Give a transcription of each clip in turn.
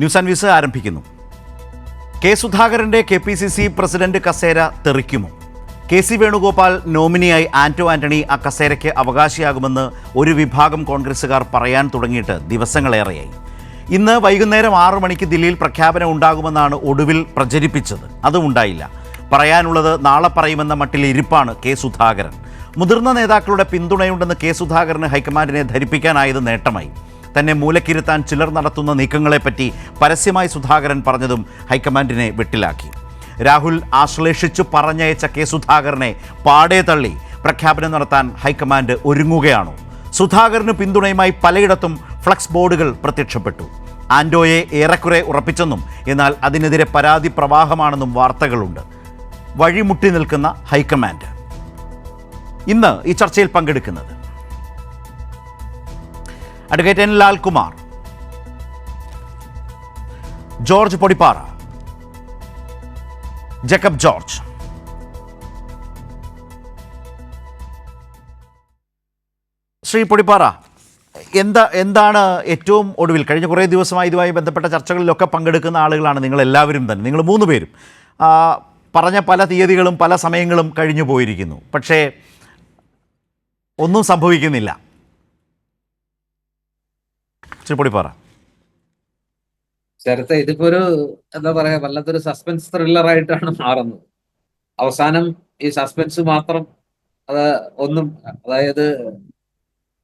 News and views ആരംഭിക്കുന്നു. K സുധാകരൻ്റെ KPCC president കസേര തെറിക്കുമോ? KC Venugopal നോമിനിയായി Anto Antony ആ കസേരയ്ക്ക് അവകാശിയാകുമെന്ന് ഒരു വിഭാഗം കോൺഗ്രസ്സുകാർ പറയാൻ തുടങ്ങിയിട്ട് ദിവസങ്ങളേറെയായി. ഇന്ന് വൈകുന്നേരം 6 മണിക്ക് ദില്ലിയിൽ പ്രഖ്യാപനം ഉണ്ടാകുമെന്നാണ് ഒടുവിൽ പ്രചരിപ്പിച്ചത്. അതും ഉണ്ടായില്ല. പറയാനുള്ളത് നാളെ പറയുമെന്ന മട്ടിൽ ഇരിപ്പാണ് കെ സുധാകരൻ. മുതിർന്ന നേതാക്കളുടെ പിന്തുണയുണ്ടെന്ന് കെ സുധാകരന് ഹൈക്കമാൻഡിനെ ധരിപ്പിക്കാനായത് നേട്ടമായി. തന്നെ മൂലക്കിരുത്താൻ ചിലർ നടത്തുന്ന നീക്കങ്ങളെപ്പറ്റി പരസ്യമായി സുധാകരൻ പറഞ്ഞതും ഹൈക്കമാൻഡിനെ വെട്ടിലാക്കി. രാഹുൽ ആശ്ലേഷിച്ചു പറഞ്ഞയച്ച കെ സുധാകരനെ പാടെ തള്ളി പ്രഖ്യാപനം നടത്താൻ ഹൈക്കമാൻഡ് ഒരുങ്ങുകയാണോ? സുധാകരന് പിന്തുണയുമായി പലയിടത്തും ഫ്ലക്സ് ബോർഡുകൾ പ്രത്യക്ഷപ്പെട്ടു. ആന്റോയെ ഏറെക്കുറെ ഉറപ്പിച്ചെന്നും എന്നാൽ അതിനെതിരെ പരാതി പ്രവാഹമാണെന്നും വാർത്തകളുണ്ട്. വഴിമുട്ടി നിൽക്കുന്ന ഹൈക്കമാൻഡ്. ഇന്ന് ഈ ചർച്ചയിൽ പങ്കെടുക്കുന്നത് advocate N. Lalkumar, George Podippara, Jacob George. Shri Podippara, എന്താണ് ഏറ്റവും ഒടുവിൽ കഴിഞ്ഞ കുറേ ദിവസമായി ഇതുമായി ബന്ധപ്പെട്ട ചർച്ചകളിലൊക്കെ പങ്കെടുക്കുന്ന ആളുകളാണ് നിങ്ങളെല്ലാവരും തന്നെ, നിങ്ങൾ 3 പേരും. പറഞ്ഞ പല തീയതികളും പല സമയങ്ങളും കഴിഞ്ഞു പോയിരിക്കുന്നു. പക്ഷേ ഒന്നും സംഭവിക്കുന്നില്ല. ശ്രീ പൊടിപ്പാറ, ശരത്തെ, ഇതിപ്പോ ഒരു എന്താ പറയാ, വല്ലാത്തൊരു സസ്പെൻസ് ത്രില്ലറായിട്ടാണ് മാറുന്നത്. അവസാനം ഈ സസ്പെൻസ് മാത്രം അതായത്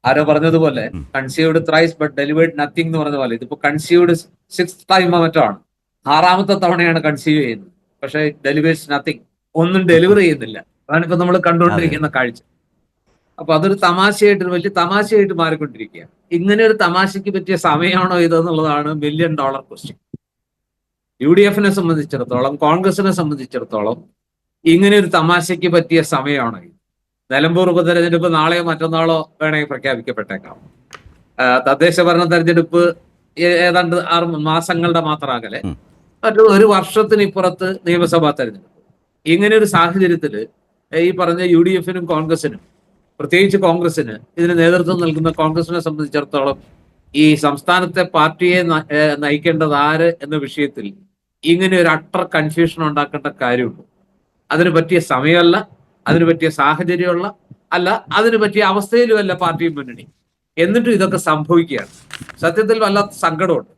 ആരോ പറഞ്ഞതുപോലെ conceived thrice but delivered nothing എന്ന് പറഞ്ഞ പോലെ ഇതിപ്പോ കൺസീവ്ഡ് 6th ടൈം മറ്റോ ആണ്. 6ാമത്തെ തവണയാണ് കൺസീവ് ചെയ്യുന്നത്. പക്ഷെ ഡെലിവേഴ്സ് നത്തിങ്, ഒന്നും ഡെലിവർ ചെയ്യുന്നില്ല. അതാണിപ്പോ നമ്മൾ കണ്ടുകൊണ്ടിരിക്കുന്ന കാഴ്ച. അപ്പൊ അതൊരു തമാശയായിട്ട്, വലിയ തമാശയായിട്ട് മാറിക്കൊണ്ടിരിക്കുക. ഇങ്ങനെ ഒരു തമാശയ്ക്ക് പറ്റിയ സമയമാണോ ഇതെന്നുള്ളതാണ് $1 million ക്വസ്റ്റ്യൻ. UDF-നെ സംബന്ധിച്ചിടത്തോളം, കോൺഗ്രസിനെ സംബന്ധിച്ചിടത്തോളം ഇങ്ങനെ ഒരു തമാശയ്ക്ക് പറ്റിയ സമയമാണോ ഇത്? നിലമ്പൂർ ഉപതെരഞ്ഞെടുപ്പ് നാളെയോ മറ്റന്നാളോ വേണമെങ്കിൽ പ്രഖ്യാപിക്കപ്പെട്ടേക്കാം. തദ്ദേശ ഭരണ തെരഞ്ഞെടുപ്പ് ഏതാണ്ട് 6 മാസങ്ങളുടെ മാത്രം അകലെ, ഒരു വർഷത്തിന് ഇപ്പുറത്ത് നിയമസഭാ തെരഞ്ഞെടുപ്പ്. ഇങ്ങനെ ഒരു സാഹചര്യത്തില് ഈ പറഞ്ഞ UDF-നും കോൺഗ്രസിനും, പ്രത്യേകിച്ച് കോൺഗ്രസിന്, ഇതിന് നേതൃത്വം നൽകുന്ന കോൺഗ്രസിനെ സംബന്ധിച്ചിടത്തോളം ഈ സംസ്ഥാനത്തെ പാർട്ടിയെ നയിക്കേണ്ടത് ആര് എന്ന വിഷയത്തിൽ ഇങ്ങനെ ഒരു അട്ടർ കൺഫ്യൂഷൻ ഉണ്ടാക്കേണ്ട കാര്യമുണ്ട്. അതിന് പറ്റിയ സമയമല്ല, അതിന് പറ്റിയ സാഹചര്യമല്ല, അതിന് പറ്റിയ അവസ്ഥയിലുമല്ല പാർട്ടിയും മുന്നണി. എന്നിട്ടും ഇതൊക്കെ സംഭവിക്കുകയാണ്. സത്യത്തിൽ വല്ലാത്ത സങ്കടമുണ്ട്.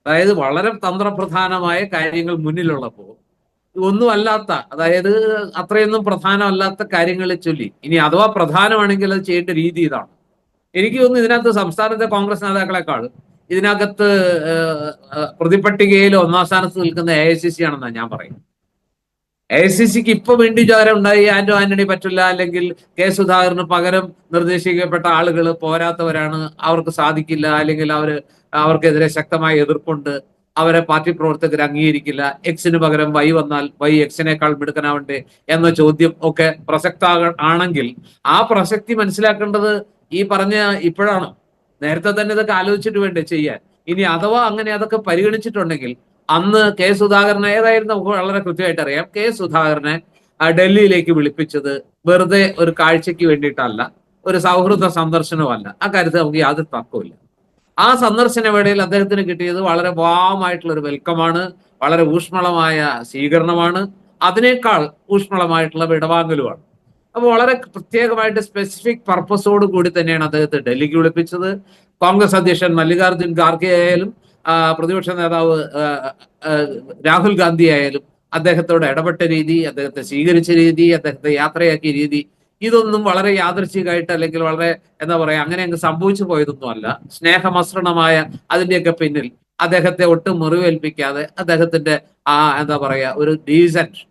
അതായത് വളരെ തന്ത്രപ്രധാനമായ കാര്യങ്ങൾ മുന്നിലുള്ളപ്പോൾ ഒന്നും അല്ലാത്ത, അതായത് അത്രയൊന്നും പ്രധാനമല്ലാത്ത കാര്യങ്ങളെ ചൊല്ലി, ഇനി അഥവാ പ്രധാനമാണെങ്കിൽ അത് ചെയ്യേണ്ട രീതി ഇതാണ്. എനിക്ക് തോന്നുന്നു ഇതിനകത്ത് സംസ്ഥാനത്തെ കോൺഗ്രസ് നേതാക്കളെക്കാൾ ഇതിനകത്ത് പ്രതിപട്ടികയിൽ 1ാം സ്ഥാനത്ത് നിൽക്കുന്ന AICC ആണെന്നാണ് ഞാൻ പറയുന്നത്. AICCക്ക് ഇപ്പൊ വേണ്ടി വിചാരം ഉണ്ടായി ആന്റോ ആന്റണി പറ്റില്ല, അല്ലെങ്കിൽ കെ സുധാകരന് പകരം നിർദ്ദേശിക്കപ്പെട്ട ആളുകൾ പോരാത്തവരാണ്, അവർക്ക് സാധിക്കില്ല, അല്ലെങ്കിൽ അവർക്കെതിരെ ശക്തമായ എതിർപ്പുണ്ട്, അവരെ പാർട്ടി പ്രവർത്തകർ അംഗീകരിക്കില്ല, X-ന് പകരം Y വന്നാൽ Y X-നേക്കാൾ മിടുക്കനാവണ്ടേ എന്ന ചോദ്യം ഒക്കെ ആണെങ്കിൽ ആ പ്രസക്തി മനസ്സിലാക്കേണ്ടത് ഈ പറഞ്ഞ ഇപ്പോഴാണ്. നേരത്തെ തന്നെ ഇതൊക്കെ ആലോചിച്ചിട്ട് വേണ്ടേ ചെയ്യാൻ. ഇനി അഥവാ അങ്ങനെ അതൊക്കെ പരിഗണിച്ചിട്ടുണ്ടെങ്കിൽ അന്ന് കെ സുധാകരനെ, ഏതായിരുന്നു നമുക്ക് വളരെ കൃത്യമായിട്ട് അറിയാം, കെ സുധാകരനെ ഡൽഹിയിലേക്ക് വിളിപ്പിച്ചത് വെറുതെ ഒരു കാഴ്ചയ്ക്ക് വേണ്ടിയിട്ടല്ല, ഒരു സൗഹൃദ സന്ദർശനമല്ല. അക്കാര്യത്തിൽ നമുക്ക് യാതൊരു തർക്കമില്ല. ആ സന്ദർശന വേളയിൽ അദ്ദേഹത്തിന് കിട്ടിയത് വളരെ വാമായിട്ടുള്ള ഒരു വെൽക്കമാണ്, വളരെ ഊഷ്മളമായ സ്വീകരണമാണ്, അതിനേക്കാൾ ഊഷ്മളമായിട്ടുള്ള വിടവാങ്ങലുമാണ്. അപ്പോൾ വളരെ പ്രത്യേകമായിട്ട് സ്പെസിഫിക് പർപ്പസോട് കൂടി തന്നെയാണ് അദ്ദേഹത്തെ ഡൽഹിക്ക് വിളിപ്പിച്ചത്. കോൺഗ്രസ് അധ്യക്ഷൻ മല്ലികാർജുൻ ഖാർഗെ ആയാലും പ്രതിപക്ഷ നേതാവ് രാഹുൽ ഗാന്ധി ആയാലും അദ്ദേഹത്തോട് ഇടപെട്ട രീതി, അദ്ദേഹത്തെ സ്വീകരിച്ച രീതി, അദ്ദേഹത്തെ യാത്രയാക്കിയ രീതി, ഇതൊന്നും വളരെ യാദൃച്ഛികമായിട്ട്, അല്ലെങ്കിൽ വളരെ എന്താ പറയാ, അങ്ങനെ അങ്ങ് സംഭവിച്ചു പോയതൊന്നും അല്ല. സ്നേഹമസൃണമായ അതിന്റെയൊക്കെ പിന്നിൽ അദ്ദേഹത്തെ ഒട്ടും മുറിവേൽപ്പിക്കാതെ അദ്ദേഹത്തിന്റെ എന്താ പറയാ, ഒരു ഡീസന്റ്,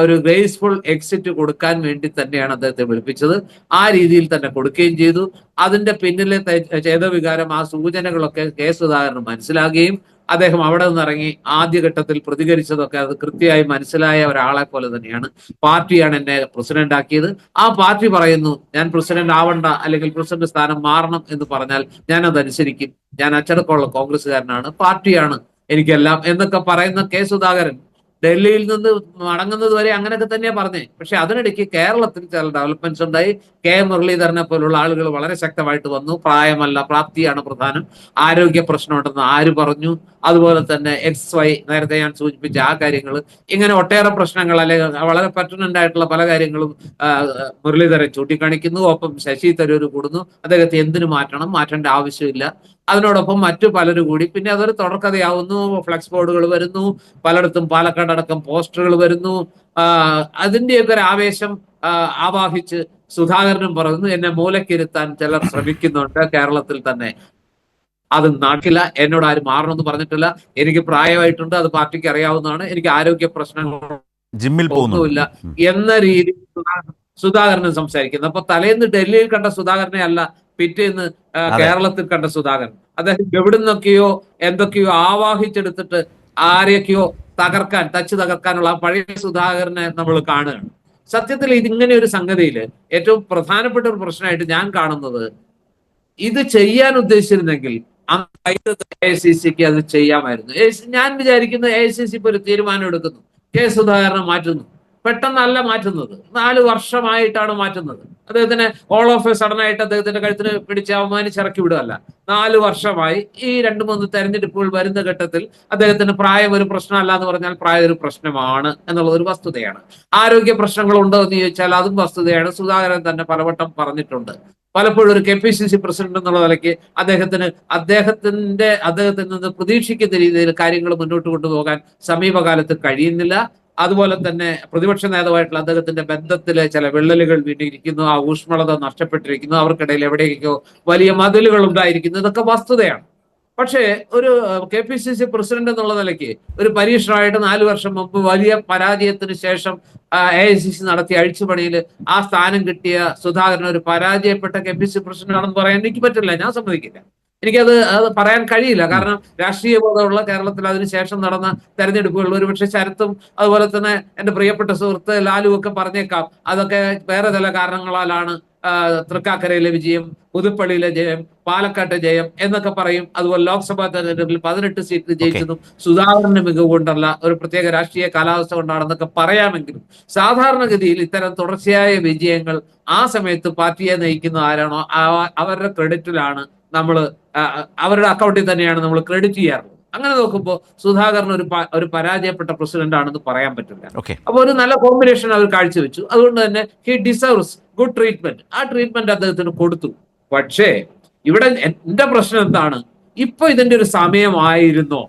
ഒരു ഗ്രേസ്ഫുൾ എക്സിറ്റ് കൊടുക്കാൻ വേണ്ടി തന്നെയാണ് അദ്ദേഹത്തെ വിളിപ്പിച്ചത്. ആ രീതിയിൽ തന്നെ കൊടുക്കുകയും ചെയ്തു. അതിന്റെ പിന്നിലെ ചേതവികാരം, ആ സൂചനകളൊക്കെ കെ സുധാകരന് മനസ്സിലാകുകയും അദ്ദേഹം അവിടെ നിന്നിറങ്ങി ആദ്യഘട്ടത്തിൽ പ്രതികരിച്ചതൊക്കെ അത് കൃത്യമായി മനസ്സിലായ ഒരാളെ പോലെ തന്നെയാണ്. പാർട്ടിയാണ് എന്നെ പ്രസിഡന്റ് ആക്കിയത്, ആ പാർട്ടി പറയുന്നു ഞാൻ പ്രസിഡന്റ് ആവണ്ട, അല്ലെങ്കിൽ പ്രസിഡന്റ് സ്ഥാനം മാറണം എന്ന് പറഞ്ഞാൽ ഞാൻ അതനുസരിക്കും, ഞാൻ അച്ചടക്കമുള്ള കോൺഗ്രസ്സുകാരനാണ്, പാർട്ടിയാണ് എനിക്കെല്ലാം എന്നൊക്കെ പറയുന്ന കെ സുധാകരൻ ഡൽഹിയിൽ നിന്ന് മടങ്ങുന്നത് വരെ അങ്ങനെയൊക്കെ തന്നെയാ പറഞ്ഞേ. പക്ഷെ അതിനിടയ്ക്ക് കേരളത്തിൽ ചില ഡെവലപ്മെന്റ്സ് ഉണ്ടായി. കെ മുരളീധരനെ പോലുള്ള ആളുകൾ വളരെ ശക്തമായിട്ട് വന്നു. പ്രായമല്ല, പ്രാപ്തിയാണ് പ്രധാനം. ആരോഗ്യ പ്രശ്നമുണ്ടെന്ന് ആര് പറഞ്ഞു? അതുപോലെ തന്നെ XY നേരത്തെ ഞാൻ സൂചിപ്പിച്ച ആ കാര്യങ്ങൾ, ഇങ്ങനെ ഒട്ടേറെ പ്രശ്നങ്ങൾ അല്ലെങ്കിൽ വളരെ പെർട്ടിനന്റ് ആയിട്ടുള്ള പല കാര്യങ്ങളും മുരളീധരൻ ചൂണ്ടിക്കാണിക്കുന്നു. ഒപ്പം ശശി തരൂർ കൂടുന്നു. അദ്ദേഹത്തെ എന്തിനു മാറ്റണം, മാറ്റേണ്ട ആവശ്യമില്ല. അതിനോടൊപ്പം മറ്റു പലരും കൂടി. പിന്നെ അതൊരു തുടർക്കഥയാവുന്നു. ഫ്ലെക്സ് ബോർഡുകൾ വരുന്നു, പലയിടത്തും പാലക്കാട് അടക്കം പോസ്റ്ററുകൾ വരുന്നു. അതിന്റെയൊക്കെ ഒരു ആവേശം ആവാഹിച്ച് സുധാകരനും പറയുന്നു, എന്നെ മൂലക്കിരുത്താൻ ചിലർ ശ്രമിക്കുന്നുണ്ട് കേരളത്തിൽ തന്നെ. അത് നടക്കില്ല. എന്നോട് ആരും മാറണമെന്ന് പറഞ്ഞിട്ടില്ല. എനിക്ക് പ്രായമായിട്ടുണ്ട്, അത് പാർട്ടിക്ക് അറിയാവുന്നതാണ്. എനിക്ക് ആരോഗ്യ പ്രശ്നങ്ങൾ ജിമ്മിൽ ഒന്നുമില്ല പോകുന്നുണ്ട്. എന്ന രീതിയിൽ സുധാകരൻ സംസാരിക്കുന്നത്. അപ്പൊ തലേന്ന് ഡൽഹിയിൽ കണ്ട സുധാകരനെ അല്ല പിറ്റേന്ന് അതെ. കേരളത്തിൽ കണ്ട സുധാകരൻ. അദ്ദേഹം എവിടുന്നൊക്കെയോ എന്തൊക്കെയോ ആവാഹിച്ചെടുത്തിട്ട് ആരെയൊക്കെയോ തച്ച് തകർക്കാനുള്ള ആ പഴയ സുധാകരനെ നമ്മൾ കാണുകയാണ്. സത്യത്തിൽ ഇതിങ്ങനെ ഒരു സംഗതിയില് ഏറ്റവും പ്രധാനപ്പെട്ട ഒരു പ്രശ്നമായിട്ട് ഞാൻ കാണുന്നത്, ഇത് ചെയ്യാൻ ഉദ്ദേശിച്ചിരുന്നെങ്കിൽ AICC അത് ചെയ്യാമായിരുന്നു. ഞാൻ വിചാരിക്കുന്നു AICC ഇപ്പൊ ഒരു തീരുമാനം എടുക്കുന്നു, കെ സുധാകരനെ മാറ്റുന്നു. പെട്ടെന്നല്ല മാറ്റുന്നത്, 4 വർഷമായിട്ടാണ് മാറ്റുന്നത്. അദ്ദേഹത്തിന് ഓൾ ഓഫ് എ സഡൻ ആയിട്ട് അദ്ദേഹത്തിന്റെ കഴുത്തിന് പിടിച്ച് അവമാനിച്ചിറക്കി വിടുകയല്ല. 4 വർഷമായി. ഈ 2-3 തെരഞ്ഞെടുപ്പുകൾ വരുന്ന ഘട്ടത്തിൽ അദ്ദേഹത്തിന് പ്രായം ഒരു പ്രശ്നമല്ല എന്ന് പറഞ്ഞാൽ പ്രായം ഒരു പ്രശ്നമാണ് എന്നുള്ളത് ഒരു വസ്തുതയാണ്. ആരോഗ്യ പ്രശ്നങ്ങൾ ഉണ്ടോ എന്ന് ചോദിച്ചാൽ അതും വസ്തുതയാണ്. സുധാകരൻ തന്നെ പലവട്ടം പറഞ്ഞിട്ടുണ്ട്. പലപ്പോഴും ഒരു KPCC പ്രസിഡന്റ് എന്നുള്ള നിലയ്ക്ക് അദ്ദേഹത്തിൽ നിന്ന് പ്രതീക്ഷിക്കുന്ന രീതിയിൽ കാര്യങ്ങൾ മുന്നോട്ട് കൊണ്ടുപോകാൻ സമീപകാലത്ത് കഴിയുന്നില്ല. അതുപോലെ തന്നെ പ്രതിപക്ഷ നേതാവായിട്ടുള്ള അദ്ദേഹത്തിന്റെ ബന്ധത്തിലെ ചില വിള്ളലുകൾ വീണ്ടിരിക്കുന്നു. ആ ഊഷ്മളത നഷ്ടപ്പെട്ടിരിക്കുന്നു. അവർക്കിടയിൽ എവിടെയൊക്കെയോ വലിയ മതിലുകൾ ഉണ്ടായിരിക്കുന്നു. ഇതൊക്കെ വസ്തുതയാണ്. പക്ഷേ ഒരു KPCC പ്രസിഡന്റ് എന്നുള്ള നിലയ്ക്ക് ഒരു പരീക്ഷണമായിട്ട് 4 വർഷം മുമ്പ് വലിയ പരാജയത്തിന് ശേഷം AICC നടത്തിയ അഴിച്ചുപണിയിൽ ആ സ്ഥാനം കിട്ടിയ സുധാകരൻ ഒരു പരാജയപ്പെട്ട KPCC പ്രസിഡന്റ് ആണെന്ന് പറയാൻ എനിക്ക് പറ്റില്ല. ഞാൻ സമ്മതിക്കില്ല. എനിക്കത് പറയാൻ കഴിയില്ല. കാരണം രാഷ്ട്രീയ ബോധമുള്ള കേരളത്തിൽ അതിനുശേഷം നടന്ന തെരഞ്ഞെടുപ്പുകൾ ഒരുപക്ഷെ ശരത്തും അതുപോലെ തന്നെ എന്റെ പ്രിയപ്പെട്ട സുഹൃത്ത് ലാലു ഒക്കെ പറഞ്ഞേക്കാം അതൊക്കെ വേറെ ചില കാരണങ്ങളാലാണ് തൃക്കാക്കരയിലെ വിജയം, പുതുപ്പള്ളിയിലെ ജയം, പാലക്കാട്ടെ ജയം എന്നൊക്കെ പറയും. അതുപോലെ ലോക്സഭാ തെരഞ്ഞെടുപ്പിൽ 18 സീറ്റ് ജയിച്ചതും സുധാകരന്റെ മികവ് കൊണ്ടല്ല, ഒരു പ്രത്യേക രാഷ്ട്രീയ കാലാവസ്ഥ കൊണ്ടാണെന്നൊക്കെ പറയാമെങ്കിലും സാധാരണഗതിയിൽ ഇത്തരം തുടർച്ചയായ വിജയങ്ങൾ ആ സമയത്ത് പാർട്ടിയെ നയിക്കുന്ന ആരാണോ അവരുടെ ക്രെഡിറ്റിലാണ് നമ്മൾ, അവരുടെ അക്കൗണ്ടിൽ തന്നെയാണ് നമ്മൾ ക്രെഡിറ്റ് ചെയ്യാറുള്ളത്. അങ്ങനെ നോക്കുമ്പോൾ സുധാകരൻ ഒരു പരാജയപ്പെട്ട പ്രസിഡന്റ് ആണെന്ന് പറയാൻ പറ്റില്ല. അപ്പൊ ഒരു നല്ല കോമ്പിനേഷൻ അവർ കാഴ്ചവെച്ചു. അതുകൊണ്ട് തന്നെ ഹി ഡിസേർവ്സ് ഗുഡ് ട്രീറ്റ്മെന്റ്. ആ ട്രീറ്റ്മെന്റ് അദ്ദേഹത്തിന് കൊടുത്തു. പക്ഷേ ഇവിടെ എന്റെ പ്രശ്നം എന്താണ്, ഇപ്പൊ ഇതിന്റെ ഒരു സമയമായിരുന്നോ?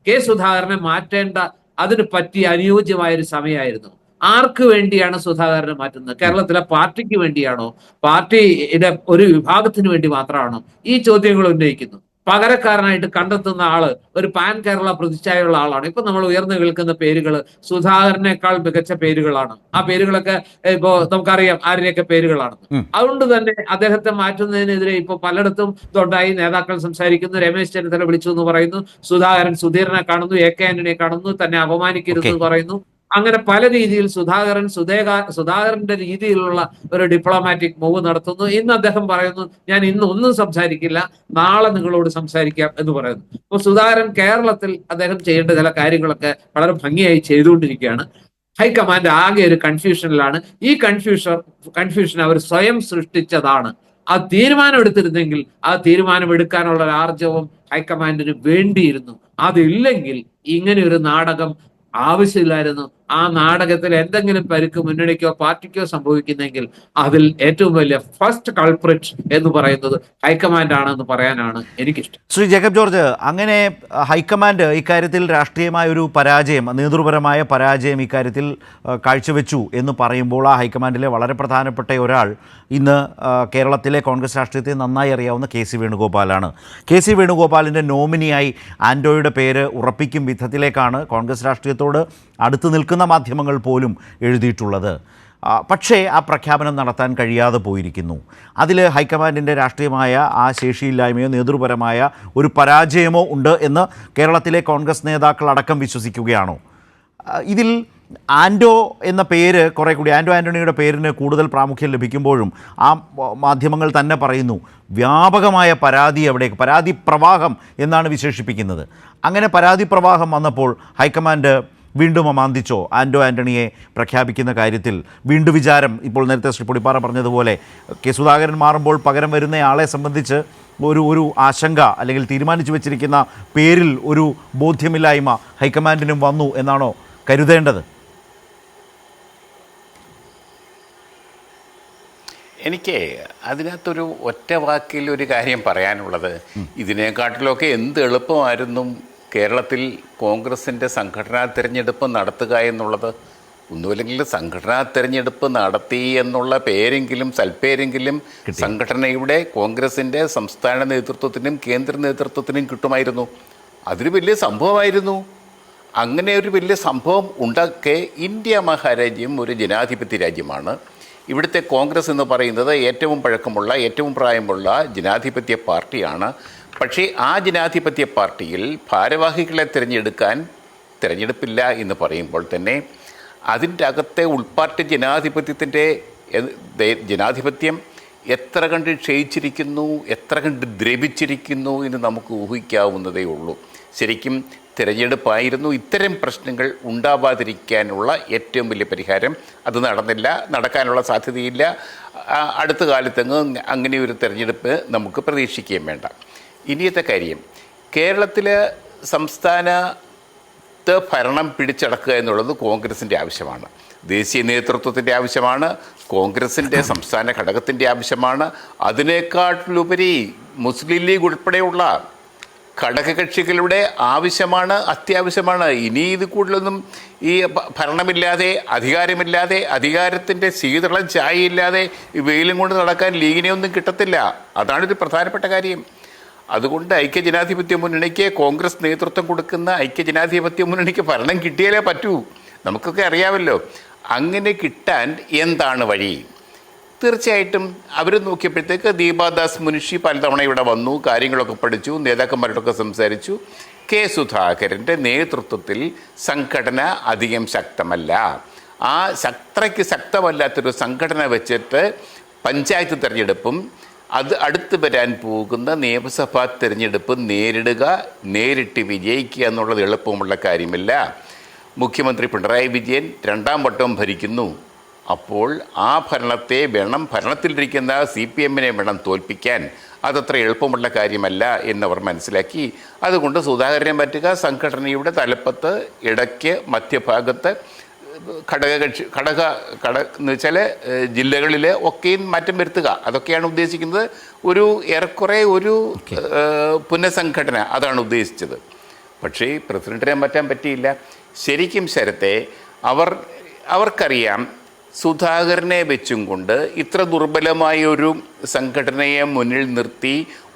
കെ സുധാകരനെ മാറ്റേണ്ട അതിന് പറ്റിയ അനുയോജ്യമായ ഒരു സമയമായിരുന്നു. ആർക്ക് വേണ്ടിയാണ് സുധാകരനെ മാറ്റുന്നത്? കേരളത്തിലെ പാർട്ടിക്ക് വേണ്ടിയാണോ? പാർട്ടിയുടെ ഒരു വിഭാഗത്തിന് വേണ്ടി മാത്രമാണോ? ഈ ചോദ്യങ്ങൾ ഉന്നയിക്കുന്നു. പകരക്കാരനായിട്ട് കണ്ടെത്തുന്ന ആള് ഒരു പാൻ കേരള പ്രതിച്ഛായുള്ള ആളാണ്. ഇപ്പൊ നമ്മൾ ഉയർന്നു കേൾക്കുന്ന പേരുകൾ സുധാകരനേക്കാൾ മികച്ച പേരുകളാണ്. ആ പേരുകളൊക്കെ ഇപ്പോ നമുക്കറിയാം ആരുടെയൊക്കെ പേരുകളാണ്. അതുകൊണ്ട് തന്നെ അദ്ദേഹത്തെ മാറ്റുന്നതിനെതിരെ ഇപ്പൊ പലയിടത്തും തൊണ്ടായി നേതാക്കൾ സംസാരിക്കുന്നു. രമേശ് ചെന്നിത്തല വിളിച്ചു എന്ന് പറയുന്നു. സുധാകരൻ സുധീരനെ കാണുന്നു, AK ആന്റണിയെ കാണുന്നു, തന്നെ അപമാനിക്കരുതെന്ന് പറയുന്നു. അങ്ങനെ പല രീതിയിൽ സുധാകരന്റെ രീതിയിലുള്ള ഒരു ഡിപ്ലോമാറ്റിക് മൂവ് നടത്തുന്നു. ഇന്ന് അദ്ദേഹം പറയുന്നു, ഞാൻ ഇന്ന് ഒന്നും സംസാരിക്കില്ല, നാളെ നിങ്ങളോട് സംസാരിക്കാം എന്ന് പറയുന്നു. അപ്പൊ സുധാകരൻ കേരളത്തിൽ അദ്ദേഹം ചെയ്യേണ്ട ചില കാര്യങ്ങളൊക്കെ വളരെ ഭംഗിയായി ചെയ്തുകൊണ്ടിരിക്കുകയാണ്. ഹൈക്കമാൻഡ് ആകെ ഒരു കൺഫ്യൂഷനിലാണ്. ഈ കൺഫ്യൂഷൻ അവർ സ്വയം സൃഷ്ടിച്ചതാണ്. ആ തീരുമാനം എടുത്തിരുന്നെങ്കിൽ ആ തീരുമാനം എടുക്കാനുള്ള ഒരു ആർജവം ഹൈക്കമാൻഡിന് വേണ്ടിയിരുന്നു. അതില്ലെങ്കിൽ ഇങ്ങനെ ഒരു നാടകം ആവശ്യമില്ലായിരുന്നു. ആ നാടകത്തിൽ എന്തെങ്കിലും പരിക്ക് മുന്നണിക്കോ പാർട്ടിക്കോ സംഭവിക്കുന്നെങ്കിൽ അതിൽ ഏറ്റവും വലിയ ഫസ്റ്റ് കൾപ്രിറ്റ് എന്ന് പറയുന്നത് ഹൈക്കമാൻഡ് ആണെന്ന് പറയാനാണ് എനിക്കിഷ്ടം. ശ്രീ ജേക്കബ് ജോർജ്, അങ്ങനെ ഹൈക്കമാൻഡ് ഇക്കാര്യത്തിൽ രാഷ്ട്രീയമായ ഒരു പരാജയം, നേതൃപരമായ പരാജയം ഇക്കാര്യത്തിൽ കാഴ്ചവെച്ചു എന്ന് പറയുമ്പോൾ ആ ഹൈക്കമാൻഡിലെ വളരെ പ്രധാനപ്പെട്ട ഒരാൾ ഇന്ന് കേരളത്തിലെ കോൺഗ്രസ് രാഷ്ട്രീയത്തെ നന്നായി അറിയാവുന്ന KC വേണുഗോപാലാണ്. KC വേണുഗോപാലിൻ്റെ നോമിനിയായി ആൻറ്റോയുടെ പേര് ഉറപ്പിക്കും വിധത്തിലേക്കാണ് കോൺഗ്രസ് രാഷ്ട്രീയത്തോട് അടുത്ത് നിൽക്കുന്ന മാധ്യമങ്ങൾ പോലും എഴുതിയിട്ടുള്ളത്. പക്ഷേ ആ പ്രഖ്യാപനം നടത്താൻ കഴിയാതെ പോയിരിക്കുന്നു. അതിൽ ഹൈക്കമാൻഡിൻ്റെ രാഷ്ട്രീയമായ ആ ശേഷിയില്ലായ്മയോ നേതൃപരമായ ഒരു പരാജയമോ ഉണ്ട് എന്ന് കേരളത്തിലെ കോൺഗ്രസ് നേതാക്കൾ അടക്കം വിശ്വസിക്കുകയാണോ? ഇതിൽ ആൻറ്റോ എന്ന പേര് കുറേ കൂടി, ആൻറ്റോ ആൻ്റണിയുടെ പേരിന് കൂടുതൽ പ്രാമുഖ്യം ലഭിക്കുമ്പോഴും ആ മാധ്യമങ്ങൾ തന്നെ പറയുന്നു വ്യാപകമായ പരാതി പ്രവാഹം എന്നാണ് വിശേഷിപ്പിക്കുന്നത്. അങ്ങനെ പരാതി പ്രവാഹം വന്നപ്പോൾ ഹൈക്കമാൻഡ് വീണ്ടും അമാന്തിച്ചോ ആൻറ്റോ ആൻ്റണിയെ പ്രഖ്യാപിക്കുന്ന കാര്യത്തിൽ? വീണ്ടും വിചാരം ഇപ്പോൾ നേരത്തെ ശ്രീ പൊടിപ്പാറ പറഞ്ഞതുപോലെ കെ സുധാകരൻ മാറുമ്പോൾ പകരം വരുന്നയാളെ സംബന്ധിച്ച് ഒരു ആശങ്ക അല്ലെങ്കിൽ തീരുമാനിച്ചു വെച്ചിരിക്കുന്ന പേരിൽ ഒരു ബോധ്യമില്ലായ്മ ഹൈക്കമാൻഡിനും വന്നു എന്നാണോ കരുതേണ്ടത്? എനിക്ക് അതിനകത്തൊരു ഒറ്റ വാക്കിൽ ഒരു കാര്യം പറയാനുള്ളത്, ഇതിനെക്കാട്ടിലൊക്കെ എന്ത് എളുപ്പമായിരുന്നു കേരളത്തിൽ കോൺഗ്രസിൻ്റെ സംഘടനാ തിരഞ്ഞെടുപ്പ് നടത്തുക എന്നുള്ളത്. ഒന്നുമില്ലെങ്കിൽ സംഘടനാ തിരഞ്ഞെടുപ്പ് നടത്തി എന്നുള്ള പേരെങ്കിലും സൽപ്പേരെങ്കിലും സംഘടനയുടെ കോൺഗ്രസിൻ്റെ സംസ്ഥാന നേതൃത്വത്തിനും കേന്ദ്ര നേതൃത്വത്തിനും കിട്ടുമായിരുന്നു. അതൊരു വലിയ സംഭവമായിരുന്നു. അങ്ങനെ ഒരു വലിയ സംഭവം ഉണ്ടാക്കെ ഇന്ത്യ മഹാരാജ്യം ഒരു ജനാധിപത്യ രാജ്യമാണ്. ഇവിടുത്തെ കോൺഗ്രസ് എന്ന് പറയുന്നത് ഏറ്റവും പഴക്കമുള്ള ഏറ്റവും പ്രായമുള്ള ജനാധിപത്യ പാർട്ടിയാണ്. പക്ഷേ ആ ജനാധിപത്യ പാർട്ടിയിൽ ഭാരവാഹികളെ തിരഞ്ഞെടുപ്പില്ല എന്ന് പറയുമ്പോൾ തന്നെ അതിൻ്റെ അകത്തെ ഉൾപ്പാർട്ടി ജനാധിപത്യം എത്ര കണ്ട് ക്ഷയിച്ചിരിക്കുന്നു, എത്ര കണ്ട് ദ്രവിച്ചിരിക്കുന്നു എന്ന് നമുക്ക് ഊഹിക്കാവുന്നതേ ഉള്ളൂ. ശരിക്കും തിരഞ്ഞെടുപ്പായിരുന്നു ഇത്തരം പ്രശ്നങ്ങൾ ഉണ്ടാവാതിരിക്കാനുള്ള ഏറ്റവും വലിയ പരിഹാരം. അത് നടന്നില്ല, നടക്കാനുള്ള സാധ്യതയില്ല. അടുത്ത കാലത്തെങ്ങ് അങ്ങനെ ഒരു തിരഞ്ഞെടുപ്പ് നമുക്ക് പ്രതീക്ഷിക്കുകയും വേണ്ട. ഇനിയത്തെ കാര്യം, കേരളത്തിൽ സംസ്ഥാനത്ത് ഭരണം പിടിച്ചടക്കുക എന്നുള്ളത് കോൺഗ്രസിൻ്റെ ആവശ്യമാണ്, ദേശീയ നേതൃത്വത്തിൻ്റെ ആവശ്യമാണ്, കോൺഗ്രസിൻ്റെ സംസ്ഥാന ഘടകത്തിൻ്റെ ആവശ്യമാണ്. അതിനേക്കാട്ടിലുപരി മുസ്ലിം ലീഗ് ഉൾപ്പെടെയുള്ള ഘടകകക്ഷികളുടെ ആവശ്യമാണ്, അത്യാവശ്യമാണ്. ഇനി ഇത് കൂടുതലൊന്നും ഈ ഭരണമില്ലാതെ അധികാരമില്ലാതെ അധികാരത്തിൻ്റെ ശീതളം ചായയില്ലാതെ വെയിലും കൊണ്ട് നടക്കാൻ ലീഗിനെയൊന്നും കിട്ടത്തില്ല. അതാണൊരു പ്രധാനപ്പെട്ട കാര്യം. അതുകൊണ്ട് ഐക്യജനാധിപത്യ മുന്നണിക്ക്, കോൺഗ്രസ് നേതൃത്വം കൊടുക്കുന്ന ഐക്യജനാധിപത്യ മുന്നണിക്ക് ഭരണം കിട്ടിയാലേ പറ്റൂ. നമുക്കൊക്കെ അറിയാമല്ലോ. അങ്ങനെ കിട്ടാൻ എന്താണ് വഴി? തീർച്ചയായിട്ടും അവർ നോക്കിയപ്പോഴത്തേക്ക് ദീപാദാസ് മുൻഷി പലതവണ ഇവിടെ വന്നു, കാര്യങ്ങളൊക്കെ പഠിച്ചു, നേതാക്കന്മാരോടൊക്കെ സംസാരിച്ചു. കെ സുധാകരൻ്റെ നേതൃത്വത്തിൽ സംഘടന അധികം ശക്തമല്ല. ആ അത്രയ്ക്ക് ശക്തമല്ലാത്തൊരു സംഘടന വെച്ചിട്ട് പഞ്ചായത്ത് തിരഞ്ഞെടുപ്പും അടുത്ത് വരാൻ പോകുന്ന നിയമസഭാ തിരഞ്ഞെടുപ്പ് നേരിട്ട് വിജയിക്കുക എന്നുള്ളത് എളുപ്പമുള്ള കാര്യമില്ല. മുഖ്യമന്ത്രി പിണറായി വിജയൻ 2ാം വട്ടം ഭരിക്കുന്നു. അപ്പോൾ ആ ഭരണത്തിലിരിക്കുന്ന CPM-നെ വേണം തോൽപ്പിക്കാൻ. അതത്ര എളുപ്പമുള്ള കാര്യമല്ല എന്നവർ മനസ്സിലാക്കി. അതുകൊണ്ട് സുധാകരനെ പറ്റുക, സംഘടനയുടെ തലപ്പത്ത് ഇടയ്ക്ക് മധ്യഭാഗത്ത് എന്ന് വെച്ചാൽ ജില്ലകളിൽ ഒക്കെയും മാറ്റം വരുത്തുക, അതൊക്കെയാണ് ഉദ്ദേശിക്കുന്നത്. ഏറെക്കുറെ ഒരു പുനഃസംഘടന, അതാണ് ഉദ്ദേശിച്ചത്. പക്ഷേ പ്രസിഡന്റിനെ മാറ്റാൻ പറ്റിയില്ല. ശരിക്കും ശരത്തെ അവർക്കറിയാം, സുധാകരനെ വെച്ചും കൊണ്ട് ഇത്ര ദുർബലമായ ഒരു സംഘടനയെ മുന്നിൽ നിർത്തി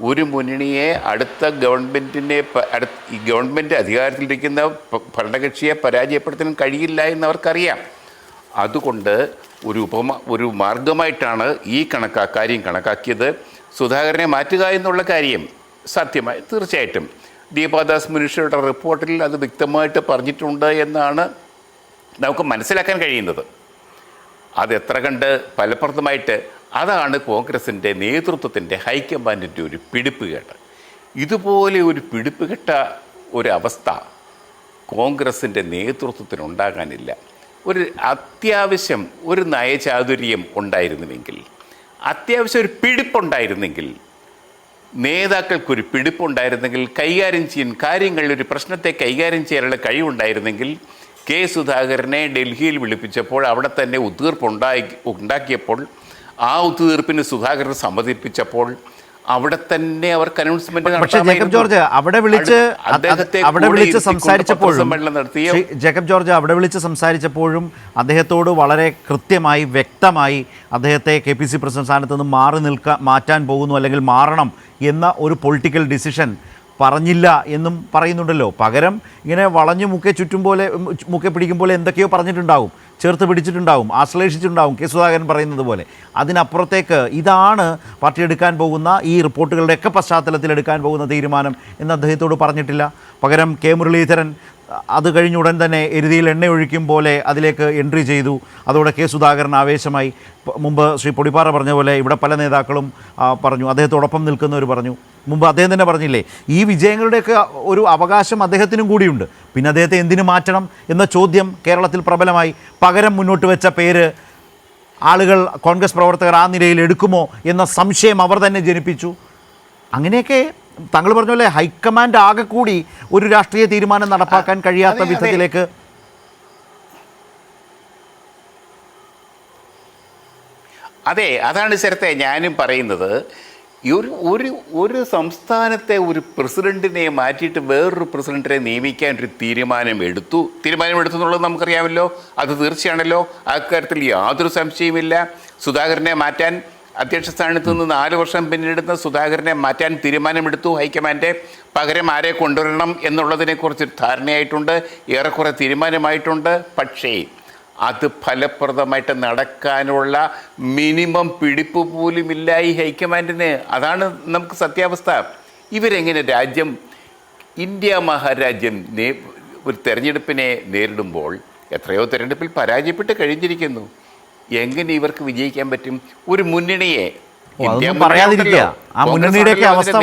ഒരു മുന്നണിയെ അടുത്ത ഗവൺമെൻറ് അധികാരത്തിലിരിക്കുന്ന ഭരണകക്ഷിയെ പരാജയപ്പെടുത്താൻ കഴിയില്ല എന്നവർക്കറിയാം. അതുകൊണ്ട് ഒരു മാർഗമായിട്ടാണ് ഈ കാര്യം കണക്കാക്കിയത്. സുധാകരനെ മാറ്റുക എന്നുള്ള കാര്യം സാധ്യമായി. തീർച്ചയായിട്ടും ദീപാദാസ് മുൻഷിയുടെ റിപ്പോർട്ടിൽ അത് വ്യക്തമായിട്ട് പറഞ്ഞിട്ടുണ്ട് എന്നാണ് നമുക്ക് മനസ്സിലാക്കാൻ കഴിയുന്നത്. അത് എത്ര കണ്ട് ഫലപ്രദമായിട്ട്, അതാണ് കോൺഗ്രസിൻ്റെ നേതൃത്വത്തിൻ്റെ ഹൈക്കമാൻഡിൻ്റെ ഒരു പിടിപ്പുകേട്. ഇതുപോലെ ഒരു പിടിപ്പുകെട്ട ഒരവസ്ഥ കോൺഗ്രസിൻ്റെ നേതൃത്വത്തിനുണ്ടാകാനില്ല. അത്യാവശ്യം ഒരു നയചാതുര്യം ഉണ്ടായിരുന്നുവെങ്കിൽ, അത്യാവശ്യം ഒരു പിടിപ്പുണ്ടായിരുന്നെങ്കിൽ, നേതാക്കൾക്കൊരു പിടിപ്പുണ്ടായിരുന്നെങ്കിൽ, ഒരു പ്രശ്നത്തെ കൈകാര്യം ചെയ്യാനുള്ള കഴിവുണ്ടായിരുന്നെങ്കിൽ, കെ സുധാകരനെ ഡൽഹിയിൽ വിളിപ്പിച്ചപ്പോൾ അവിടെ തന്നെ ഉണ്ടാക്കിയപ്പോൾ ആ ഒത്തുതീർപ്പിന് സുധാകരൻ സമ്മതിപ്പിച്ചപ്പോൾ അവിടെ തന്നെ അവർക്ക് അനൗൺസ്മെന്റ് ജേക്കബ് ജോർജ് അവിടെ വിളിച്ച് സംസാരിച്ചപ്പോഴും അദ്ദേഹത്തോട് വളരെ കൃത്യമായി വ്യക്തമായി അദ്ദേഹത്തെ KPC പ്രസിഡന്റ് സ്ഥാനത്ത് നിന്ന് മാറ്റാൻ പോകുന്നു അല്ലെങ്കിൽ മാറണം എന്ന ഒരു പൊളിറ്റിക്കൽ ഡിസിഷൻ പറഞ്ഞില്ല എന്നും പറയുന്നുണ്ടല്ലോ. പകരം ഇങ്ങനെ വളഞ്ഞു മുക്കെ പിടിക്കും പോലെ എന്തൊക്കെയോ പറഞ്ഞിട്ടുണ്ടാവും, ചേർത്ത് പിടിച്ചിട്ടുണ്ടാവും, ആശ്ലേഷിച്ചിട്ടുണ്ടാവും, കെ സുധാകരൻ പറയുന്നത് പോലെ. അതിനപ്പുറത്തേക്ക് ഇതാണ് പാർട്ടി എടുക്കാൻ പോകുന്ന, ഈ റിപ്പോർട്ടുകളുടെയൊക്കെ പശ്ചാത്തലത്തിൽ എടുക്കാൻ പോകുന്ന തീരുമാനം എന്ന് അദ്ദേഹത്തോട് പറഞ്ഞിട്ടില്ല. പകരം കെ മുരളീധരൻ അത് കഴിഞ്ഞുടൻ തന്നെ എരുതിയിൽ എണ്ണയൊഴിക്കും പോലെ അതിലേക്ക് എൻട്രി ചെയ്തു. അതോടെ കെ സുധാകരൻ ആവേശമായി. മുമ്പ് ശ്രീ പൊടിപ്പാറ പറഞ്ഞ പോലെ ഇവിടെ പല നേതാക്കളും പറഞ്ഞു, അദ്ദേഹത്തോടൊപ്പം നിൽക്കുന്നവർ പറഞ്ഞു, മുമ്പ് അദ്ദേഹം തന്നെ പറഞ്ഞില്ലേ, ഈ വിജയങ്ങളുടെയൊക്കെ ഒരു അവകാശം അദ്ദേഹത്തിനും കൂടിയുണ്ട്. പിന്നെ അദ്ദേഹത്തെ എന്തിനു മാറ്റണം എന്ന ചോദ്യം കേരളത്തിൽ പ്രബലമായി. പകരം മുന്നോട്ട് വെച്ച പേര് ആളുകൾ, കോൺഗ്രസ് പ്രവർത്തകർ ആ നിലയിൽ എടുക്കുമോ എന്ന സംശയം അവർ തന്നെ ജനിപ്പിച്ചു. അങ്ങനെയൊക്കെ താങ്കൾ പറഞ്ഞ പോലെ ഹൈക്കമാൻഡ് ആകെ കൂടി ഒരു രാഷ്ട്രീയ തീരുമാനം നടപ്പാക്കാൻ കഴിയാത്ത വിധത്തിലേക്ക്. അതെ, അതാണ് ശരത്തെ ഞാനും പറയുന്നത്. ഒരു സംസ്ഥാനത്തെ ഒരു പ്രസിഡന്റിനെ മാറ്റിയിട്ട് വേറൊരു പ്രസിഡന്റിനെ നിയമിക്കാൻ ഒരു തീരുമാനമെടുത്തു എന്നുള്ളത് നമുക്കറിയാമല്ലോ. അത് തീർച്ചയാണല്ലോ, അക്കാര്യത്തിൽ യാതൊരു സംശയമില്ല. സുധാകരനെ മാറ്റാൻ, അധ്യക്ഷ സ്ഥാനത്ത് നിന്ന് 4 വർഷം പിന്നിടുന്ന സുധാകരനെ മാറ്റാൻ തീരുമാനമെടുത്തു ഹൈക്കമാൻഡ്. പകരം ആരെ കൊണ്ടുവരണം എന്നുള്ളതിനെക്കുറിച്ച് ധാരണയായിട്ടുണ്ട്, ഏറെക്കുറെ തീരുമാനമായിട്ടുണ്ട്. പക്ഷേ അത് ഫലപ്രദമായിട്ട് നടക്കാനുള്ള മിനിമം പിടിപ്പ് പോലും ഇല്ല ഈ ഹൈക്കമാൻഡിന്. അതാണ് നമുക്ക് സത്യാവസ്ഥ. ഇവരെങ്ങനെ രാജ്യം, ഇന്ത്യ മഹാരാജ്യം ഒരു തെരഞ്ഞെടുപ്പിനെ നേരിടുമ്പോൾ എത്രയോ തെരഞ്ഞെടുപ്പിൽ പരാജയപ്പെട്ട് കഴിഞ്ഞിരിക്കുന്നു. എങ്ങനെ ഇവർക്ക് വിജയിക്കാൻ പറ്റും? ഒരു മുന്നണിയെ പറയാതിരിക്കുക, ആ മുന്നണിയുടെയൊക്കെ അവസ്ഥ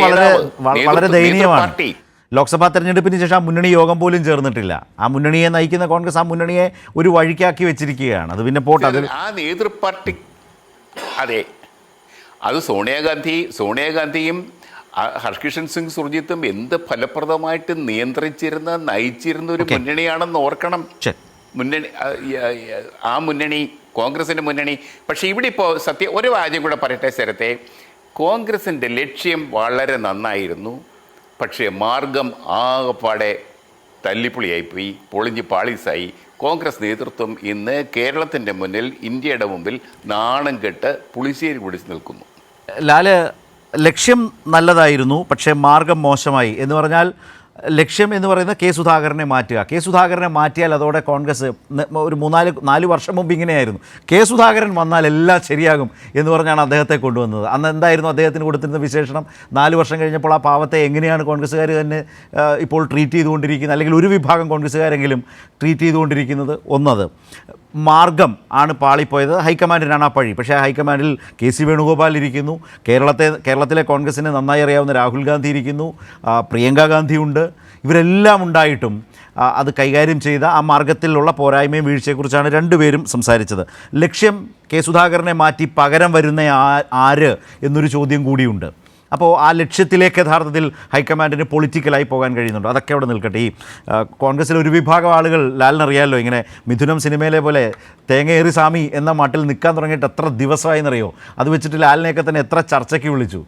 വളരെ ദയനീയമാണ്. ലോക്സഭാ തെരഞ്ഞെടുപ്പിന് ശേഷം ആ മുന്നണി യോഗം പോലും ചേർന്നിട്ടില്ല. ആ മുന്നണിയെ നയിക്കുന്ന കോൺഗ്രസ് ആ മുന്നണിയെ ഒരു വഴിക്കാക്കി വെച്ചിരിക്കുകയാണ്. അത് പിന്നെ പോട്ടെ, അത് ആ നേതൃപാർട്ടി. അതെ, അത് സോണിയാഗാന്ധിയും ഹർകിഷൻ സിംഗ് സുർജിത്തും എന്ത് ഫലപ്രദമായിട്ട് നയിച്ചിരുന്ന ഒരു മുന്നണിയാണെന്ന് ഓർക്കണം. ആ മുന്നണി കോൺഗ്രസിൻ്റെ മുന്നണി. പക്ഷേ ഇവിടെ ഇപ്പോൾ ഒരു വാചകം കൂടെ പറയട്ടെ ശരത്തെ. കോൺഗ്രസിൻ്റെ ലക്ഷ്യം വളരെ നന്നായിരുന്നു, പക്ഷേ മാർഗം ആകെപ്പാടെ തല്ലിപ്പൊളിയായിപ്പോയി, പൊളിഞ്ഞ് പാളീസായി. കോൺഗ്രസ് നേതൃത്വം ഇന്ന് കേരളത്തിൻ്റെ മുന്നിൽ, ഇന്ത്യയുടെ മുമ്പിൽ നാണം കെട്ട് പുളിശ്ശേരി കുടിച്ച് നിൽക്കുന്നു. ലാല്, ലക്ഷ്യം നല്ലതായിരുന്നു, പക്ഷേ മാർഗം മോശമായി എന്ന് പറഞ്ഞാൽ, ലക്ഷ്യം എന്ന് പറയുന്നത് കെ സുധാകരനെ മാറ്റുക. കെ സുധാകരനെ മാറ്റിയാൽ അതോടെ കോൺഗ്രസ് ഒരു 4 വർഷം മുമ്പ് ഇങ്ങനെയായിരുന്നു. കെ സുധാകരൻ വന്നാൽ എല്ലാം ശരിയാകും എന്ന് പറഞ്ഞാണ് അദ്ദേഹത്തെ കൊണ്ടുവന്നത്. അന്ന് എന്തായിരുന്നു അദ്ദേഹത്തിന് കൊടുത്തിരുന്ന വിശേഷണം? 4 വർഷം കഴിഞ്ഞപ്പോൾ ആ പാവത്തെ എങ്ങനെയാണ് കോൺഗ്രസ്സുകാർ തന്നെ ഇപ്പോൾ ട്രീറ്റ് ചെയ്തുകൊണ്ടിരിക്കുന്നത്, അല്ലെങ്കിൽ ഒരു വിഭാഗം കോൺഗ്രസ്സുകാരെങ്കിലും ട്രീറ്റ് ചെയ്തുകൊണ്ടിരിക്കുന്നത്? ഒന്നത് മാർഗം ആണ് പാളിപ്പോയത്, ഹൈക്കമാൻഡിനാണ് ആ പഴി. പക്ഷേ ഹൈക്കമാൻഡിൽ കെ.സി. വേണുഗോപാൽ ഇരിക്കുന്നു, കേരളത്തിലെ കോൺഗ്രസിനെ നന്നായി അറിയാവുന്ന രാഹുൽ ഗാന്ധി ഇരിക്കുന്നു, പ്രിയങ്ക ഗാന്ധി ഉണ്ട്. ഇവരെല്ലാം ഉണ്ടായിട്ടും അത് കൈകാര്യം ചെയ്ത ആ മാർഗത്തിലുള്ള പോരായ്മയും വീഴ്ചയെക്കുറിച്ചാണ് രണ്ടുപേരും സംസാരിച്ചത്. ലക്ഷ്യം കെ സുധാകരനെ മാറ്റി പകരം വരുന്ന ആര് എന്നൊരു ചോദ്യം കൂടിയുണ്ട്. അപ്പോൾ ആ ലക്ഷ്യത്തിലേക്ക് യഥാർത്ഥത്തിൽ ഹൈക്കമാൻഡിന് പൊളിറ്റിക്കലായി പോകാൻ കഴിയുന്നുണ്ടോ? അതൊക്കെ അവിടെ നിൽക്കട്ടെ. ഈ കോൺഗ്രസ്സിലെ ഒരു വിഭാഗം ആളുകൾ, ലാലിനറിയാമല്ലോ, ഇങ്ങനെ മിഥുനം സിനിമയിലെ പോലെ തേങ്ങയേറി സ്വാമി എന്ന മട്ടിൽ നിൽക്കാൻ തുടങ്ങിയിട്ട് എത്ര ദിവസമായെന്നറിയോ? അത് വെച്ചിട്ട് ലാലിനെയൊക്കെ തന്നെ എത്ര ചർച്ചയ്ക്ക് വിളിച്ചു,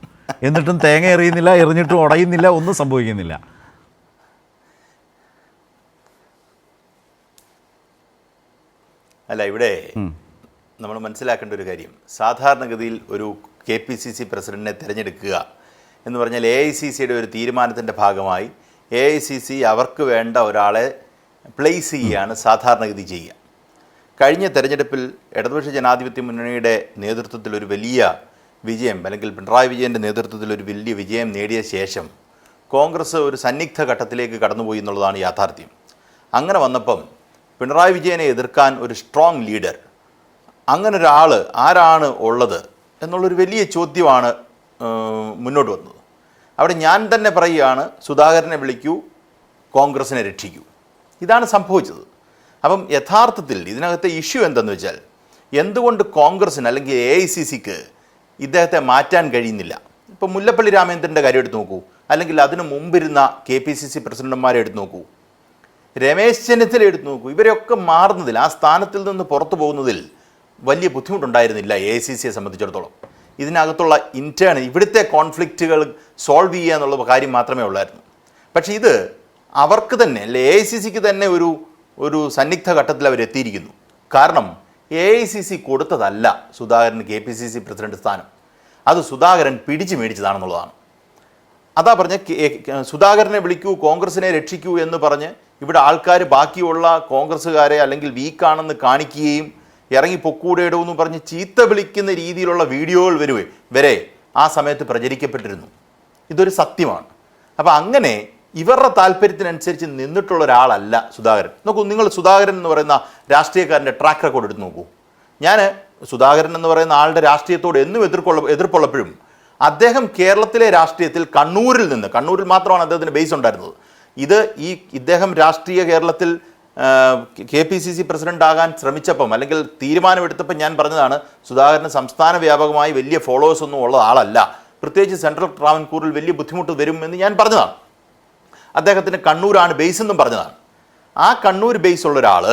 എന്നിട്ടും തേങ്ങ എറിയുന്നില്ല, എറിഞ്ഞിട്ടും ഉടയുന്നില്ല, ഒന്നും സംഭവിക്കുന്നില്ല. അല്ല, ഇവിടെ നമ്മൾ മനസ്സിലാക്കേണ്ട ഒരു കാര്യം, സാധാരണഗതിയിൽ ഒരു KPCC പ്രസിഡന്റിനെ തിരഞ്ഞെടുക്കുക എന്ന് പറഞ്ഞാൽ AICCയുടെ ഒരു തീരുമാനത്തിൻ്റെ ഭാഗമായി AICC അവർക്ക് വേണ്ട ഒരാളെ പ്ലേസ് ചെയ്യുകയാണ് സാധാരണഗതി ചെയ്യുക. കഴിഞ്ഞ തെരഞ്ഞെടുപ്പിൽ ഇടതുപക്ഷ ജനാധിപത്യ മുന്നണിയുടെ നേതൃത്വത്തിൽ ഒരു വലിയ വിജയം, അല്ലെങ്കിൽ പിണറായി വിജയൻ്റെ നേതൃത്വത്തിൽ ഒരു വലിയ വിജയം നേടിയ ശേഷം കോൺഗ്രസ് ഒരു സന്നിഗ്ധ ഘട്ടത്തിലേക്ക് കടന്നുപോയി എന്നുള്ളതാണ് യാഥാർത്ഥ്യം. അങ്ങനെ വന്നപ്പം പിണറായി വിജയനെ എതിർക്കാൻ ഒരു സ്ട്രോങ് ലീഡർ, അങ്ങനെ ഒരാൾ ആരാണ് ഉള്ളത് എന്നുള്ളൊരു വലിയ ചോദ്യമാണ് മുന്നോട്ട് വന്നത്. അവിടെ ഞാൻ തന്നെ പറയുകയാണ്, സുധാകരനെ വിളിക്കൂ, കോൺഗ്രസിനെ രക്ഷിക്കൂ. ഇതാണ് സംഭവിച്ചത്. അപ്പം യഥാർത്ഥത്തിൽ ഇതിനകത്തെ ഇഷ്യൂ എന്തെന്ന് വെച്ചാൽ, എന്തുകൊണ്ട് കോൺഗ്രസിന് അല്ലെങ്കിൽ AICCക്ക് ഇദ്ദേഹത്തെ മാറ്റാൻ കഴിയുന്നില്ല? ഇപ്പോൾ മുല്ലപ്പള്ളി രാമചന്ദ്രൻ്റെ കാര്യം എടുത്ത് നോക്കൂ, അല്ലെങ്കിൽ അതിനു മുമ്പിരുന്ന KPCC പ്രസിഡന്റുമാരെ എടുത്ത് നോക്കൂ, രമേശ് ചെന്നിത്തല എടുത്ത് നോക്കൂ. ഇവരെയൊക്കെ മാറുന്നതിൽ, ആ സ്ഥാനത്തിൽ നിന്ന് പുറത്തു പോകുന്നതിൽ വലിയ ബുദ്ധിമുട്ടുണ്ടായിരുന്നില്ല AICCയെ സംബന്ധിച്ചിടത്തോളം. ഇതിനകത്തുള്ള ഇവിടുത്തെ കോൺഫ്ലിക്റ്റുകൾ സോൾവ് ചെയ്യുക എന്നുള്ള കാര്യം മാത്രമേ ഉള്ളായിരുന്നു. പക്ഷേ ഇത് അവർക്ക് തന്നെ, അല്ലെ AICCക്ക് തന്നെ ഒരു സന്നിഗ്ധ ഘട്ടത്തിൽ അവരെത്തിയിരിക്കുന്നു. കാരണം AICC കൊടുത്തതല്ല സുധാകരന് KPCC പ്രസിഡന്റ് സ്ഥാനം, അത് സുധാകരൻ പിടിച്ചു മേടിച്ചതാണെന്നുള്ളതാണ്. അതാ പറഞ്ഞ സുധാകരനെ വിളിക്കൂ, കോൺഗ്രസിനെ രക്ഷിക്കൂ എന്ന് പറഞ്ഞ് ഇവിടെ ആൾക്കാർ ബാക്കിയുള്ള കോൺഗ്രസ്സുകാരെ അല്ലെങ്കിൽ വീക്കാണെന്ന് കാണിക്കുകയും ഇറങ്ങി പൊക്കൂടെയിടൂ എന്ന് പറഞ്ഞ് ചീത്ത വിളിക്കുന്ന രീതിയിലുള്ള വീഡിയോകൾ വരെ ആ സമയത്ത് പ്രചരിക്കപ്പെട്ടിരുന്നു. ഇതൊരു സത്യമാണ്. അപ്പോൾ അങ്ങനെ ഇവരുടെ താല്പര്യത്തിനനുസരിച്ച് നിന്നിട്ടുള്ള ഒരാളല്ല സുധാകരൻ. നോക്കൂ, നിങ്ങൾ സുധാകരൻ എന്ന് പറയുന്ന രാഷ്ട്രീയക്കാരൻ്റെ ട്രാക്ക് റെക്കോർഡ് എടുത്ത് നോക്കൂ. ഞാൻ സുധാകരൻ എന്ന് പറയുന്ന ആളുടെ രാഷ്ട്രീയത്തോട് എന്നും എതിർപ്പുള്ളപ്പോഴും അദ്ദേഹം കേരളത്തിലെ രാഷ്ട്രീയത്തിൽ കണ്ണൂരിൽ മാത്രമാണ് അദ്ദേഹത്തിന് ബേസ് ഉണ്ടായിരുന്നത്. ഇദ്ദേഹം രാഷ്ട്രീയ കേരളത്തിൽ KPCC പ്രസിഡന്റ് ആകാൻ ശ്രമിച്ചപ്പം അല്ലെങ്കിൽ തീരുമാനമെടുത്തപ്പം ഞാൻ പറഞ്ഞതാണ്, സുധാകരന് സംസ്ഥാന വ്യാപകമായി വലിയ ഫോളോവേഴ്സ് ഒന്നും ഉള്ള ആളല്ല, പ്രത്യേകിച്ച് സെൻട്രൽ ട്രാവൻകൂറിൽ വലിയ ബുദ്ധിമുട്ട് വരും എന്ന് ഞാൻ പറഞ്ഞതാണ്. അദ്ദേഹത്തിന് കണ്ണൂരാണ് ബേസ് എന്നും പറഞ്ഞതാണ്. ആ കണ്ണൂർ ബേസ് ഉള്ള ഒരാൾ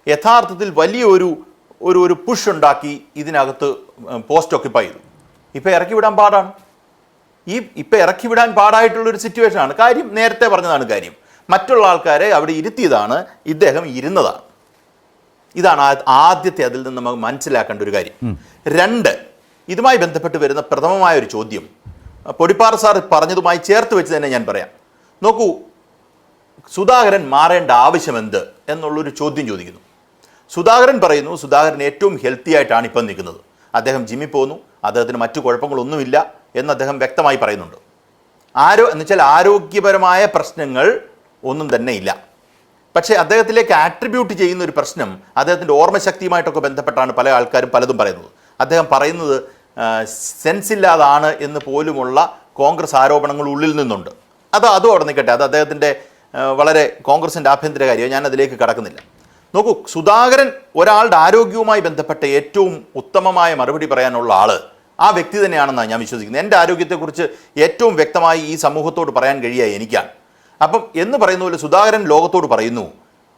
യഥാർത്ഥത്തിൽ വലിയ ഒരു പുഷ് ഉണ്ടാക്കി ഇതിനകത്ത് പോസ്റ്റ് ഓക്യുപ്പൈ ചെയ്തു. ഇപ്പം ഇറക്കി വിടാൻ പാടാണ്. ഇപ്പം ഇറക്കി വിടാൻ പാടായിട്ടുള്ളൊരു സിറ്റുവേഷനാണ്. കാര്യം നേരത്തെ പറഞ്ഞതാണ് കാര്യം. മറ്റുള്ള ആൾക്കാരെ അവിടെ ഇരുത്തിയതാണ്, ഇദ്ദേഹം ഇരുന്നതാണ്. ഇതാണ് ആദ്യത്തെ അതിൽ നിന്ന് നമുക്ക് മനസ്സിലാക്കേണ്ട ഒരു കാര്യം. 2, ഇതുമായി ബന്ധപ്പെട്ട് വരുന്ന പ്രഥമമായ ഒരു ചോദ്യം പൊടിപ്പാറ സാർ പറഞ്ഞതുമായി ചേർത്ത് വെച്ച് തന്നെ ഞാൻ പറയാം. നോക്കൂ, സുധാകരൻ മാറേണ്ട ആവശ്യമെന്ത് എന്നുള്ളൊരു ചോദ്യം ചോദിക്കുന്നു. സുധാകരൻ പറയുന്നു സുധാകരൻ ഏറ്റവും ഹെൽത്തി ആയിട്ടാണ് ഇപ്പം നിൽക്കുന്നത്. അദ്ദേഹം ജിമ്മിൽ പോകുന്നു, അദ്ദേഹത്തിന് മറ്റു കുഴപ്പങ്ങളൊന്നുമില്ല എന്ന് അദ്ദേഹം വ്യക്തമായി പറയുന്നുണ്ട്. എന്നുവെച്ചാൽ ആരോഗ്യപരമായ പ്രശ്നങ്ങൾ ഒന്നും തന്നെ ഇല്ല. പക്ഷേ അദ്ദേഹത്തിലേക്ക് ആട്രിബ്യൂട്ട് ചെയ്യുന്ന ഒരു പ്രശ്നം അദ്ദേഹത്തിൻ്റെ ഓർമ്മശക്തിയുമായിട്ടൊക്കെ ബന്ധപ്പെട്ടാണ് പല ആൾക്കാരും പലതും പറയുന്നത്. അദ്ദേഹം പറയുന്നത് സെൻസ് ഇല്ലാതാണ് എന്ന് പോലുമുള്ള കോൺഗ്രസ് ആരോപണങ്ങൾ ഉള്ളിൽ നിന്നുണ്ട്. അതും അവിടെ നിൽക്കട്ടെ, അത് അദ്ദേഹത്തിൻ്റെ വളരെ കോൺഗ്രസിൻ്റെ ആഭ്യന്തര കാര്യം, ഞാൻ അതിലേക്ക് കടക്കുന്നില്ല. നോക്കൂ, സുധാകരൻ ഒരാളുടെ ആരോഗ്യവുമായി ബന്ധപ്പെട്ട ഏറ്റവും ഉത്തമമായ മറുപടി പറയാനുള്ള ആൾ ആ വ്യക്തി തന്നെയാണെന്നാണ് ഞാൻ വിശ്വസിക്കുന്നത്. എൻ്റെ ആരോഗ്യത്തെക്കുറിച്ച് ഏറ്റവും വ്യക്തമായി ഈ സമൂഹത്തോട് പറയാൻ കഴിയുക എനിക്കാണ്. അപ്പം എന്ന് പറയുന്ന പോലെ സുധാകരൻ ലോകത്തോട് പറയുന്നു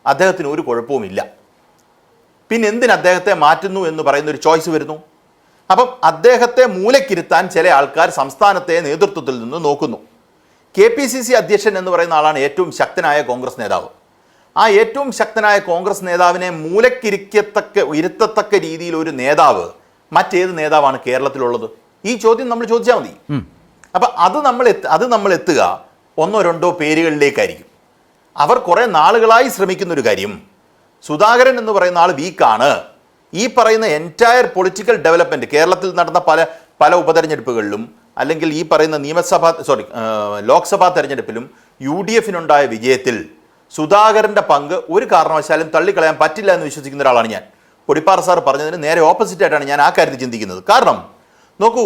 അദ്ദേഹത്തിന് ഒരു കുഴപ്പവുമില്ല, പിന്നെ എന്തിന് അദ്ദേഹത്തെ മാറ്റുന്നു എന്ന് പറയുന്ന ഒരു ചോയ്സ് വരുന്നു. അപ്പം അദ്ദേഹത്തെ മൂലക്കിരുത്താൻ ചില ആൾക്കാർ സംസ്ഥാനത്തെ നേതൃത്വത്തിൽ നിന്ന് നോക്കുന്നു. KPCC അധ്യക്ഷൻ എന്ന് പറയുന്ന ആളാണ് ഏറ്റവും ശക്തനായ കോൺഗ്രസ് നേതാവ്. ആ ഏറ്റവും ശക്തനായ കോൺഗ്രസ് നേതാവിനെ ഇരുത്തത്തക്ക രീതിയിൽ ഒരു നേതാവ് മറ്റേത് നേതാവാണ് കേരളത്തിലുള്ളത്? ഈ ചോദ്യം നമ്മൾ ചോദിച്ചാൽ മതി. അപ്പം അത് നമ്മൾ എത്തുക 1-2 പേരുകളിലേക്കായിരിക്കും. അവർ കുറേ നാളുകളായി ശ്രമിക്കുന്ന ഒരു കാര്യം, സുധാകരൻ എന്ന് പറയുന്ന ആൾ വീക്കാണ്. ഈ പറയുന്ന എൻറ്റയർ പൊളിറ്റിക്കൽ ഡെവലപ്മെൻറ്റ് കേരളത്തിൽ നടന്ന പല ഉപതെരഞ്ഞെടുപ്പുകളിലും അല്ലെങ്കിൽ ഈ പറയുന്ന ലോക്സഭാ തെരഞ്ഞെടുപ്പിലും UDFനുണ്ടായ വിജയത്തിൽ സുധാകരൻ്റെ പങ്ക് ഒരു കാരണവശാലും തള്ളിക്കളയാൻ പറ്റില്ല എന്ന് വിശ്വസിക്കുന്ന ഒരാളാണ് ഞാൻ. പൊടിപ്പാറ സാർ പറഞ്ഞതിന് നേരെ ഓപ്പോസിറ്റായിട്ടാണ് ഞാൻ ആ കാര്യത്തിൽ ചിന്തിക്കുന്നത്. കാരണം നോക്കൂ,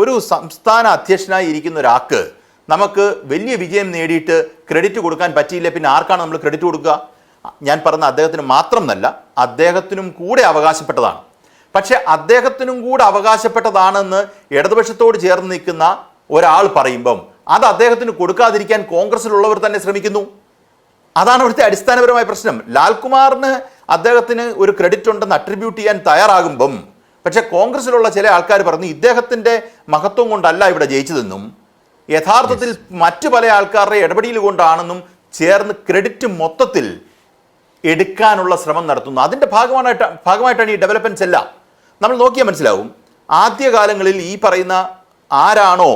ഒരു സംസ്ഥാന അധ്യക്ഷനായി ഇരിക്കുന്ന ഒരാൾക്ക് നമുക്ക് വലിയ വിജയം നേടിയിട്ട് ക്രെഡിറ്റ് കൊടുക്കാൻ പറ്റിയില്ല, പിന്നെ ആർക്കാണ് നമ്മൾ ക്രെഡിറ്റ് കൊടുക്കുക? ഞാൻ പറഞ്ഞ അദ്ദേഹത്തിന് മാത്രമെന്നല്ല, അദ്ദേഹത്തിനും കൂടെ അവകാശപ്പെട്ടതാണ്. പക്ഷെ അദ്ദേഹത്തിനും കൂടെ അവകാശപ്പെട്ടതാണെന്ന് ഇടതുപക്ഷത്തോട് ചേർന്ന് നിൽക്കുന്ന ഒരാൾ പറയുമ്പം അത് അദ്ദേഹത്തിന് കൊടുക്കാതിരിക്കാൻ കോൺഗ്രസിലുള്ളവർ തന്നെ ശ്രമിക്കുന്നു. അതാണ് ഇവിടുത്തെ അടിസ്ഥാനപരമായ പ്രശ്നം. ലാൽകുമാറിന് അദ്ദേഹത്തിന് ഒരു ക്രെഡിറ്റ് ഉണ്ടെന്ന് അട്രിബ്യൂട്ട് ചെയ്യാൻ തയ്യാറാകുമ്പം പക്ഷെ കോൺഗ്രസിലുള്ള ചില ആൾക്കാർ പറഞ്ഞു ഇദ്ദേഹത്തിൻ്റെ മഹത്വം കൊണ്ടല്ല ഇവിടെ ജയിച്ചതെന്നും യഥാർത്ഥത്തിൽ മറ്റു പല ആൾക്കാരുടെ ഇടപെടൽ കൊണ്ടാണെന്നും ചേർന്ന് ക്രെഡിറ്റ് മൊത്തത്തിൽ എടുക്കാനുള്ള ശ്രമം നടത്തുന്നു. അതിൻ്റെ ഭാഗമായിട്ടാണ് ഈ ഡെവലപ്മെൻറ്റ്സ് എല്ലാം. നമ്മൾ നോക്കിയാൽ മനസ്സിലാവും, ആദ്യകാലങ്ങളിൽ ഈ പറയുന്ന ആരാണോ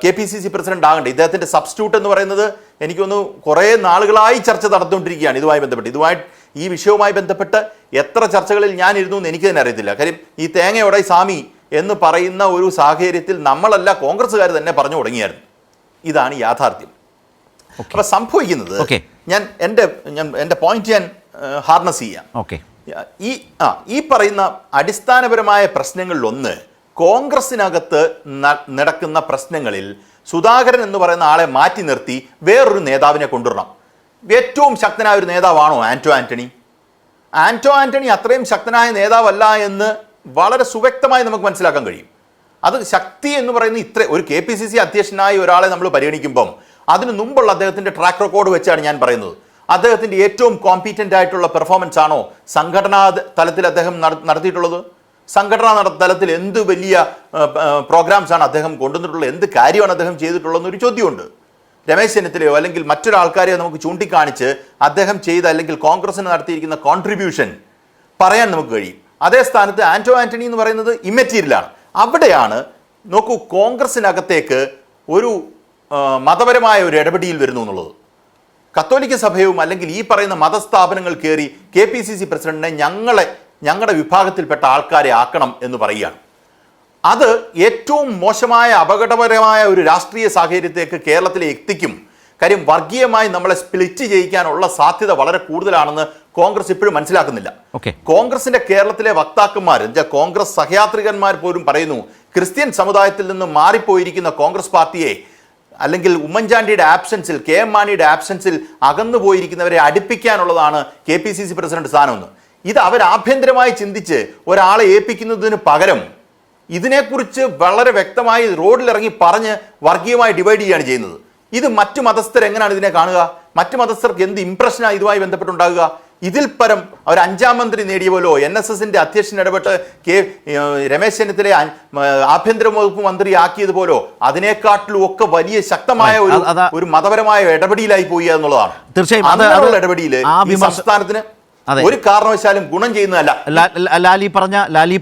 KPCC പ്രസിഡന്റ് ആകേണ്ടത്, ഇദ്ദേഹത്തിൻ്റെ സബ്സ്റ്റിറ്റ്യൂട്ട് എന്ന് പറയുന്നത് എനിക്കൊന്ന് കുറേ നാളുകളായി ചർച്ച നടന്നുകൊണ്ടിരിക്കുകയാണ് ഈ വിഷയവുമായി ബന്ധപ്പെട്ട് എത്ര ചർച്ചകളിൽ ഞാൻ ഇരുന്നു എന്ന് എനിക്ക് തന്നെ അറിയത്തില്ല. കാര്യം ഈ തേങ്ങയോടെ സാമി എന്ന് പറയുന്ന ഒരു സാഹചര്യത്തിൽ നമ്മളല്ല കോൺഗ്രസ്സുകാർ തന്നെ പറഞ്ഞു തുടങ്ങിയായിരുന്നു. ഇതാണ് യാഥാർത്ഥ്യം. അപ്പം സംഭവിക്കുന്നത് ഞാൻ എൻ്റെ പോയിന്റ് ഞാൻ ഹാർനസ് ചെയ്യാം. ഈ പറയുന്ന അടിസ്ഥാനപരമായ പ്രശ്നങ്ങളിലൊന്ന്, കോൺഗ്രസിനകത്ത് നടക്കുന്ന പ്രശ്നങ്ങളിൽ സുധാകരൻ എന്ന് പറയുന്ന ആളെ മാറ്റി നിർത്തി വേറൊരു നേതാവിനെ കൊണ്ടുവരണം. ഏറ്റവും ശക്തനായ ഒരു നേതാവാണോ ആന്റോ ആന്റണി? ആന്റോ ആന്റണി അത്രയും ശക്തനായ നേതാവല്ല എന്ന് വളരെ സുവ്യക്തമായി നമുക്ക് മനസ്സിലാക്കാൻ കഴിയും. അത് ശക്തി എന്ന് പറയുന്ന ഒരു KPCC അധ്യക്ഷനായി ഒരാളെ നമ്മൾ പരിഗണിക്കുമ്പം അതിനു മുമ്പുള്ള അദ്ദേഹത്തിൻ്റെ ട്രാക്ക് റെക്കോർഡ് വെച്ചാണ് ഞാൻ പറയുന്നത്. അദ്ദേഹത്തിൻ്റെ ഏറ്റവും കോമ്പീറ്റൻ്റ് ആയിട്ടുള്ള പെർഫോമൻസ് ആണോ സംഘടനാ തലത്തിൽ അദ്ദേഹം നടത്തിയിട്ടുള്ളത്? സംഘടനാ തലത്തിൽ എന്ത് വലിയ പ്രോഗ്രാംസ് ആണ് അദ്ദേഹം കൊണ്ടുവന്നിട്ടുള്ളത്, എന്ത് കാര്യമാണ് അദ്ദേഹം ചെയ്തിട്ടുള്ളതെന്നൊരു ചോദ്യമുണ്ട്. രമേശ് ചെന്നിത്തലയോ അല്ലെങ്കിൽ മറ്റൊരാൾക്കാരെയോ നമുക്ക് ചൂണ്ടിക്കാണിച്ച് അദ്ദേഹം ചെയ്ത അല്ലെങ്കിൽ കോൺഗ്രസിന് നടത്തിയിരിക്കുന്ന കോൺട്രിബ്യൂഷൻ പറയാൻ നമുക്ക് കഴിയും. അതേ സ്ഥാനത്ത് ആന്റോ ആന്റണി എന്ന് പറയുന്നത് ഇമ്മെറ്റീരിയലാണ്. അവിടെയാണ് നോക്കൂ, കോൺഗ്രസിനകത്തേക്ക് ഒരു മതപരമായ ഒരു ഇടപെടിയിൽ വരുന്നു എന്നുള്ളത്. കത്തോലിക്ക സഭയും അല്ലെങ്കിൽ ഈ പറയുന്ന മതസ്ഥാപനങ്ങൾ കയറി KPCC പ്രസിഡന്റിനെ ഞങ്ങളുടെ വിഭാഗത്തിൽപ്പെട്ട ആൾക്കാരെ ആക്കണം എന്ന് പറയുകയാണ്. അത് ഏറ്റവും മോശമായ അപകടപരമായ ഒരു രാഷ്ട്രീയ സാഹചര്യത്തേക്ക് കേരളത്തിലെ എത്തിക്കും. കാര്യം വർഗീയമായി നമ്മളെ സ്പ്ലിറ്റ് ചെയ്യിക്കാനുള്ള സാധ്യത വളരെ കൂടുതലാണെന്ന് കോൺഗ്രസ് ഇപ്പോഴും മനസ്സിലാക്കുന്നില്ല. കോൺഗ്രസിന്റെ കേരളത്തിലെ വക്താക്കന്മാർ, കോൺഗ്രസ് സഹയാത്രികന്മാർ പോലും പറയുന്നു, ക്രിസ്ത്യൻ സമുദായത്തിൽ നിന്ന് മാറിപ്പോയിരിക്കുന്ന കോൺഗ്രസ് പാർട്ടിയെ, അല്ലെങ്കിൽ ഉമ്മൻചാണ്ടിയുടെ ആബ്സെൻസിൽ, കെ എം മാണിയുടെ ആബ്സെൻസിൽ അകന്നു പോയിരിക്കുന്നവരെ അടുപ്പിക്കാനുള്ളതാണ് KPCC പ്രസിഡന്റ് സ്ഥാനമെന്ന്. ഇത് അവർ ആഭ്യന്തരമായി ചിന്തിച്ച് ഒരാളെ ഏൽപ്പിക്കുന്നതിന് പകരം ഇതിനെക്കുറിച്ച് വളരെ വ്യക്തമായി റോഡിലിറങ്ങി പറഞ്ഞ് വർഗീയമായി ഡിവൈഡ് ചെയ്യുകയാണ് ചെയ്യുന്നത്. ഇത് മറ്റു മതസ്ഥർ എങ്ങനെയാണ് ഇതിനെ കാണുക? മറ്റു മതസ്ഥർക്ക് എന്ത് ഇംപ്രഷനാണ് ഇതുമായി ബന്ധപ്പെട്ടുണ്ടാകുക? ഇതിൽ പരം ഒരു 5ാം മന്ത്രി നേടിയ പോലോ NSSന്റെ അധ്യക്ഷൻ ഇടപെട്ട് രമേശ് ചെന്നിത്തലയെ ആഭ്യന്തര വകുപ്പ് മന്ത്രി ആക്കിയതുപോലോ അതിനേക്കാട്ടിലും ഒക്കെ വലിയ ശക്തമായ ഒരു മതപരമായ ഇടപെടലായി പോയി എന്നുള്ളതാണ്. തീർച്ചയായും ഇടപെടൽ ഈ സംസ്ഥാനത്തിന് ഒരു കാരണവശാലും ഗുണം ചെയ്യുന്നതല്ല. ലാലി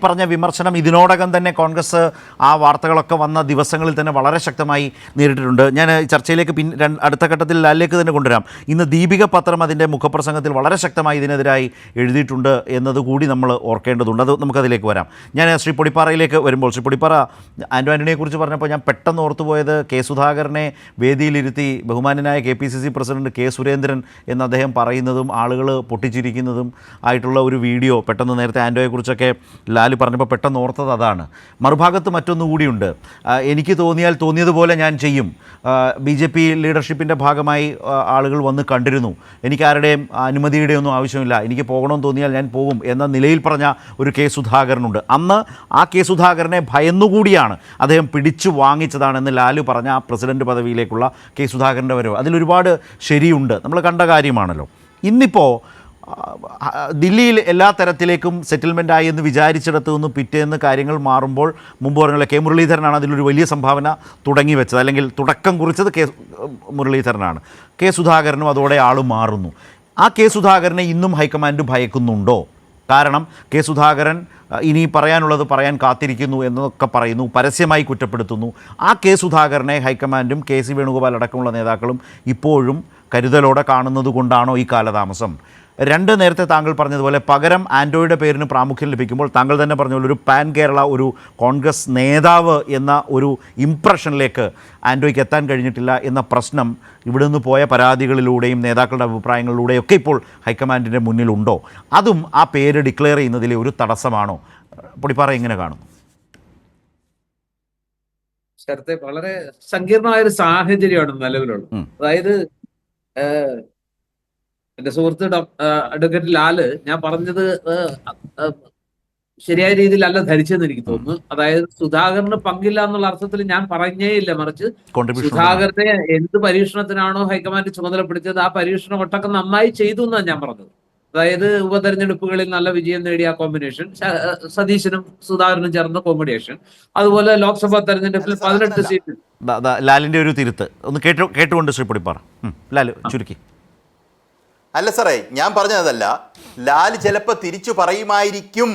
പറഞ്ഞ വിമർശനം ഇതിനോടകം തന്നെ കോൺഗ്രസ് ആ വാർത്തകളൊക്കെ വന്ന ദിവസങ്ങളിൽ തന്നെ വളരെ ശക്തമായി നേരിട്ടിട്ടുണ്ട്. ഞാൻ ചർച്ചയിലേക്ക് അടുത്ത ഘട്ടത്തിൽ ലാലിലേക്ക് തന്നെ കൊണ്ടുവരാം. ഇന്ന് ദീപിക പത്രം അതിൻ്റെ മുഖപ്രസംഗത്തിൽ വളരെ ശക്തമായി ഇതിനെതിരായി എഴുതിയിട്ടുണ്ട് എന്നതുകൂടി നമ്മൾ ഓർക്കേണ്ടതുണ്ട്. അത് നമുക്കതിലേക്ക് വരാം. ഞാൻ ശ്രീ പൊടിപ്പാറയിലേക്ക് വരുമ്പോൾ, ശ്രീ പൊടിപ്പാറ ആൻ്റണിയെക്കുറിച്ച് പറഞ്ഞപ്പോൾ ഞാൻ പെട്ടെന്ന് ഓർത്തുപോയത് കെ സുധാകരനെ വേദിയിലിരുത്തി ബഹുമാന്യനായ KPCC പ്രസിഡന്റ് കെ സുരേന്ദ്രൻ എന്ന് അദ്ദേഹം പറയുന്നതും ആളുകൾ പൊട്ടിച്ചിരിക്കുന്നതും ആയിട്ടുള്ള ഒരു വീഡിയോ പെട്ടെന്ന് നേരത്തെ ആൻ്റോയെക്കുറിച്ചൊക്കെ ലാലി പറഞ്ഞപ്പോൾ പെട്ടെന്ന് ഓർത്തത് അതാണ്. മറുഭാഗത്ത് മറ്റൊന്നുകൂടിയുണ്ട്. എനിക്ക് തോന്നിയതുപോലെ ഞാൻ ചെയ്യും. BJP ലീഡർഷിപ്പിൻ്റെ ഭാഗമായി ആളുകൾ വന്ന് കണ്ടിരുന്നു. എനിക്ക് ആരുടെയും അനുമതിയുടെ ഒന്നും ആവശ്യമില്ല, എനിക്ക് പോകണമെന്ന് തോന്നിയാൽ ഞാൻ പോകും എന്ന നിലയിൽ പറഞ്ഞ ഒരു കെ സുധാകരനുണ്ട്. അന്ന് ആ കെ സുധാകരനെ ഭയന്നുകൂടിയാണ് അദ്ദേഹം പിടിച്ചു വാങ്ങിച്ചതാണെന്ന് ലാലു പറഞ്ഞ ആ പ്രസിഡന്റ് പദവിയിലേക്കുള്ള കെ സുധാകരൻ്റെ വരവ്. അതിലൊരുപാട് ശരിയുണ്ട്, നമ്മൾ കണ്ട കാര്യമാണല്ലോ. ഇന്നിപ്പോൾ ദില്ലിയിൽ എല്ലാ തരത്തിലേക്കും സെറ്റിൽമെൻ്റ് ആയി എന്ന് വിചാരിച്ചിടത്തു നിന്ന് പിറ്റേന്ന് കാര്യങ്ങൾ മാറുമ്പോൾ, മുമ്പ് പറഞ്ഞ കെ മുരളീധരനാണ് അതിലൊരു വലിയ സംഭാവന തുടങ്ങി വെച്ചത്, അല്ലെങ്കിൽ തുടക്കം കുറിച്ചത് കെ മുരളീധരനാണ്. കെ സുധാകരനും അതോടെ ആൾ മാറുന്നു. ആ കെ സുധാകരനെ ഇന്നും ഹൈക്കമാൻഡ് ഭയക്കുന്നുണ്ടോ? കാരണം കെ സുധാകരൻ ഇനി പറയാനുള്ളത് പറയാൻ കാത്തിരിക്കുന്നു എന്നൊക്കെ പറയുന്നു, പരസ്യമായി കുറ്റപ്പെടുത്തുന്നു. ആ കെ സുധാകരനെ ഹൈക്കമാൻഡും KC വേണുഗോപാൽ അടക്കമുള്ള നേതാക്കളും ഇപ്പോഴും കരുതലോടെ കാണുന്നത് കൊണ്ടാണോ ഈ കാലതാമസം? നേരത്തെ താങ്കൾ പറഞ്ഞതുപോലെ പകരം ആൻ്റോയുടെ പേരിന് പ്രാമുഖ്യം ലഭിക്കുമ്പോൾ താങ്കൾ തന്നെ പറഞ്ഞ പോലെ ഒരു പാൻ കേരള ഒരു കോൺഗ്രസ് നേതാവ് എന്ന ഒരു ഇംപ്രഷനിലേക്ക് ആൻ്റോയ്ക്ക് എത്താൻ കഴിഞ്ഞിട്ടില്ല എന്ന പ്രശ്നം ഇവിടെ നിന്ന് പോയ പരാതികളിലൂടെയും നേതാക്കളുടെ അഭിപ്രായങ്ങളിലൂടെയും ഒക്കെ ഇപ്പോൾ ഹൈക്കമാൻഡിൻ്റെ മുന്നിലുണ്ടോ? അതും ആ പേര് ഡിക്ലെയർ ചെയ്യുന്നതിലെ ഒരു തടസ്സമാണോ? പൊടിപ്പാറ എങ്ങനെ കാണുന്നു? നേരത്തെ വളരെ സങ്കീർണമായ ഒരു സാഹചര്യമാണ് നിലവിലുള്ളത്. അതായത് എന്റെ സുഹൃത്ത് അഡ്വക്കേറ്റ് ലാല് ഞാൻ പറഞ്ഞത് ശരിയായ രീതിയിലല്ല ധരിച്ചെന്ന് എനിക്ക് തോന്നുന്നു. അതായത് സുധാകരന് പങ്കില്ല എന്നുള്ള അർത്ഥത്തിൽ ഞാൻ പറഞ്ഞേ ഇല്ല, മറിച്ച് സുധാകരനെ എന്ത് പരീക്ഷണത്തിനാണോ ഹൈക്കമാൻഡ് ചുമതലപ്പെടുത്തിയത് ആ പരീക്ഷണം ഒട്ടൊക്കെ നന്നായി ചെയ്തു എന്നാണ് ഞാൻ പറഞ്ഞത്. അതായത് ഉപതെരഞ്ഞെടുപ്പുകളിൽ നല്ല വിജയം നേടിയ കോമ്പിനേഷൻ, സതീശനും സുധാകരനും ചേർന്ന കോമ്പിനേഷൻ, അതുപോലെ ലോക്സഭാ തെരഞ്ഞെടുപ്പിൽ 18 സീറ്റ്. ലാലിന്റെ ഒരു തിരുത്ത് ഒന്ന് കേട്ടുകൊണ്ട് ശ്രീ പൊടിപ്പാറ. ലാല് ചുരുക്കി. അല്ല സാറേ, ഞാൻ പറഞ്ഞതല്ല, ലാല് ചിലപ്പോൾ തിരിച്ചു പറയുമായിരിക്കും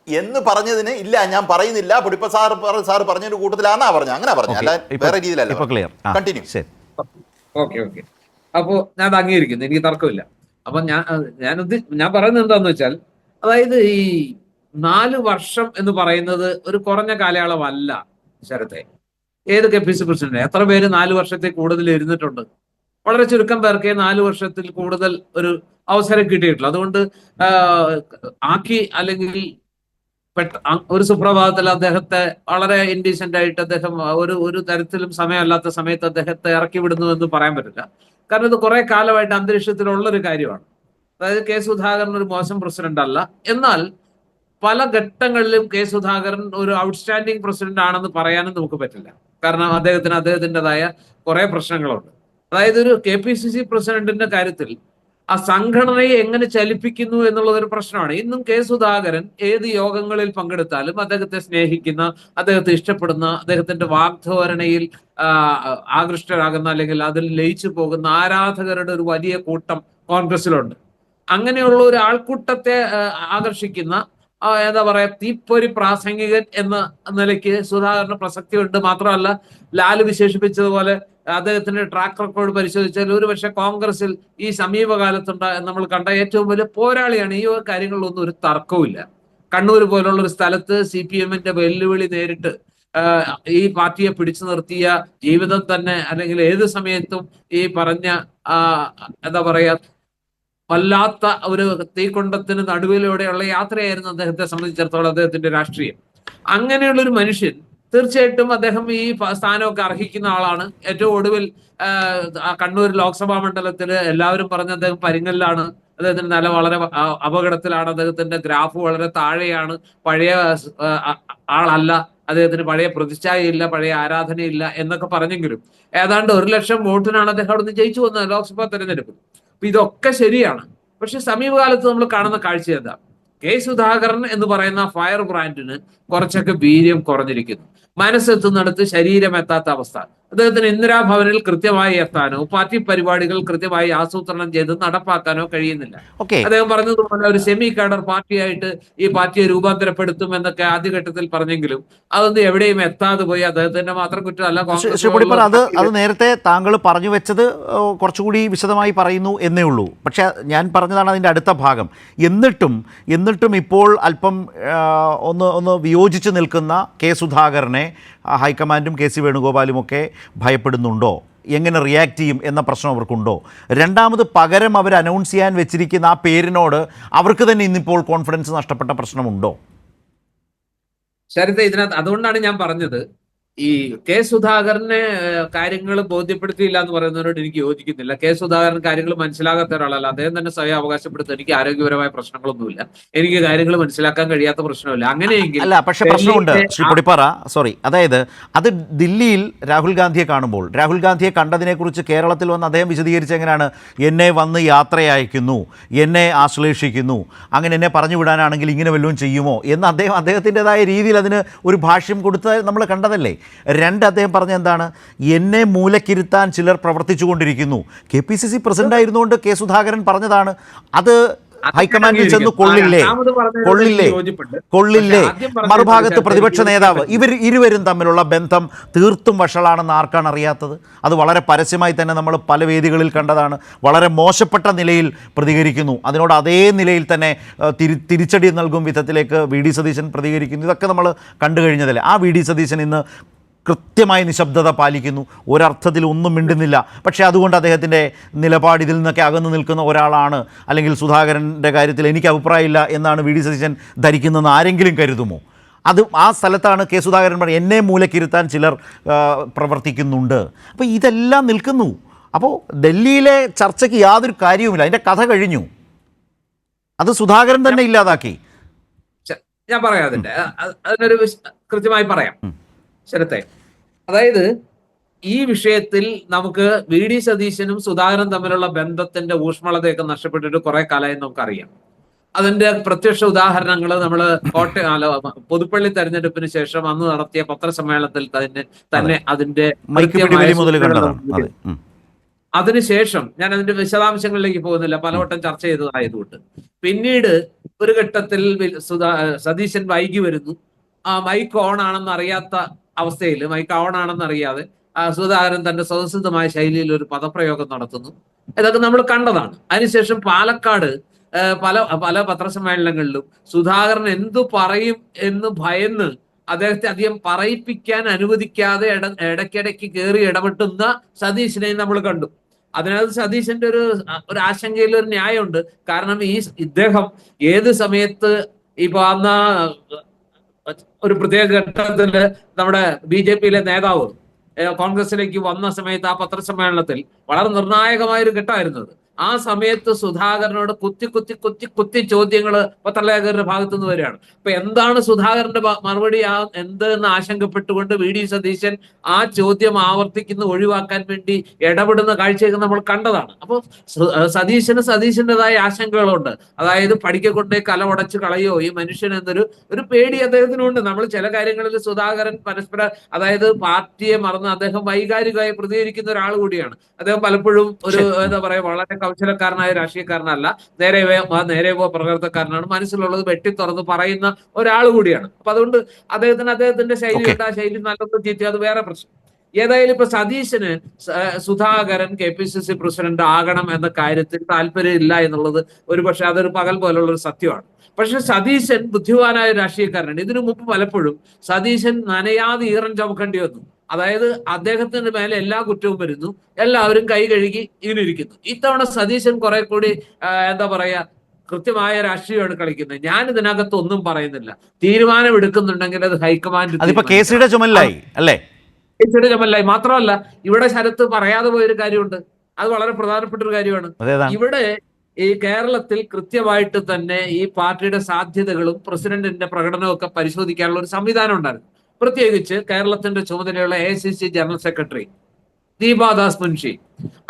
എന്ന് പറഞ്ഞതിന് ഇല്ല ഞാൻ പറയുന്നില്ല, പൊടിപ്പ സാറ് പറഞ്ഞൊരു കൂട്ടത്തിലാണെന്നാ പറഞ്ഞത്, അങ്ങനെ പറഞ്ഞു, അല്ല വേറെ രീതിയിലല്ല. കണ്ടിന്യൂ. ഓക്കെ. അപ്പോ ഞാൻ അത് അംഗീകരിക്കുന്നു, എനിക്ക് തർക്കമില്ല. അപ്പൊ ഞാൻ പറയുന്നത് എന്താന്ന് വെച്ചാൽ, അതായത് ഈ 4 വർഷം എന്ന് പറയുന്നത് ഒരു കുറഞ്ഞ കാലയളവല്ല ശരത്തെ. ഏത് KPCC പ്രസിഡന്റ് എത്ര പേര് 4 വർഷത്തിൽ കൂടുതൽ ഇരുന്നിട്ടുണ്ട്? വളരെ ചുരുക്കം പേർക്ക് 4 വർഷത്തിൽ കൂടുതൽ ഒരു അവസരം കിട്ടിയിട്ടുള്ളൂ. അതുകൊണ്ട് അല്ലെങ്കിൽ ഒരു സുപ്രഭാതത്തിൽ അദ്ദേഹത്തെ വളരെ ഇൻഡീസെന്റ് ആയിട്ട് അദ്ദേഹം ഒരു തരത്തിലും സമയമല്ലാത്ത സമയത്ത് അദ്ദേഹത്തെ ഇറക്കി വിടുന്നു എന്ന് പറയാൻ പറ്റില്ല. കാരണം ഇത് കുറെ കാലമായിട്ട് അന്തരീക്ഷത്തിലുള്ളൊരു കാര്യമാണ്. അതായത് കെ സുധാകരൻ ഒരു മോശം പ്രസിഡന്റ് അല്ല, എന്നാൽ പല ഘട്ടങ്ങളിലും കെ സുധാകരൻ ഒരു ഔട്ട്സ്റ്റാൻഡിംഗ് പ്രസിഡന്റ് ആണെന്ന് പറയാനും നമുക്ക് പറ്റില്ല. കാരണം അദ്ദേഹത്തിൻ്റെതായ കുറെ പ്രശ്നങ്ങളുണ്ട്. അതായത് ഒരു KPCC പ്രസിഡന്റിന്റെ കാര്യത്തിൽ ആ സംഘടനയെ എങ്ങനെ ചലിപ്പിക്കുന്നു എന്നുള്ളതൊരു പ്രശ്നമാണ്. ഇന്നും കെ സുധാകരൻ ഏത് യോഗങ്ങളിൽ പങ്കെടുത്താലും അദ്ദേഹത്തെ സ്നേഹിക്കുന്ന, അദ്ദേഹത്തെ ഇഷ്ടപ്പെടുന്ന, അദ്ദേഹത്തിന്റെ വാഗ്ധോരണയിൽ ആകൃഷ്ടരാകുന്ന അല്ലെങ്കിൽ അതിൽ ലയിച്ചു പോകുന്ന ആരാധകരുടെ ഒരു വലിയ കൂട്ടം കോൺഗ്രസിലുണ്ട്. അങ്ങനെയുള്ള ഒരു ആൾക്കൂട്ടത്തെ ആകർഷിക്കുന്ന എന്താ പറയാ തീപ്പൊരി പ്രാസംഗികൻ എന്ന നിലയ്ക്ക് സുധാകരന് പ്രസക്തിയുണ്ട്. മാത്രമല്ല, ലാല് വിശേഷിപ്പിച്ചതുപോലെ അദ്ദേഹത്തിന്റെ ട്രാക്ക് റെക്കോർഡ് പരിശോധിച്ചാൽ ഒരുപക്ഷെ കോൺഗ്രസിൽ ഈ സമീപകാലത്തുണ്ട നമ്മൾ കണ്ട ഏറ്റവും വലിയ പോരാളിയാണ്. ഈ കാര്യങ്ങളിലൊന്നും ഒരു തർക്കവുമില്ല. കണ്ണൂർ പോലുള്ള ഒരു സ്ഥലത്ത് CPM-ന്റെ വെല്ലുവിളി നേരിട്ട് ഈ പാർട്ടിയെ പിടിച്ചു നിർത്തിയ ജീവിതം തന്നെ, അല്ലെങ്കിൽ ഏത് സമയത്തും ഈ പറഞ്ഞ എന്താ പറയാ വല്ലാത്ത ഒരു തീക്കൊണ്ടത്തിന് നടുവിലൂടെയുള്ള യാത്രയായിരുന്നു അദ്ദേഹത്തെ സംബന്ധിച്ചിടത്തോളം അദ്ദേഹത്തിന്റെ രാഷ്ട്രീയം. അങ്ങനെയുള്ള ഒരു മനുഷ്യൻ തീർച്ചയായിട്ടും അദ്ദേഹം ഈ സ്ഥാനമൊക്കെ അർഹിക്കുന്ന ആളാണ്. ഏറ്റവും ഒടുവിൽ കണ്ണൂർ ലോക്സഭാ മണ്ഡലത്തില് എല്ലാവരും പറഞ്ഞ അദ്ദേഹം പരിങ്ങലിലാണ്, അദ്ദേഹത്തിന്റെ നില വളരെ അപകടത്തിലാണ്, അദ്ദേഹത്തിന്റെ ഗ്രാഫ് വളരെ താഴെയാണ്, പഴയ ആളല്ല, അദ്ദേഹത്തിന് പഴയ പ്രതിച്ഛായയില്ല, പഴയ ആരാധനയില്ല എന്നൊക്കെ പറഞ്ഞെങ്കിലും ഏതാണ്ട് 1,00,000 വോട്ടിനാണ് അദ്ദേഹം അവിടുന്ന് ജയിച്ചു വന്നത് ലോക്സഭാ തെരഞ്ഞെടുപ്പിൽ. അപ്പൊ ഇതൊക്കെ ശരിയാണ്. പക്ഷെ സമീപകാലത്ത് നമ്മൾ കാണുന്ന കാഴ്ച എന്താ? കെ സുധാകരൻ എന്ന് പറയുന്ന ഫയർ ബ്രാൻഡിന് കുറച്ചൊക്കെ വീര്യം കുറഞ്ഞിരിക്കുന്നു. മനസ്സെത്തുന്നിടത്ത് ശരീരം എത്താത്ത അവസ്ഥ. അദ്ദേഹത്തിന് ഇന്ദിരാഭവനിൽ കൃത്യമായി എത്താനോ പാർട്ടി പരിപാടികൾ കൃത്യമായി ആസൂത്രണം ചെയ്ത് നടപ്പാക്കാനോ കഴിയുന്നില്ല. അദ്ദേഹം പറഞ്ഞതുപോലെ ഒരു സെമി കാഡർ പാർട്ടിയായിട്ട് ഈ പാർട്ടിയെ രൂപാന്തരപ്പെടുത്തും എന്നൊക്കെ ആദ്യഘട്ടത്തിൽ പറഞ്ഞെങ്കിലും അതൊന്നും എവിടെയും എത്താതെ പോയി. അദ്ദേഹത്തിന്റെ മാത്രം കുറ്റമല്ല, അത് നേരത്തെ താങ്കൾ പറഞ്ഞു വെച്ചത് കുറച്ചുകൂടി വിശദമായി പറയുന്നു എന്നേ ഉള്ളൂ. പക്ഷെ ഞാൻ പറഞ്ഞതാണ് അതിൻ്റെ അടുത്ത ഭാഗം. എന്നിട്ടും ഇപ്പോൾ അല്പം ഒന്ന് വിയോജിച്ച് നിൽക്കുന്ന കെ സുധാകരനെ ഹൈക്കമാൻഡും കെ സി വേണുഗോപാലും ഒക്കെ ഭയപ്പെടുന്നുണ്ടോ? എങ്ങനെ റിയാക്ട് ചെയ്യും എന്ന പ്രശ്നം അവർക്കുണ്ടോ? രണ്ടാമത് പകരം അവർ അനൗൺസ് ചെയ്യാൻ വെച്ചിരിക്കുന്ന ആ പേരിനോട് അവർക്ക് തന്നെ ഇന്നിപ്പോൾ കോൺഫിഡൻസ് നഷ്ടപ്പെട്ട പ്രശ്നമുണ്ടോ? ശരത്തെ, ഇതിനകത്ത് അതുകൊണ്ടാണ് ഞാൻ പറഞ്ഞത്, ഈ കെ സുധാകരനെ കാര്യങ്ങൾ ബോധ്യപ്പെടുത്തിയില്ല എന്ന് പറയുന്നതിനോട് എനിക്ക് യോജിക്കുന്നില്ല. കെ സുധാകരൻ കാര്യങ്ങൾ മനസ്സിലാകാത്ത ഒരാളല്ല. അദ്ദേഹം തന്നെ സ്വയം അവകാശപ്പെടുത്തും, എനിക്ക് ആരോഗ്യപരമായ പ്രശ്നങ്ങളൊന്നുമില്ല, എനിക്ക് കാര്യങ്ങൾ മനസ്സിലാക്കാൻ കഴിയാത്ത പ്രശ്നമില്ല. അങ്ങനെയെങ്കിൽ അല്ല, പക്ഷേ പ്രശ്നമുണ്ട് ശ്രീ പൊടിപ്പാറ. അതായത് അത് ദില്ലിയിൽ രാഹുൽ ഗാന്ധിയെ കാണുമ്പോൾ, രാഹുൽ ഗാന്ധിയെ കണ്ടതിനെക്കുറിച്ച് കേരളത്തിൽ വന്ന് അദ്ദേഹം വിശദീകരിച്ച് എങ്ങനെയാണ്? എന്നെ വന്ന് യാത്രയയക്കുന്നു, എന്നെ ആശ്ലേഷിക്കുന്നു, അങ്ങനെ എന്നെ പറഞ്ഞു വിടാനാണെങ്കിൽ ഇങ്ങനെ വല്ലതും ചെയ്യുമോ എന്ന് അദ്ദേഹത്തിൻ്റെതായ രീതിയിൽ അതിന് ഒരു ഭാഷ്യം കൊടുത്ത് നമ്മൾ കണ്ടതല്ലേ. അദ്ദേഹം പറഞ്ഞ എന്താണ്? എന്നെ മൂലക്കിരുത്താൻ ചിലർ പ്രവർത്തിച്ചുകൊണ്ടിരിക്കുന്നു. KPCC പ്രസിഡന്റ് ആയിരുന്നുകൊണ്ട് കെ സുധാകരൻ പറഞ്ഞതാണ്. അത് ഹൈക്കമാൻഡിൽ ചെന്ന് കൊള്ളില്ലേ? മറുഭാഗത്ത് പ്രതിപക്ഷ നേതാവ്. ഇരുവരും തമ്മിലുള്ള ബന്ധം തീർത്തും വഷളാണെന്ന് ആർക്കാണ് അറിയാത്തത്? അത് വളരെ പരസ്യമായി തന്നെ നമ്മൾ പല വേദികളിൽ കണ്ടതാണ്. വളരെ മോശപ്പെട്ട നിലയിൽ പ്രതികരിക്കുന്നു. അതിനോട് അതേ നിലയിൽ തന്നെ തിരിച്ചടി നൽകും വിധത്തിലേക്ക് VD സതീശൻ പ്രതികരിക്കുന്നു. ഇതൊക്കെ നമ്മൾ കണ്ടു കഴിഞ്ഞതല്ലേ. ആ VD സതീശൻ ഇന്ന് കൃത്യമായി നിശബ്ദത പാലിക്കുന്നു, ഒരർത്ഥത്തിൽ ഒന്നും മിണ്ടുന്നില്ല. പക്ഷേ അതുകൊണ്ട് അദ്ദേഹത്തിൻ്റെ നിലപാട് ഇതിൽ നിന്നൊക്കെ അകന്നു നിൽക്കുന്ന ഒരാളാണ്, അല്ലെങ്കിൽ സുധാകരൻ്റെ കാര്യത്തിൽ എനിക്ക് അഭിപ്രായമില്ല എന്നാണ് VD സതീശൻ ധരിക്കുന്നതെന്ന് ആരെങ്കിലും കരുതുമോ? ആ സ്ഥലത്താണ് കെ സുധാകരൻ പറഞ്ഞത്, എന്നെ മൂലക്കിരുത്താൻ ചിലർ പ്രവർത്തിക്കുന്നുണ്ട്. അപ്പോൾ ഇതെല്ലാം നിൽക്കുന്നു. അപ്പോൾ ഡൽഹിയിലെ ചർച്ചയ്ക്ക് യാതൊരു കാര്യവുമില്ല, അതിൻ്റെ കഥ കഴിഞ്ഞു. അത് സുധാകരൻ തന്നെ ഇല്ലാതാക്കി. ഞാൻ പറയാം, അതിനൊരു കൃത്യമായി പറയാം ശരത്തെ. അതായത് ഈ വിഷയത്തിൽ നമുക്ക് VD സതീശനും സുധാകരൻ തമ്മിലുള്ള ബന്ധത്തിന്റെ ഊഷ്മളതയൊക്കെ നഷ്ടപ്പെട്ടിട്ട് കുറെ കാലമായി നമുക്കറിയാം. അതിന്റെ പ്രത്യക്ഷ ഉദാഹരണങ്ങൾ നമ്മൾ പുതുപ്പള്ളി തെരഞ്ഞെടുപ്പിന് ശേഷം അന്ന് നടത്തിയ പത്രസമ്മേളനത്തിൽ തന്നെ അതിന്റെ അതിനുശേഷം ഞാൻ അതിന്റെ വിശദാംശങ്ങളിലേക്ക് പോകുന്നില്ല, പലവട്ടം ചർച്ച ചെയ്തതായതുകൊണ്ട്. പിന്നീട് ഒരു ഘട്ടത്തിൽ സതീശൻ വൈകി വരുന്നു. മൈക്ക് ഓൺ ആണെന്ന് അറിയാത്ത അവസ്ഥയിൽ, മൈക്ക് ഓൺ ആണെന്ന് അറിയാതെ സുധാകരൻ തന്റെ സ്വതസിദ്ധമായ ശൈലിയിൽ ഒരു പദപ്രയോഗം നടത്തുന്നു. ഇതൊക്കെ നമ്മൾ കണ്ടതാണ്. അതിനുശേഷം പാലക്കാട് പല പത്രസമ്മേളനങ്ങളിലും സുധാകരൻ എന്തു പറയും എന്ന് ഭയന്ന് അദ്ദേഹത്തെ അധികം പറയിപ്പിക്കാൻ അനുവദിക്കാതെ ഇടയ്ക്കിടയ്ക്ക് കയറി ഇടപെട്ടുന്ന സതീശനെയും നമ്മൾ കണ്ടു. അതിനകത്ത് സതീശന്റെ ഒരു ആശങ്കയിൽ ഒരു ന്യായമുണ്ട്. കാരണം ഇദ്ദേഹം ഏത് സമയത്ത് ഇപ്പൊ അന്ന് ഒരു പ്രത്യേക ഘട്ടത്തില് നമ്മുടെ BJPയിലെ നേതാവ് കോൺഗ്രസിലേക്ക് വന്ന സമയത്ത് ആ പത്രസമ്മേളനത്തിൽ വളരെ നിർണായകമായ ഒരു ഘട്ടമായിരുന്നത്. ആ സമയത്ത് സുധാകരനോട് കുത്തി ചോദ്യങ്ങൾ പത്രലേഖകരുടെ ഭാഗത്തു നിന്ന് വരികയാണ്. അപ്പൊ എന്താണ് സുധാകരന്റെ മറുപടി എന്തെന്ന് ആശങ്കപ്പെട്ടുകൊണ്ട് VD സതീശൻ ആ ചോദ്യം ഒഴിവാക്കാൻ വേണ്ടി ഇടപെടുന്ന കാഴ്ചയൊക്കെ നമ്മൾ കണ്ടതാണ്. അപ്പോൾ സതീശന്റേതായ ആശങ്കകളുണ്ട്. അതായത് പഠിക്കൊണ്ടേ കല ഉടച്ച് കളയോ ഈ മനുഷ്യൻ എന്നൊരു പേടി അദ്ദേഹത്തിനുണ്ട്. നമ്മൾ ചില കാര്യങ്ങളിൽ സുധാകരൻ അതായത് പാർട്ടിയെ മറന്ന് അദ്ദേഹം വൈകാരികമായി പ്രതികരിക്കുന്ന ഒരാൾ കൂടിയാണ്. അദ്ദേഹം പലപ്പോഴും എന്താ പറയാ വളരെ കൗശലക്കാരനായ രാഷ്ട്രീയക്കാരനല്ല, നേരെ പ്രകൃതക്കാരനാണ്. മനസ്സിലുള്ളത് വെട്ടി തുറന്ന് പറയുന്ന ഒരാൾ കൂടിയാണ്. അപ്പൊ അതുകൊണ്ട് അദ്ദേഹത്തിന്റെ ശൈലിയുണ്ട്. ആ ശൈലി നല്ലതും ചീത്തയും അത് വേറെ പ്രശ്നം. ഏതായാലും ഇപ്പൊ സതീശന് സുധാകരൻ KPCC പ്രസിഡന്റ് ആകണം എന്ന കാര്യത്തിൽ താല്പര്യമില്ല എന്നുള്ളത് ഒരുപക്ഷെ അതൊരു പകൽ പോലുള്ള ഒരു സത്യമാണ്. പക്ഷെ സതീശൻ ബുദ്ധിമാനായ രാഷ്ട്രീയക്കാരനാണ്. ഇതിനു മുമ്പ് പലപ്പോഴും സതീശൻ നനയാതെ ഈറൻ ചുമക്കേണ്ടി വന്നു. അതായത് അദ്ദേഹത്തിന്റെ മേലെ എല്ലാ കുറ്റവും വരുന്നു, എല്ലാവരും കൈ കഴുകി ഇങ്ങനെ ഇരിക്കുന്നു. ഇത്തവണ സതീശൻ കുറെ കൂടി എന്താ പറയാ കൃത്യമായ രാഷ്ട്രീയമാണ് കളിക്കുന്നത്. ഞാൻ ഇതിനകത്ത് ഒന്നും പറയുന്നില്ല. തീരുമാനം എടുക്കുന്നുണ്ടെങ്കിൽ അത് ഹൈക്കമാൻഡ് അതിപ്പോ കേസിയുടെ ചുമലിലായി അല്ലേ? കേസിയുടെ ചുമലിലായി. മാത്രമല്ല ഇവിടെ ശരത്ത് പറയാതെ പോയൊരു കാര്യമുണ്ട്, അത് വളരെ പ്രധാനപ്പെട്ട ഒരു കാര്യമാണ്. ഇവിടെ ഈ കേരളത്തിൽ കൃത്യമായിട്ട് തന്നെ ഈ പാർട്ടിയുടെ സാധ്യതകളും പ്രസിഡന്റിന്റെ പ്രകടനവും ഒക്കെ പരിശോധിക്കാനുള്ള ഒരു സംവിധാനം ഉണ്ടായിരുന്നു. പ്രത്യേകിച്ച് കേരളത്തിന്റെ ചുമതലയുള്ള AICC general secretary Deepa Das Munshi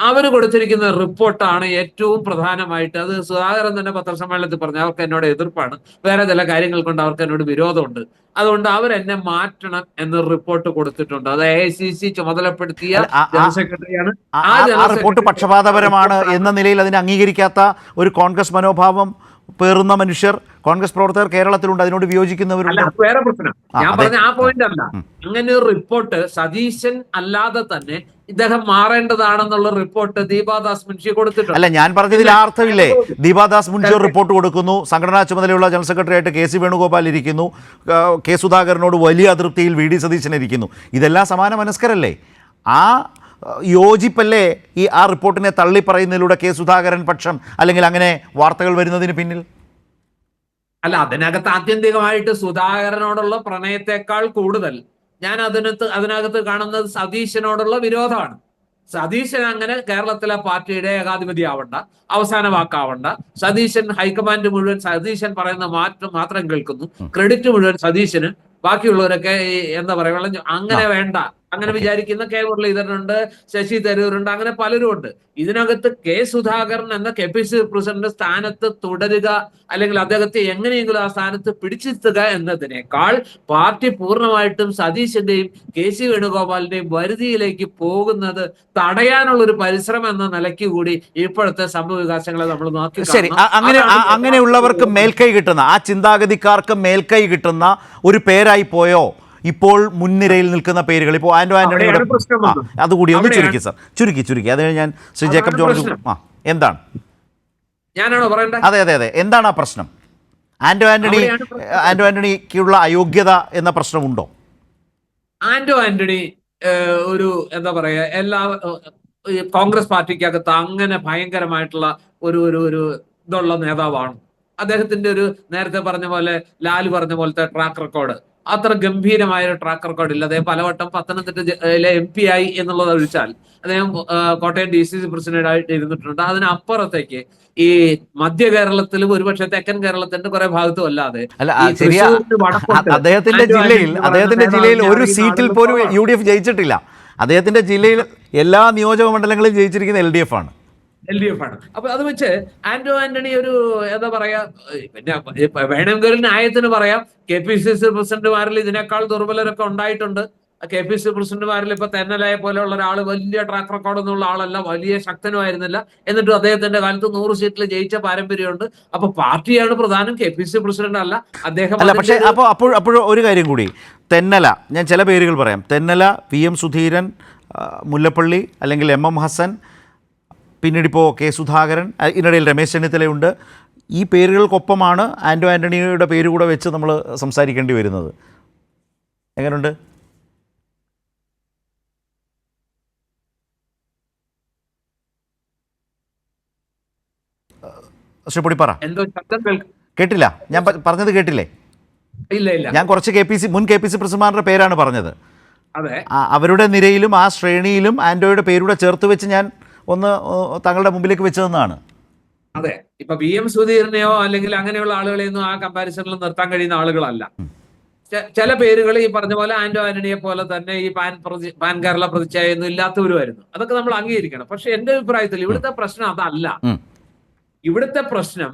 അവര് കൊടുത്തിരിക്കുന്ന റിപ്പോർട്ടാണ് ഏറ്റവും പ്രധാനമായിട്ട്. അത് സുധാകരൻ തന്നെ പത്രസമ്മേളനത്തിൽ പറഞ്ഞു, അവർക്ക് എന്നോട് എതിർപ്പാണ്, വേറെ ചില കാര്യങ്ങൾ കൊണ്ട് അവർക്ക് എന്നോട് വിരോധമുണ്ട്, അതുകൊണ്ട് അവരെന്നെ മാറ്റണം എന്നൊരു റിപ്പോർട്ട് കൊടുത്തിട്ടുണ്ട്. അത് AICC ചുമതലപ്പെടുത്തിയ ജനറൽ സെക്രട്ടറിയാണ്. ആ റിപ്പോർട്ട് പക്ഷപാതപരമാണ് എന്ന നിലയിൽ അതിനെ അംഗീകരിക്കാത്ത ഒരു കോൺഗ്രസ് മനോഭാവം പേറുന്ന മനുഷ്യർ, കോൺഗ്രസ് പ്രവർത്തകർ കേരളത്തിലുണ്ട്. അതിനോട് വിയോജിക്കുന്നവരുണ്ട്. വേറെ പ്രശ്നം ഞാൻ പറഞ്ഞ ആ പോയിന്റ് അല്ല. അങ്ങനെ ഒരു റിപ്പോർട്ട് സതീശൻ അല്ലാതെ തന്നെ ഇദ്ദേഹം മാറേണ്ടതാണെന്നുള്ള റിപ്പോർട്ട് ദീപാദാസ് മുൻഷി കൊടുത്തിട്ടുണ്ട്. അല്ല, ഞാൻ പറഞ്ഞതിൽ ആ അർത്ഥമില്ലേ? ദീപാദാസ് മുൻഷി റിപ്പോർട്ട് കൊടുക്കുന്നു, സംഘടനാ ചുമതലയുള്ള ജനറൽ സെക്രട്ടറി ആയിട്ട് KC വേണുഗോപാൽ ഇരിക്കുന്നു, K സുധാകരനോട് വലിയ അതൃപ്തിയിൽ VD സതീശൻ ഇരിക്കുന്നു. ഇതെല്ലാം സമാന മനസ്കരല്ലേ? ആ യോജിപ്പല്ലേ ആ റിപ്പോർട്ടിനെ തള്ളിപ്പറയുന്നതിലൂടെ K സുധാകരൻ പക്ഷം അല്ലെങ്കിൽ അങ്ങനെ വാർത്തകൾ വരുന്നതിന് പിന്നിൽ? അല്ല, അതിനകത്ത് ആത്യന്തികമായിട്ട് സുധാകരനോടുള്ള പ്രണയത്തെക്കാൾ കൂടുതൽ ഞാൻ അതിനകത്ത് കാണുന്നത് സതീശനോടുള്ള വിരോധമാണ്. സതീശൻ അങ്ങനെ കേരളത്തിലെ പാർട്ടിയുടെ ഏകാധിപതി ആവണ്ട, അവസാന വാക്കാവണ്ട. സതീശൻ ഹൈക്കമാൻഡ് മുഴുവൻ സതീശൻ പറയുന്ന മാത്രം കേൾക്കുന്നു, ക്രെഡിറ്റ് മുഴുവൻ സതീശന്, ബാക്കിയുള്ളവരൊക്കെ എന്താ പറയുക അങ്ങനെ വേണ്ട, അങ്ങനെ വിചാരിക്കുന്ന K മുരളീധരനുണ്ട്, ശശി തരൂരുണ്ട്, അങ്ങനെ പലരും ഉണ്ട്. ഇതിനകത്ത് K സുധാകരൻ എന്ന KPCC പ്രസിഡന്റ് സ്ഥാനത്ത് തുടരുക അല്ലെങ്കിൽ അദ്ദേഹത്തെ എങ്ങനെയെങ്കിലും ആ സ്ഥാനത്ത് പിടിച്ചിരുത്തുക എന്നതിനേക്കാൾ പാർട്ടി പൂർണ്ണമായിട്ടും സതീശന്റെയും KC വേണുഗോപാലിന്റെയും വരുതിയിലേക്ക് പോകുന്നത് തടയാനുള്ള ഒരു പരിശ്രമം എന്ന നിലയ്ക്ക് കൂടി ഇപ്പോഴത്തെ സംഭവ വികാസങ്ങളെ നമ്മൾ നോക്കി. ശരി, അങ്ങനെയുള്ളവർക്ക് മേൽക്കൈ കിട്ടുന്ന, ആ ചിന്താഗതിക്കാർക്ക് മേൽക്കൈ കിട്ടുന്ന ഒരു പേരായി പോയോ ഇപ്പോൾ മുൻനിരയിൽ നിൽക്കുന്ന പേരുകൾ? ഇപ്പോൾ ആന്റോ ആന്റണിയുടെ അതുകൂടി ഒന്ന് ചുരുക്കി സാർ, ചുരുക്കി അത് ഞാൻ ശ്രീ ജേക്കബ് ജോർജ് എന്താണ്? ഞാനാണോ പറയണ്ടത്? അതെ, എന്താണ് ആ പ്രശ്നം? ആന്റോ ആന്റണിക്കുള്ള അയോഗ്യത എന്ന പ്രശ്നമുണ്ടോ? ആന്റോ ആന്റണി ഒരു എന്താ പറയാ എല്ലാ കോൺഗ്രസ് പാർട്ടിക്കകത്ത് അങ്ങനെ ഭയങ്കരമായിട്ടുള്ള ഒരു ഇതുള്ള നേതാവാണ്. അദ്ദേഹത്തിന്റെ ഒരു നേരത്തെ പറഞ്ഞ പോലെ ലാല് പറഞ്ഞ പോലത്തെ ട്രാക്ക് റെക്കോർഡ് അത്ര ഗംഭീരമായ ഒരു ട്രാക്ക് റെക്കോർഡ് ഇല്ല. അദ്ദേഹം പലവട്ടം പത്തനംതിട്ടയിലെ MP ആയി എന്നുള്ളത് ഒഴിച്ചാൽ അദ്ദേഹം കോട്ടയം DCC പ്രസിഡന്റ് ആയിട്ട് ഇരുന്നിട്ടുണ്ട്. അതിനപ്പുറത്തേക്ക് ഈ മധ്യ കേരളത്തിലും ഒരുപക്ഷെ തെക്കൻ കേരളത്തിന്റെ കുറെ ഭാഗത്തും അല്ലാതെ അദ്ദേഹത്തിന്റെ ജില്ലയിൽ ഒരു സീറ്റിൽ പോലും UDF ജയിച്ചിട്ടില്ല. അദ്ദേഹത്തിന്റെ ജില്ലയിൽ എല്ലാ നിയോജക മണ്ഡലങ്ങളിലും ജയിച്ചിരിക്കുന്ന LDF ആണ്. അപ്പൊ അത് വെച്ച് ആന്റോ ആന്റണി ഒരു എന്താ പറയാ, പിന്നെ വേണമെങ്കിൽ ന്യായത്തിന് പറയാം KPCC പ്രസിഡന്റുമാരിൽ ഇതിനേക്കാൾ ദുർബലരൊക്കെ ഉണ്ടായിട്ടുണ്ട്. KPCC പ്രസിഡന്റുമാരിൽ ഇപ്പൊ തെന്നലയെ പോലെയുള്ള ഒരാൾ വലിയ ട്രാക്ക് റെക്കോർഡ് എന്നുള്ള ആളല്ല, വലിയ ശക്തനുമായിരുന്നില്ല, എന്നിട്ടും അദ്ദേഹത്തിന്റെ കാലത്ത് 100 സീറ്റിൽ ജയിച്ച പാരമ്പര്യമുണ്ട്. അപ്പൊ പാർട്ടിയാണ് പ്രധാനം, KPCC പ്രസിഡന്റ് അല്ല അദ്ദേഹം. അല്ല, പക്ഷേ അപ്പോൾ ഒരു കാര്യം കൂടി, തെന്നല, ഞാൻ ചില പേരുകൾ പറയാം, തെന്നല, PM സുധീരൻ, മുല്ലപ്പള്ളി അല്ലെങ്കിൽ MM ഹസൻ, പിന്നീടിപ്പോൾ K സുധാകരൻ, ഇതിനിടയിൽ രമേശ് ചെന്നിത്തലയുണ്ട്. ഈ പേരുകൾക്കൊപ്പമാണ് ആന്റോ ആന്റണിയുടെ പേര് കൂടെ വെച്ച് നമ്മൾ സംസാരിക്കേണ്ടി വരുന്നത്. എങ്ങനെയുണ്ട്? ശ്രീപൊടി പറ. കേട്ടില്ല, ഞാൻ പറഞ്ഞത് കേട്ടില്ലേ? ഇല്ല, ഞാൻ കുറച്ച് മുൻ KPCC പ്രസിഡന്റുമാരുടെ പേരാണ് പറഞ്ഞത്. അതെ, അവരുടെ നിരയിലും ആ ശ്രേണിയിലും ആന്റോയുടെ പേരൂടെ ചേർത്ത് വെച്ച് ഞാൻ ഒന്ന് താങ്കളുടെ മുമ്പിലേക്ക് വെച്ചതെന്നാണ്. അതെ, ഇപ്പൊ PM സുധീരനെയോ അല്ലെങ്കിൽ അങ്ങനെയുള്ള ആളുകളെയൊന്നും ആ കമ്പാരിസണിൽ നിർത്താൻ കഴിയുന്ന ആളുകളല്ല. ചില പേരുകൾ ഈ പറഞ്ഞ പോലെ ആന്റോ ആന്റണിയെ പോലെ തന്നെ ഈ പാൻ കേരള പ്രതിച്ഛായൊന്നും ഇല്ലാത്തവരുമായിരുന്നു. അതൊക്കെ നമ്മൾ അംഗീകരിക്കണം. പക്ഷെ എന്റെ അഭിപ്രായത്തിൽ ഇവിടുത്തെ പ്രശ്നം അതല്ല. ഇവിടുത്തെ പ്രശ്നം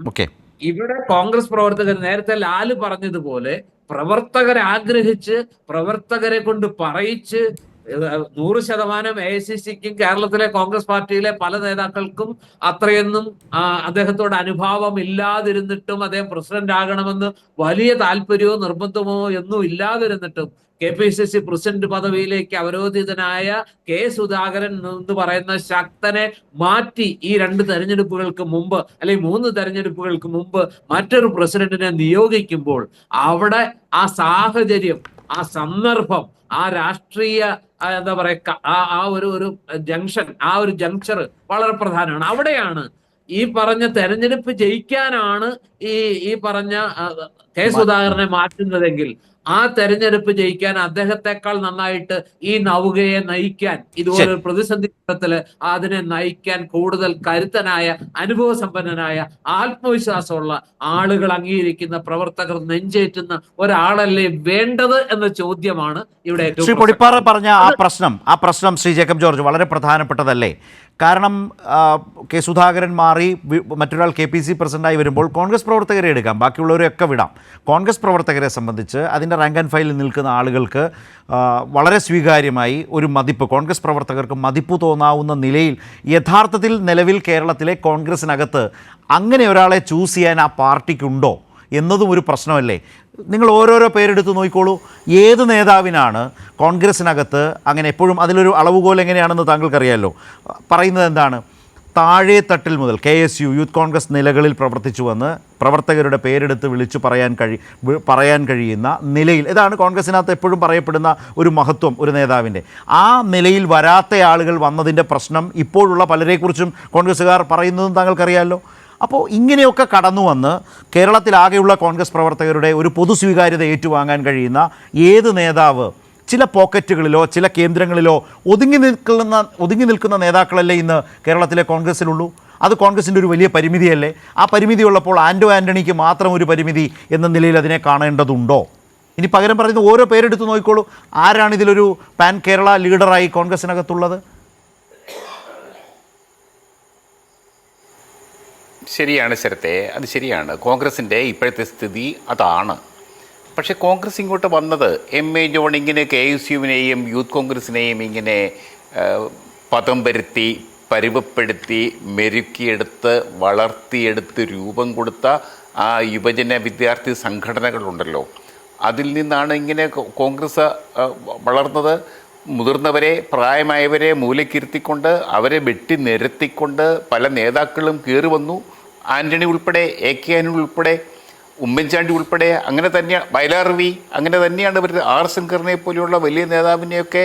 ഇവിടെ കോൺഗ്രസ് പ്രവർത്തകർ നേരത്തെ ലാല് പറഞ്ഞതുപോലെ പ്രവർത്തകരെ ആഗ്രഹിച്ച് പ്രവർത്തകരെ കൊണ്ട് പറയിച്ച് 100% AICCക്കും കേരളത്തിലെ കോൺഗ്രസ് പാർട്ടിയിലെ പല നേതാക്കൾക്കും അത്രയൊന്നും അദ്ദേഹത്തോട് അനുഭാവം ഇല്ലാതിരുന്നിട്ടും അദ്ദേഹം പ്രസിഡന്റ് ആകണമെന്ന് വലിയ താല്പര്യമോ നിർബന്ധമോ ഒന്നും ഇല്ലാതിരുന്നിട്ടും KPCC പ്രസിഡന്റ് പദവിയിലേക്ക് അവരോധിതനായ കെ സുധാകരൻ എന്ന് പറയുന്ന ശക്തനെ മാറ്റി ഈ 2 തെരഞ്ഞെടുപ്പുകൾക്ക് മുമ്പ് അല്ലെങ്കിൽ 3 തെരഞ്ഞെടുപ്പുകൾക്ക് മുമ്പ് മറ്റൊരു പ്രസിഡന്റിനെ നിയോഗിക്കുമ്പോൾ അവിടെ ആ സാഹചര്യം, ആ സന്ദർഭം, ആ രാഷ്ട്രീയ എന്താ പറയാ ആ ഒരു ജംഗ്ഷൻ, ആ ഒരു ജംഗ്ഷർ വളരെ പ്രധാനമാണ്. അവിടെയാണ് ഈ പറഞ്ഞ തെരഞ്ഞെടുപ്പ് ജയിക്കാനാണ് ഈ പറഞ്ഞ കെ സുധാകരനെ മാറ്റുന്നതെങ്കിൽ ആ തെരഞ്ഞെടുപ്പ് ജയിക്കാൻ അദ്ദേഹത്തെക്കാൾ നന്നായിട്ട് ഈ നൗകയെ നയിക്കാൻ, ഇതുപോലെ പ്രതിസന്ധി ഘട്ടത്തില് അതിനെ നയിക്കാൻ കൂടുതൽ കരുത്തനായ, അനുഭവസമ്പന്നനായ, ആത്മവിശ്വാസമുള്ള ആളുകൾ അംഗീകരിക്കുന്ന പ്രവർത്തകർ നെഞ്ചേറ്റുന്ന ഒരാളല്ലേ വേണ്ടത് എന്ന ചോദ്യമാണ് ഇവിടെ ശ്രീ പൊടിപ്പാറ പറഞ്ഞ ആ പ്രശ്നം ശ്രീ ജേക്കബ് ജോർജ് വളരെ പ്രധാനപ്പെട്ടതല്ലേ? കാരണം കെ സുധാകരൻ മാറി മറ്റൊരാൾ KPCC പ്രസിഡന്റായി വരുമ്പോൾ കോൺഗ്രസ് പ്രവർത്തകരെ എടുക്കാം, ബാക്കിയുള്ളവരെയൊക്കെ വിടാം. കോൺഗ്രസ് പ്രവർത്തകരെ സംബന്ധിച്ച് അതിൻ്റെ റാങ്ക് ആൻഡ് ഫയലിൽ നിൽക്കുന്ന ആളുകൾക്ക് വളരെ സ്വീകാര്യമായി ഒരു മതിപ്പ്, കോൺഗ്രസ് പ്രവർത്തകർക്ക് മതിപ്പ് തോന്നാവുന്ന നിലയിൽ യഥാർത്ഥത്തിൽ നിലവിൽ കേരളത്തിലെ കോൺഗ്രസിനകത്ത് അങ്ങനെ ഒരാളെ ചൂസ് ചെയ്യാൻ ആ പാർട്ടിക്കുണ്ടോ എന്നതും ഒരു പ്രശ്നമല്ലേ? നിങ്ങൾ ഓരോരോ പേരെടുത്ത് നോക്കിക്കോളൂ. ഏത് നേതാവിനാണ് കോൺഗ്രസിനകത്ത് അങ്ങനെ എപ്പോഴും അതിലൊരു അളവുകോൽ എങ്ങനെയാണെന്ന് താങ്കൾക്കറിയാമല്ലോ. പറയുന്നത് എന്താണ്? താഴെ തട്ടിൽ മുതൽ KSU യൂത്ത് കോൺഗ്രസ് നിലകളിൽ പ്രവർത്തിച്ചു വന്ന് പ്രവർത്തകരുടെ പേരെടുത്ത് വിളിച്ചു പറയാൻ കഴിയുന്ന നിലയിൽ, ഇതാണ് കോൺഗ്രസിനകത്ത് എപ്പോഴും പറയപ്പെടുന്ന ഒരു മഹത്വം ഒരു നേതാവിൻ്റെ. ആ നിലയിൽ വരാത്ത ആളുകൾ വന്നതിൻ്റെ പ്രശ്നം ഇപ്പോഴുള്ള പലരെക്കുറിച്ചും കോൺഗ്രസ്സുകാർ പറയുന്നതും താങ്കൾക്കറിയാമല്ലോ. അപ്പോൾ ഇങ്ങനെയൊക്കെ കടന്നു വന്ന് കേരളത്തിലാകെയുള്ള കോൺഗ്രസ് പ്രവർത്തകരുടെ ഒരു പൊതു സ്വീകാര്യത ഏറ്റുവാങ്ങാൻ കഴിയുന്ന ഏത് നേതാവ് ചില പോക്കറ്റുകളിലോ ചില കേന്ദ്രങ്ങളിലോ ഒതുങ്ങി നിൽക്കുന്ന നേതാക്കളല്ലേ ഇന്ന് കേരളത്തിലെ കോൺഗ്രസ്സിലുള്ളൂ? അത് കോൺഗ്രസിൻ്റെ ഒരു വലിയ പരിമിതിയല്ലേ? ആ പരിമിതി ഉള്ളപ്പോൾ ആൻ്റണിക്ക് മാത്രം ഒരു പരിമിതി എന്ന നിലയിൽ അതിനെ കാണേണ്ടതുണ്ടോ? ഇനി പകരം പറയുന്ന ഓരോ പേരെടുത്ത് നോക്കിക്കോളൂ. ആരാണ് ഇതിലൊരു പാൻ കേരള ലീഡറായി കോൺഗ്രസിനകത്തുള്ളത്? ശരിയാണ് ശരത്തെ, അത് ശരിയാണ്. കോൺഗ്രസിൻ്റെ ഇപ്പോഴത്തെ സ്ഥിതി അതാണ്. പക്ഷേ കോൺഗ്രസ് ഇങ്ങോട്ട് വന്നത് MA ജോൺ ഇങ്ങനെ KSUവിനെയും യൂത്ത് കോൺഗ്രസിനെയും ഇങ്ങനെ പദം വരുത്തി, പരുവപ്പെടുത്തി, മെരുക്കിയെടുത്ത്, വളർത്തിയെടുത്ത്, രൂപം കൊടുത്ത ആ യുവജന വിദ്യാർത്ഥി സംഘടനകളുണ്ടല്ലോ, അതിൽ നിന്നാണ് ഇങ്ങനെ കോൺഗ്രസ് വളർന്നത്. മുതിർന്നവരെ, പ്രായമായവരെ മൂലക്കിരുത്തിക്കൊണ്ട് അവരെ വെട്ടി നിരത്തിക്കൊണ്ട് പല നേതാക്കളും കയറി വന്നു. ആൻ്റണി ഉൾപ്പെടെ, AK ആൻ്റണി ഉൾപ്പെടെ, ഉമ്മൻചാണ്ടി ഉൾപ്പെടെ, അങ്ങനെ തന്നെയാണ് വയലാർ രവി, അങ്ങനെ തന്നെയാണ് ഇവർ R ശങ്കറിനെ പോലെയുള്ള വലിയ നേതാവിനെയൊക്കെ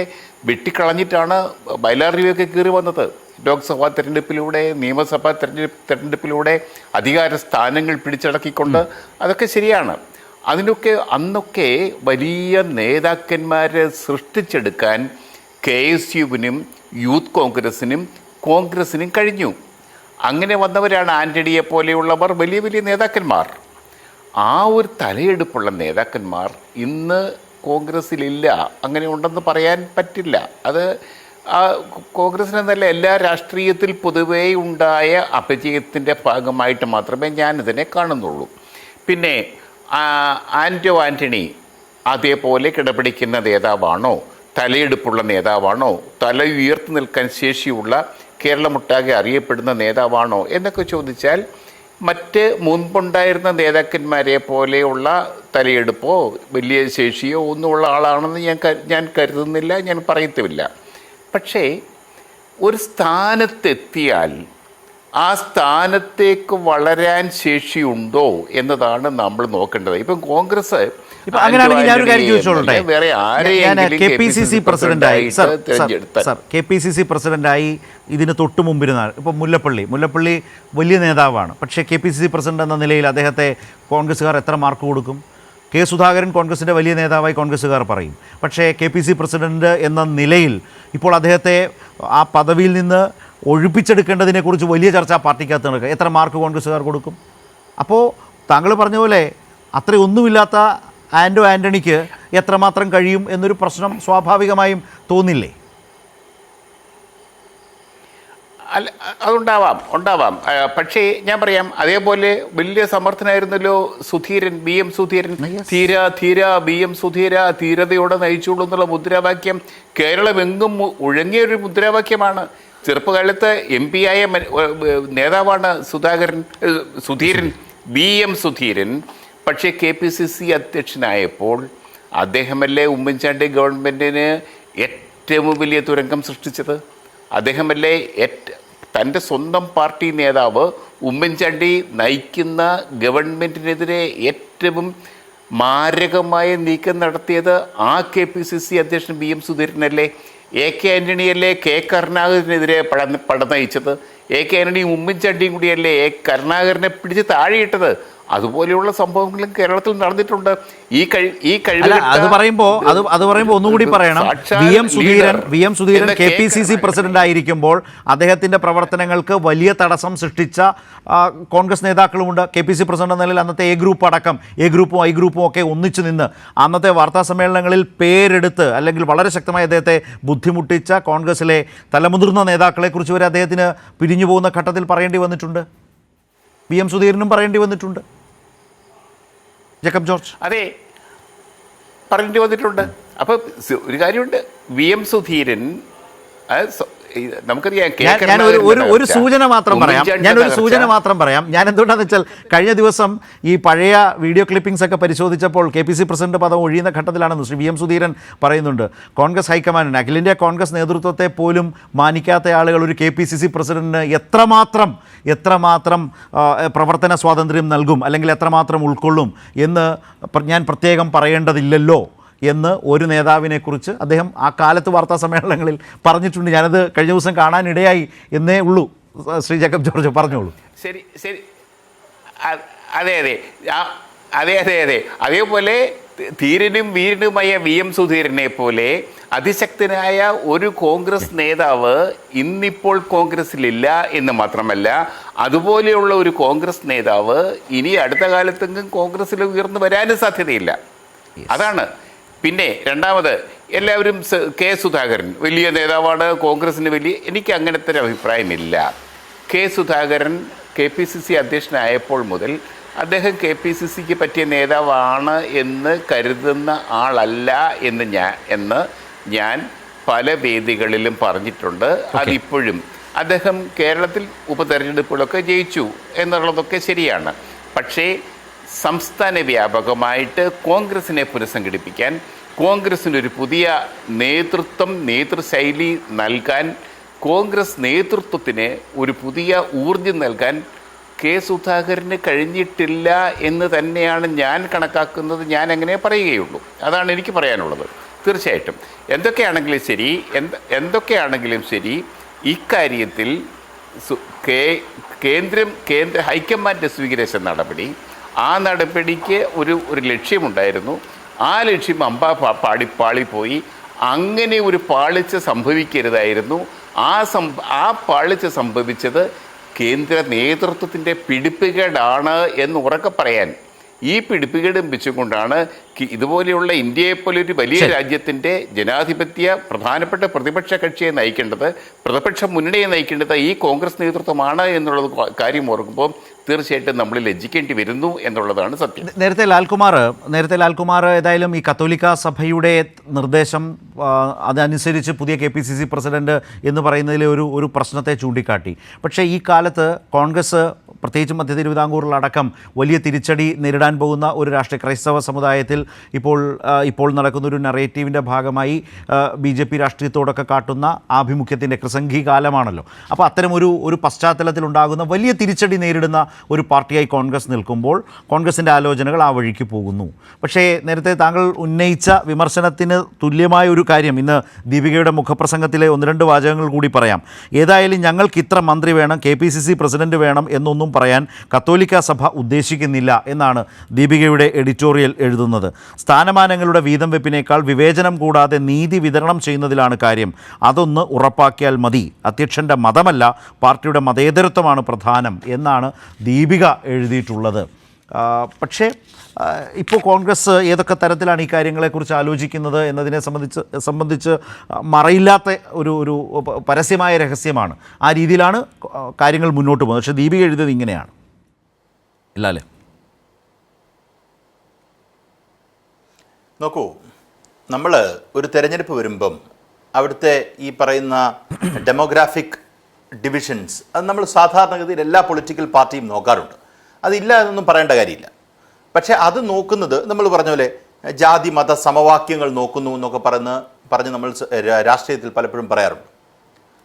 വെട്ടിക്കളഞ്ഞിട്ടാണ് വയലാർ രവിയൊക്കെ കയറി വന്നത്. ലോക്സഭാ തെരഞ്ഞെടുപ്പിലൂടെ, നിയമസഭാ തെരഞ്ഞെടുപ്പിലൂടെ അധികാര സ്ഥാനങ്ങൾ പിടിച്ചടക്കിക്കൊണ്ട്. അതൊക്കെ ശരിയാണ്. അന്നൊക്കെ വലിയ നേതാക്കന്മാരെ സൃഷ്ടിച്ചെടുക്കാൻ KSUവിനും യൂത്ത് കോൺഗ്രസിനും കഴിഞ്ഞു. അങ്ങനെ വന്നവരാണ് ആൻ്റണിയെ പോലെയുള്ളവർ, വലിയ വലിയ നേതാക്കന്മാർ. ആ ഒരു തലയെടുപ്പുള്ള നേതാക്കന്മാർ ഇന്ന് കോൺഗ്രസ്സിലില്ല. അങ്ങനെ ഉണ്ടെന്ന് പറയാൻ പറ്റില്ല. അത് കോൺഗ്രസിനെന്നല്ല, എല്ലാ രാഷ്ട്രീയത്തിൽ പൊതുവേ ഉണ്ടായ അപജയത്തിൻ്റെ ഭാഗമായിട്ട് മാത്രമേ ഞാനിതിനെ കാണുന്നുള്ളൂ. പിന്നെ ആൻ്റണി അതേപോലെ കിടപിടിക്കുന്ന നേതാവാണോ, തലയെടുപ്പുള്ള നേതാവാണോ, തല ഉയർത്തി നിൽക്കാൻ ശേഷിയുള്ള, കേരളമൊട്ടാകെ അറിയപ്പെടുന്ന നേതാവാണോ എന്നൊക്കെ ചോദിച്ചാൽ മറ്റ് മുൻപുണ്ടായിരുന്ന നേതാക്കന്മാരെ പോലെയുള്ള തലയെടുപ്പോ വലിയ ശേഷിയോ ഒന്നുമുള്ള ആളാണെന്ന് ഞാൻ കരുതുന്നില്ല, ഞാൻ പറയത്തുമില്ല. പക്ഷേ ഒരു സ്ഥാനത്തെത്തിയാൽ ആ സ്ഥാനത്തേക്ക് വളരാൻ ശേഷിയുണ്ടോ എന്നതാണ് നമ്മൾ നോക്കേണ്ടത്. ഇപ്പം കോൺഗ്രസ് അങ്ങനെയാണെങ്കിൽ ഞാനൊരു കാര്യം ചോദിച്ചോളട്ടെ. KPCC പ്രസിഡന്റായി ഇതിന് തൊട്ട് മുമ്പിരുന്നാൽ ഇപ്പം മുല്ലപ്പള്ളി വലിയ നേതാവാണ്. പക്ഷേ KPCC പ്രസിഡന്റ് എന്ന നിലയിൽ അദ്ദേഹത്തെ കോൺഗ്രസ്സുകാർ എത്ര മാർക്ക് കൊടുക്കും? കെ സുധാകരൻ കോൺഗ്രസിൻ്റെ വലിയ നേതാവായി കോൺഗ്രസ്സുകാർ പറയും. പക്ഷേ KPCC പ്രസിഡന്റ് എന്ന നിലയിൽ ഇപ്പോൾ അദ്ദേഹത്തെ ആ പദവിയിൽ നിന്ന് ഒഴിപ്പിച്ചെടുക്കേണ്ടതിനെക്കുറിച്ച് വലിയ ചർച്ച പാർട്ടിക്കകത്ത് നടക്കുക. എത്ര മാർക്ക് കോൺഗ്രസ്സുകാർ കൊടുക്കും? അപ്പോൾ താങ്കൾ പറഞ്ഞ പോലെ അത്രയൊന്നുമില്ലാത്ത ആൻ്റണിക്ക് എത്രമാത്രം കഴിയും എന്നൊരു പ്രശ്നം സ്വാഭാവികമായും തോന്നില്ലേ? അല്ല, ഉണ്ടാവാം. പക്ഷേ ഞാൻ പറയാം, അതേപോലെ വലിയ സമർത്ഥനായിരുന്നല്ലോ സുധീരൻ, BM സുധീരൻ. ധീര BM സുധീര, ധീരതയോടെ നയിച്ചുള്ളൂ എന്നുള്ള മുദ്രാവാക്യം കേരളമെങ്ങും ഒഴുങ്ങിയൊരു മുദ്രാവാക്യമാണ്. ചെറുപ്പകാലത്ത് MP ആയ നേതാവാണ് സുധീരൻ, BM സുധീരൻ. പക്ഷേ KPCC അധ്യക്ഷനായപ്പോൾ അദ്ദേഹമല്ലേ ഉമ്മൻചാണ്ടി ഗവൺമെൻറ്റിന് ഏറ്റവും വലിയ തുരങ്കം സൃഷ്ടിച്ചത്? അദ്ദേഹമല്ലേ തൻ്റെ സ്വന്തം പാർട്ടി നേതാവ് ഉമ്മൻചാണ്ടി നയിക്കുന്ന ഗവൺമെൻറ്റിനെതിരെ ഏറ്റവും മാരകമായ നീക്കം നടത്തിയത് ആ KPCC അധ്യക്ഷൻ BM സുധീരനല്ലേ? AK ആൻ്റണിയല്ലേ കരുണാകരനെതിരെ പട നയിച്ചത്? AK ആൻ്റണിയും ഉമ്മൻചാണ്ടിയും കൂടിയല്ലേ കരുണാകരനെ പിടിച്ച് താഴെയിട്ടത്? അതുപോലെയുള്ള സംഭവങ്ങളും കേരളത്തിൽ നടന്നിട്ടുണ്ട്. അത് പറയുമ്പോൾ ഒന്നുകൂടി പറയണം, VM സുധീരൻ KPCC പ്രസിഡന്റ് ആയിരിക്കുമ്പോൾ അദ്ദേഹത്തിന്റെ പ്രവർത്തനങ്ങൾക്ക് വലിയ തടസ്സം സൃഷ്ടിച്ച കോൺഗ്രസ് നേതാക്കളുമുണ്ട്. KPCC പ്രസിഡന്റ് എന്ന നിലയിൽ അന്നത്തെ A ഗ്രൂപ്പ് അടക്കം A ഗ്രൂപ്പും I ഗ്രൂപ്പും ഒക്കെ ഒന്നിച്ചു നിന്ന് അന്നത്തെ വാർത്താ സമ്മേളനങ്ങളിൽ പേരെടുത്ത് അല്ലെങ്കിൽ വളരെ ശക്തമായി അദ്ദേഹത്തെ ബുദ്ധിമുട്ടിച്ച കോൺഗ്രസിലെ തലമുതിർന്ന നേതാക്കളെക്കുറിച്ച് വരെ അദ്ദേഹത്തിന് പിരിഞ്ഞു പോകുന്ന ഘട്ടത്തിൽ പറയേണ്ടി വന്നിട്ടുണ്ട്. VM സുധീരനും പറയേണ്ടി വന്നിട്ടുണ്ട്. Jacob George. അതെ, പറയേണ്ടി വന്നിട്ടുണ്ട്. അപ്പോൾ ഒരു കാര്യമുണ്ട്, VM സുധീരൻ നമുക്കറിയാം. ഒരു സൂചന മാത്രം പറയാം. ഞാൻ എന്തുകൊണ്ടാണെന്ന് വെച്ചാൽ കഴിഞ്ഞ ദിവസം ഈ പഴയ വീഡിയോ ക്ലിപ്പിംഗ്സ് ഒക്കെ പരിശോധിച്ചപ്പോൾ KPCC പ്രസിഡന്റ് പദം ഒഴിയുന്ന ഘട്ടത്തിലാണെന്ന് ശ്രീ VM സുധീരൻ പറയുന്നുണ്ട്. കോൺഗ്രസ് ഹൈക്കമാൻഡിന്, അഖിലേന്ത്യാ കോൺഗ്രസ് നേതൃത്വത്തെ പോലും മാനിക്കാത്ത ആളുകൾ ഒരു KPCC പ്രസിഡന്റിന് എത്രമാത്രം പ്രവർത്തന സ്വാതന്ത്ര്യം നൽകും അല്ലെങ്കിൽ എത്രമാത്രം ഉൾക്കൊള്ളും എന്ന് ഞാൻ പ്രത്യേകം പറയേണ്ടതില്ലല്ലോ എന്ന് ഒരു നേതാവിനെക്കുറിച്ച് അദ്ദേഹം ആ കാലത്ത് വാർത്താ സമ്മേളനങ്ങളിൽ പറഞ്ഞിട്ടുണ്ട്. ഞാനത് കഴിഞ്ഞ ദിവസം കാണാനിടയായി എന്നേ ഉള്ളൂ. ശ്രീ ജേക്കബ് ജോർജ് പറഞ്ഞോളൂ. ശരി. അതെ. അതേപോലെ ധീരനും വീരനുമായ VM സുധീരനെ പോലെ അതിശക്തനായ ഒരു കോൺഗ്രസ് നേതാവ് ഇന്നിപ്പോൾ കോൺഗ്രസിലില്ല എന്ന് മാത്രമല്ല, അതുപോലെയുള്ള ഒരു കോൺഗ്രസ് നേതാവ് ഇനി അടുത്ത കാലത്തെങ്കിലും കോൺഗ്രസിൽ ഉയർന്നു വരാനും സാധ്യതയില്ല. അതാണ്. പിന്നെ രണ്ടാമത്, എല്ലാവരും സുധാകരൻ വലിയ നേതാവാണ്, കോൺഗ്രസിന് എനിക്ക് അങ്ങനത്തെ ഒരു അഭിപ്രായമില്ല. സുധാകരൻ KPCC അധ്യക്ഷനായപ്പോൾ മുതൽ അദ്ദേഹം KPCCക്ക് പറ്റിയ നേതാവാണ് എന്ന് കരുതുന്ന ആളല്ല എന്ന് ഞാൻ പല വേദികളിലും പറഞ്ഞിട്ടുണ്ട്. അതിപ്പോഴും അദ്ദേഹം കേരളത്തിൽ ഉപതെരഞ്ഞെടുപ്പുകളൊക്കെ ജയിച്ചു എന്നുള്ളതൊക്കെ ശരിയാണ്. പക്ഷേ സംസ്ഥാന വ്യാപകമായിട്ട് കോൺഗ്രസിനെ പുനഃസംഘടിപ്പിക്കാൻ, കോൺഗ്രസിനൊരു പുതിയ നേതൃശൈലി നൽകാൻ, കോൺഗ്രസ് നേതൃത്വത്തിന് ഒരു പുതിയ ഊർജം നൽകാൻ സുധാകരന് കഴിഞ്ഞിട്ടില്ല എന്ന് തന്നെയാണ് ഞാൻ കണക്കാക്കുന്നത്. ഞാൻ അങ്ങനെ പറയുകയുള്ളൂ. അതാണ് എനിക്ക് പറയാനുള്ളത്. തീർച്ചയായിട്ടും എന്തൊക്കെയാണെങ്കിലും ശരി ഇക്കാര്യത്തിൽ കേന്ദ്ര ഹൈക്കമാൻഡ് സ്വീകരിച്ച നടപടി, ആ നടപടിക്ക് ഒരു ലക്ഷ്യമുണ്ടായിരുന്നു. ആ ലക്ഷ്യം പാളിപ്പോയി. അങ്ങനെ ഒരു പാളിച്ച സംഭവിക്കരുതായിരുന്നു. ആ പാളിച്ച സംഭവിച്ചത് കേന്ദ്ര നേതൃത്വത്തിൻ്റെ പിടിപ്പുകേടാണ് എന്ന് ഉറക്കെ പറയാൻ ഈ പിടിപ്പുകേടും വെച്ചുകൊണ്ടാണ് ഇതുപോലെയുള്ള ഇന്ത്യയെപ്പോലെ ഒരു വലിയ രാജ്യത്തിൻ്റെ ജനാധിപത്യ പ്രധാനപ്പെട്ട പ്രതിപക്ഷ കക്ഷിയെ നയിക്കേണ്ടത്, പ്രതിപക്ഷ മുന്നണിയെ നയിക്കേണ്ടത് ഈ കോൺഗ്രസ് നേതൃത്വമാണ് എന്നുള്ളത് കാര്യം ഓർക്കുമ്പോൾ തീർച്ചയായിട്ടും നമ്മൾ ലജ്ജിക്കേണ്ടി വരുന്നു എന്നുള്ളതാണ് സത്യം. നേരത്തെ ലാൽകുമാർ ഏതായാലും ഈ കത്തോലിക്ക സഭയുടെ നിർദ്ദേശം അതനുസരിച്ച് പുതിയ KPCC പ്രസിഡന്റ് എന്ന് പറയുന്നതിലെ ഒരു പ്രശ്നത്തെ ചൂണ്ടിക്കാട്ടി. പക്ഷേ ഈ കാലത്ത് കോൺഗ്രസ് പ്രത്യേകിച്ചും മധ്യ തിരുവിതാംകൂറിലടക്കം വലിയ തിരിച്ചടി നേരിടാൻ പോകുന്ന ഒരു രാഷ്ട്രീയ ക്രൈസ്തവ സമുദായത്തിൽ ഇപ്പോൾ നടക്കുന്ന ഒരു നറേറ്റീവിൻ്റെ ഭാഗമായി BJP രാഷ്ട്രീയത്തോടൊക്കെ കാട്ടുന്ന ആഭിമുഖ്യത്തിൻ്റെ കൃസംഗി കാലമാണല്ലോ. അപ്പോൾ അത്തരം ഒരു പശ്ചാത്തലത്തിലുണ്ടാകുന്ന വലിയ തിരിച്ചടി നേരിടുന്ന ഒരു പാർട്ടിയായി കോൺഗ്രസ് നിൽക്കുമ്പോൾ കോൺഗ്രസിൻ്റെ ആലോചനകൾ ആ വഴിക്ക് പോകുന്നു. പക്ഷേ നേരത്തെ താങ്കൾ ഉന്നയിച്ച വിമർശനത്തിന് തുല്യമായ ഒരു കാര്യം ഇന്ന് ദീപികയുടെ മുഖപ്രസംഗത്തിലെ 1-2 വാചകങ്ങൾ കൂടി പറയാം. ഏതായാലും ഞങ്ങൾക്ക് ഇത്ര മന്ത്രി വേണം, KPCC പ്രസിഡന്റ് വേണം എന്നൊന്നും പറയാൻ കത്തോലിക്ക സഭ ഉദ്ദേശിക്കുന്നില്ല എന്നാണ് ദീപികയുടെ എഡിറ്റോറിയൽ എഴുതുന്നത്. സ്ഥാനമാനങ്ങളുടെ വീതം വെപ്പിനേക്കാൾ വിവേചനം കൂടാതെ നീതി വിതരണം ചെയ്യുന്നതിലാണ് കാര്യം. അതൊന്ന് ഉറപ്പാക്കിയാൽ മതി. അധ്യക്ഷൻ്റെ മതമല്ല, പാർട്ടിയുടെ മതേതരത്വമാണ് പ്രധാനം എന്നാണ് ദീപിക എഴുതിയിട്ടുള്ളത്. പക്ഷേ ഇപ്പോൾ കോൺഗ്രസ് ഏതൊക്കെ തരത്തിലാണ് ഈ കാര്യങ്ങളെക്കുറിച്ച് ആലോചിക്കുന്നത് എന്നതിനെ സംബന്ധിച്ച് മറയില്ലാത്ത ഒരു പരസ്യമായ രഹസ്യമാണ്. ആ രീതിയിലാണ് കാര്യങ്ങൾ മുന്നോട്ട് പോകുന്നത്. പക്ഷേ ദീപിക എഴുതിയത് ഇങ്ങനെയാണ്, ഇല്ല അല്ലേ? നോക്കൂ, നമ്മൾ ഒരു തെരഞ്ഞെടുപ്പ് വരുമ്പം അവിടുത്തെ ഈ പറയുന്ന ഡെമോഗ്രാഫിക് ഡിവിഷൻസ് അത് നമ്മൾ സാധാരണഗതിയിൽ എല്ലാ പൊളിറ്റിക്കൽ പാർട്ടിയും നോക്കാറുണ്ട്. അതില്ല എന്നൊന്നും പറയേണ്ട കാര്യമില്ല. പക്ഷേ അത് നോക്കുന്നത് നമ്മൾ പറഞ്ഞ പോലെ ജാതി മത സമവാക്യങ്ങൾ നോക്കുന്നു എന്നൊക്കെ പറഞ്ഞ് നമ്മൾ രാഷ്ട്രീയത്തിൽ പലപ്പോഴും പറയാറുണ്ട്.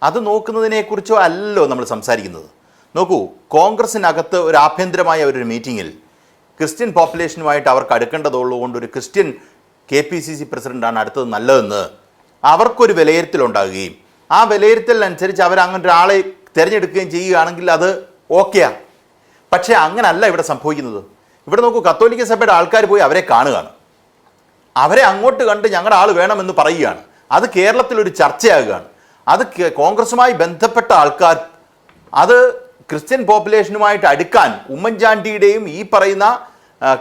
അത് നോക്കുന്നതിനെക്കുറിച്ചോ അല്ലല്ലോ നമ്മൾ സംസാരിക്കുന്നത്. നോക്കൂ, കോൺഗ്രസിനകത്ത് ഒരു ആഭ്യന്തരമായ ഒരു മീറ്റിങ്ങിൽ ക്രിസ്ത്യൻ പോപ്പുലേഷനുമായിട്ട് അവർക്ക് അടുക്കേണ്ടതുള്ളതുകൊണ്ട് ഒരു ക്രിസ്ത്യൻ KPCC പ്രസിഡൻ്റാണ് അടുത്തത് നല്ലതെന്ന് അവർക്കൊരു വിലയിരുത്തലുണ്ടാകുകയും ആ വിലയിരുത്തലിനനുസരിച്ച് അവരങ്ങനെ ഒരാളെ തിരഞ്ഞെടുക്കുകയും ചെയ്യുകയാണെങ്കിൽ അത് ഓക്കെയാണ്. പക്ഷേ അങ്ങനല്ല ഇവിടെ സംഭവിക്കുന്നത്. ഇവിടെ നോക്കൂ, കത്തോലിക്ക സഭയുടെ ആൾക്കാർ പോയി അവരെ കാണുകയാണ്. അവരെ അങ്ങോട്ട് കണ്ട് ഞങ്ങളുടെ ആൾ വേണമെന്ന് പറയുകയാണ്. അത് കേരളത്തിലൊരു ചർച്ചയാകുകയാണ്. അത് കോൺഗ്രസുമായി ബന്ധപ്പെട്ട ആൾക്കാർ അത് ക്രിസ്ത്യൻ പോപ്പുലേഷനുമായിട്ട് അടുക്കാൻ ഉമ്മൻചാണ്ടിയുടെയും ഈ പറയുന്ന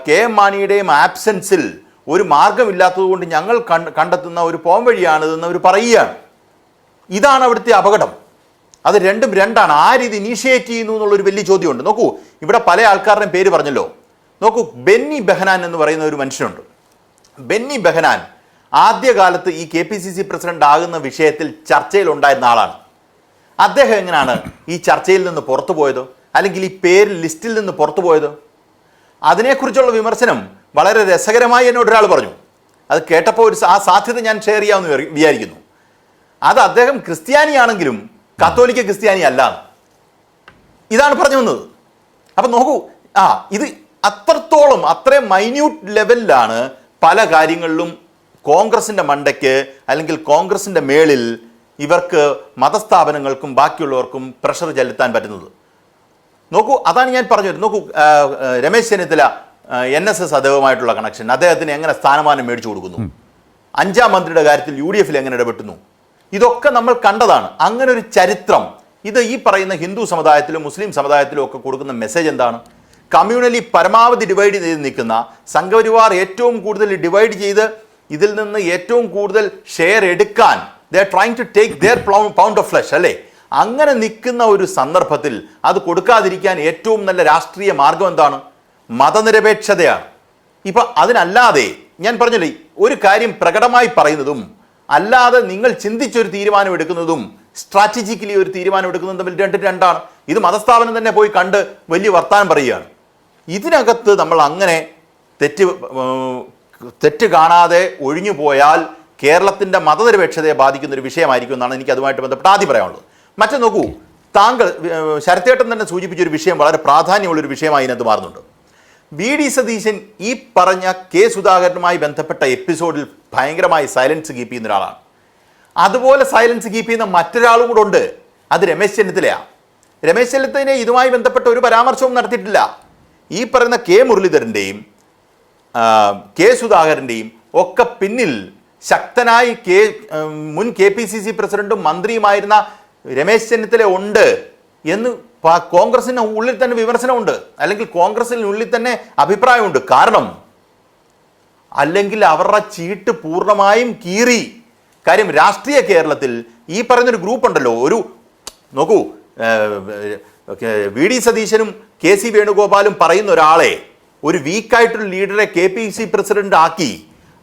KM മാണിയുടെയും ആബ്സെൻസിൽ ഒരു മാർഗമില്ലാത്തതുകൊണ്ട് ഞങ്ങൾ കണ്ടെത്തുന്ന ഒരു പോംവഴിയാണിതെന്ന് അവർ പറയുകയാണ്. ഇതാണ് അവിടുത്തെ അപകടം. അത് രണ്ടും രണ്ടാണ്. ആ രീതി ഇനീഷ്യേറ്റ് ചെയ്യുന്നു എന്നുള്ളൊരു വലിയ ചോദ്യമുണ്ട്. നോക്കൂ, ഇവിടെ പല ആൾക്കാരുടെയും പേര് പറഞ്ഞല്ലോ. നോക്കൂ, ബെന്നി ബെഹനാൻ എന്ന് പറയുന്ന ഒരു മനുഷ്യനുണ്ട്. ബെന്നി ബെഹനാൻ ആദ്യകാലത്ത് ഈ KPCC പ്രസിഡന്റ് ആകുന്ന വിഷയത്തിൽ ചർച്ചയിലുണ്ടായിരുന്ന ആളാണ്. അദ്ദേഹം എങ്ങനെയാണ് ഈ ചർച്ചയിൽ നിന്ന് പുറത്തു പോയത്, അല്ലെങ്കിൽ ഈ പേര് ലിസ്റ്റിൽ നിന്ന് പുറത്തു പോയത്? അതിനെക്കുറിച്ചുള്ള വിമർശനം വളരെ രസകരമായി എന്നോട് ഒരാൾ പറഞ്ഞു. അത് കേട്ടപ്പോൾ ആ സാധ്യത ഞാൻ ഷെയർ ചെയ്യാമെന്ന് വിചാരിക്കുന്നു. അത് അദ്ദേഹം ക്രിസ്ത്യാനിയാണെങ്കിലും കത്തോലിക്ക ക്രിസ്ത്യാനി അല്ല. ഇതാണ് പറഞ്ഞു വന്നത്. അപ്പം നോക്കൂ, ഇത് അത്രയും മൈന്യൂട്ട് ലെവലിലാണ് പല കാര്യങ്ങളിലും കോൺഗ്രസിൻ്റെ മണ്ടയ്ക്ക് അല്ലെങ്കിൽ കോൺഗ്രസിൻ്റെ മേളിൽ ഇവർക്ക് മതസ്ഥാപനങ്ങൾക്കും ബാക്കിയുള്ളവർക്കും പ്രഷർ ചെലുത്താൻ പറ്റുന്നത്. നോക്കൂ, അതാണ് ഞാൻ പറഞ്ഞത്. നോക്കൂ, രമേശ് ചെന്നിത്തല NSS അദ്ദേഹവുമായിട്ടുള്ള കണക്ഷൻ, അദ്ദേഹത്തിന് എങ്ങനെ സ്ഥാനമാനം മേടിച്ചു കൊടുക്കുന്നു, 5ാം മന്ത്രിയുടെ കാര്യത്തിൽ UDF എങ്ങനെ ഇടപെട്ടുന്നു, ഇതൊക്കെ നമ്മൾ കണ്ടതാണ്. അങ്ങനെ ഒരു ചരിത്രം ഇത് ഈ പറയുന്ന ഹിന്ദു സമുദായത്തിലും മുസ്ലിം സമുദായത്തിലും ഒക്കെ കൊടുക്കുന്ന മെസ്സേജ് എന്താണ്? കമ്മ്യൂണലി പരമാവധി ഡിവൈഡ് ചെയ്ത് നിൽക്കുന്ന സംഘപരിവാർ ഏറ്റവും കൂടുതൽ ഡിവൈഡ് ചെയ്ത് ഇതിൽ നിന്ന് ഏറ്റവും കൂടുതൽ ഷെയർ എടുക്കാൻ they are trying to take their pound of flesh അല്ലേ? അങ്ങനെ നിൽക്കുന്ന ഒരു സന്ദർഭത്തിൽ അത് കൊടുക്കാതിരിക്കാൻ ഏറ്റവും നല്ല രാഷ്ട്രീയ മാർഗം എന്താണ്? മതനിരപേക്ഷതയാണ്. ഇപ്പം അതിനല്ലാതെ ഞാൻ പറഞ്ഞില്ലേ, ഒരു കാര്യം പ്രകടമായി പറയുന്നതും അല്ലാതെ നിങ്ങൾ ചിന്തിച്ചൊരു തീരുമാനം എടുക്കുന്നതും സ്ട്രാറ്റജിക്കലി ഒരു തീരുമാനം എടുക്കുന്നതും തമ്മിൽ രണ്ടാണ്. ഇത് മതസ്ഥാപനം തന്നെ പോയി കണ്ട് വലിയ വർത്താനം പറയുകയാണ്. ഇതിനകത്ത് നമ്മൾ അങ്ങനെ തെറ്റ് കാണാതെ ഒഴിഞ്ഞു പോയാൽ കേരളത്തിൻ്റെ മതനിരപേക്ഷതയെ ബാധിക്കുന്ന ഒരു വിഷയമായിരിക്കും എന്നാണ് എനിക്ക് അതുമായിട്ട് ബന്ധപ്പെട്ട് ആദ്യം പറയാനുള്ളത്. മറ്റേ നോക്കൂ, താങ്കൾ ശരത്തേട്ടൻ തന്നെ സൂചിപ്പിച്ചൊരു വിഷയം വളരെ പ്രാധാന്യമുള്ളൊരു വിഷയമായി ഇതിനകത്ത് മാറുന്നുണ്ട്. VD സതീശൻ ഈ പറഞ്ഞ K സുധാകരനുമായി ബന്ധപ്പെട്ട എപ്പിസോഡിൽ ഭയങ്കരമായി സൈലൻസ് കീപ്പ് ചെയ്യുന്ന ഒരാളാണ്. അതുപോലെ സൈലൻസ് കീപ്പ് ചെയ്യുന്ന മറ്റൊരാളും കൂടെ ഉണ്ട്. അത് രമേശ് ചെന്നിത്തലയാണ്. രമേശ് ചെന്നിത്തലിനെ ഇതുമായി ബന്ധപ്പെട്ട ഒരു പരാമർശവും നടത്തിയിട്ടില്ല. ഈ പറയുന്ന K മുരളീധരൻ്റെയും K സുധാകരൻ്റെയും ഒക്കെ പിന്നിൽ ശക്തനായി മുൻ KPCC പ്രസിഡന്റും മന്ത്രിയുമായിരുന്ന രമേശ് ചെന്നിത്തല ഉണ്ട് എന്ന് കോൺഗ്രസിന് ഉള്ളിൽ തന്നെ വിമർശനമുണ്ട്, അല്ലെങ്കിൽ കോൺഗ്രസിനുള്ളിൽ തന്നെ അഭിപ്രായമുണ്ട്. കാരണം അല്ലെങ്കിൽ അവരുടെ ചീട്ട് പൂർണ്ണമായും കീറി. കാര്യം രാഷ്ട്രീയ കേരളത്തിൽ ഈ പറയുന്നൊരു ഗ്രൂപ്പ് ഉണ്ടല്ലോ. നോക്കൂ, VD സതീശനും KC വേണുഗോപാലും പറയുന്ന ഒരാളെ, ഒരു വീക്കായിട്ടുള്ള ലീഡറെ KPCC പ്രസിഡന്റ് ആക്കി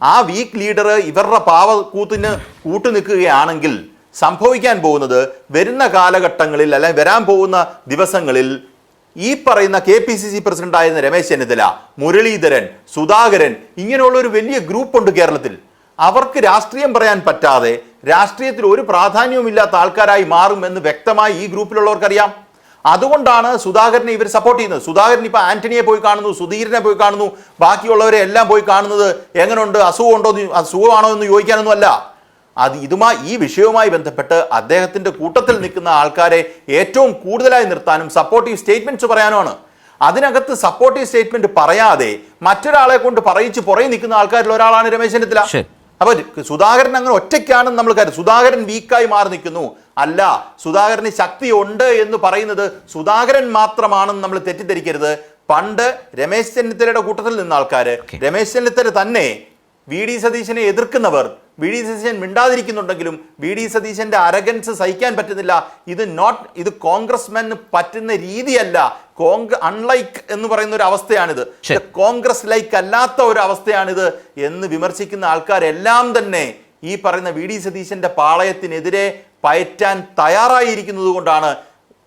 ആ വീക്ക് ലീഡർ ഇവരുടെ പാവക്കൂത്തിന് കൂട്ടുനിൽക്കുകയാണെങ്കിൽ സംഭവിക്കാൻ പോകുന്നത് വരുന്ന കാലഘട്ടങ്ങളിൽ അല്ലെങ്കിൽ വരാൻ പോകുന്ന ദിവസങ്ങളിൽ ഈ പറയുന്ന KPCC പ്രസിഡന്റ് ആയിരുന്ന രമേശ് ചെന്നിത്തല, മുരളീധരൻ, സുധാകരൻ, ഇങ്ങനെയുള്ള ഒരു വലിയ ഗ്രൂപ്പുണ്ട് കേരളത്തിൽ. അവർക്ക് രാഷ്ട്രീയം പറയാൻ പറ്റാതെ രാഷ്ട്രീയത്തിൽ ഒരു പ്രാധാന്യവുമില്ലാത്ത ആൾക്കാരായി മാറുമെന്ന് വ്യക്തമായി ഈ ഗ്രൂപ്പിലുള്ളവർക്കറിയാം. അതുകൊണ്ടാണ് സുധാകരനെ ഇവർ സപ്പോർട്ട് ചെയ്യുന്നത്. സുധാകരൻ ഇപ്പൊ ആന്റണിയെ പോയി കാണുന്നു, സുധീരനെ പോയി കാണുന്നു, ബാക്കിയുള്ളവരെ എല്ലാം പോയി കാണുന്നത് എങ്ങനെയുണ്ട്, അസുഖമാണോ എന്ന് ചോദിക്കാനൊന്നും അല്ല. ഈ വിഷയവുമായി ബന്ധപ്പെട്ട് അദ്ദേഹത്തിന്റെ കൂട്ടത്തിൽ നിൽക്കുന്ന ആൾക്കാരെ ഏറ്റവും കൂടുതലായി നിർത്താനും സപ്പോർട്ടീവ് സ്റ്റേറ്റ്മെന്റ്സ് പറയാനുമാണ്. അതിനകത്ത് സപ്പോർട്ടീവ് സ്റ്റേറ്റ്മെന്റ് പറയാതെ മറ്റൊരാളെ കൊണ്ട് പറയിച്ച് പുറകെ നിൽക്കുന്ന ആൾക്കാരിൽ ഒരാളാണ് രമേശ് ചെന്നിത്തല. അപ്പൊ സുധാകരൻ അങ്ങനെ ഒറ്റയ്ക്കാണെന്ന് നമ്മൾ കരുതും. സുധാകരൻ വീക്കായി മാറി നിൽക്കുന്നു അല്ല, സുധാകരന് ശക്തി ഉണ്ട് എന്ന് പറയുന്നത് സുധാകരൻ മാത്രമാണെന്ന് നമ്മൾ തെറ്റിദ്ധരിക്കരുത്. പണ്ട് രമേശ് ചെന്നിത്തലയുടെ കൂട്ടത്തിൽ നിന്ന ആൾക്കാർ, രമേശ് ചെന്നിത്തല തന്നെ വി ഡി സതീശനെ എതിർക്കുന്നവർ, വി ഡി സതീശൻ മിണ്ടാതിരിക്കുന്നുണ്ടെങ്കിലും വി ഡി സതീശന്റെ അരഗൻസ് സഹിക്കാൻ പറ്റുന്നില്ല. ഇത് കോൺഗ്രസ്മെന് പറ്റുന്ന രീതിയല്ല. അൺലൈക്ക് എന്ന് പറയുന്ന ഒരു അവസ്ഥയാണിത്. കോൺഗ്രസ് ലൈക്ക് അല്ലാത്ത ഒരു അവസ്ഥയാണിത് എന്ന് വിമർശിക്കുന്ന ആൾക്കാരെല്ലാം തന്നെ ഈ പറയുന്ന വി ഡി സതീശന്റെ പാളയത്തിനെതിരെ പയറ്റാൻ തയ്യാറായിരിക്കുന്നത് കൊണ്ടാണ്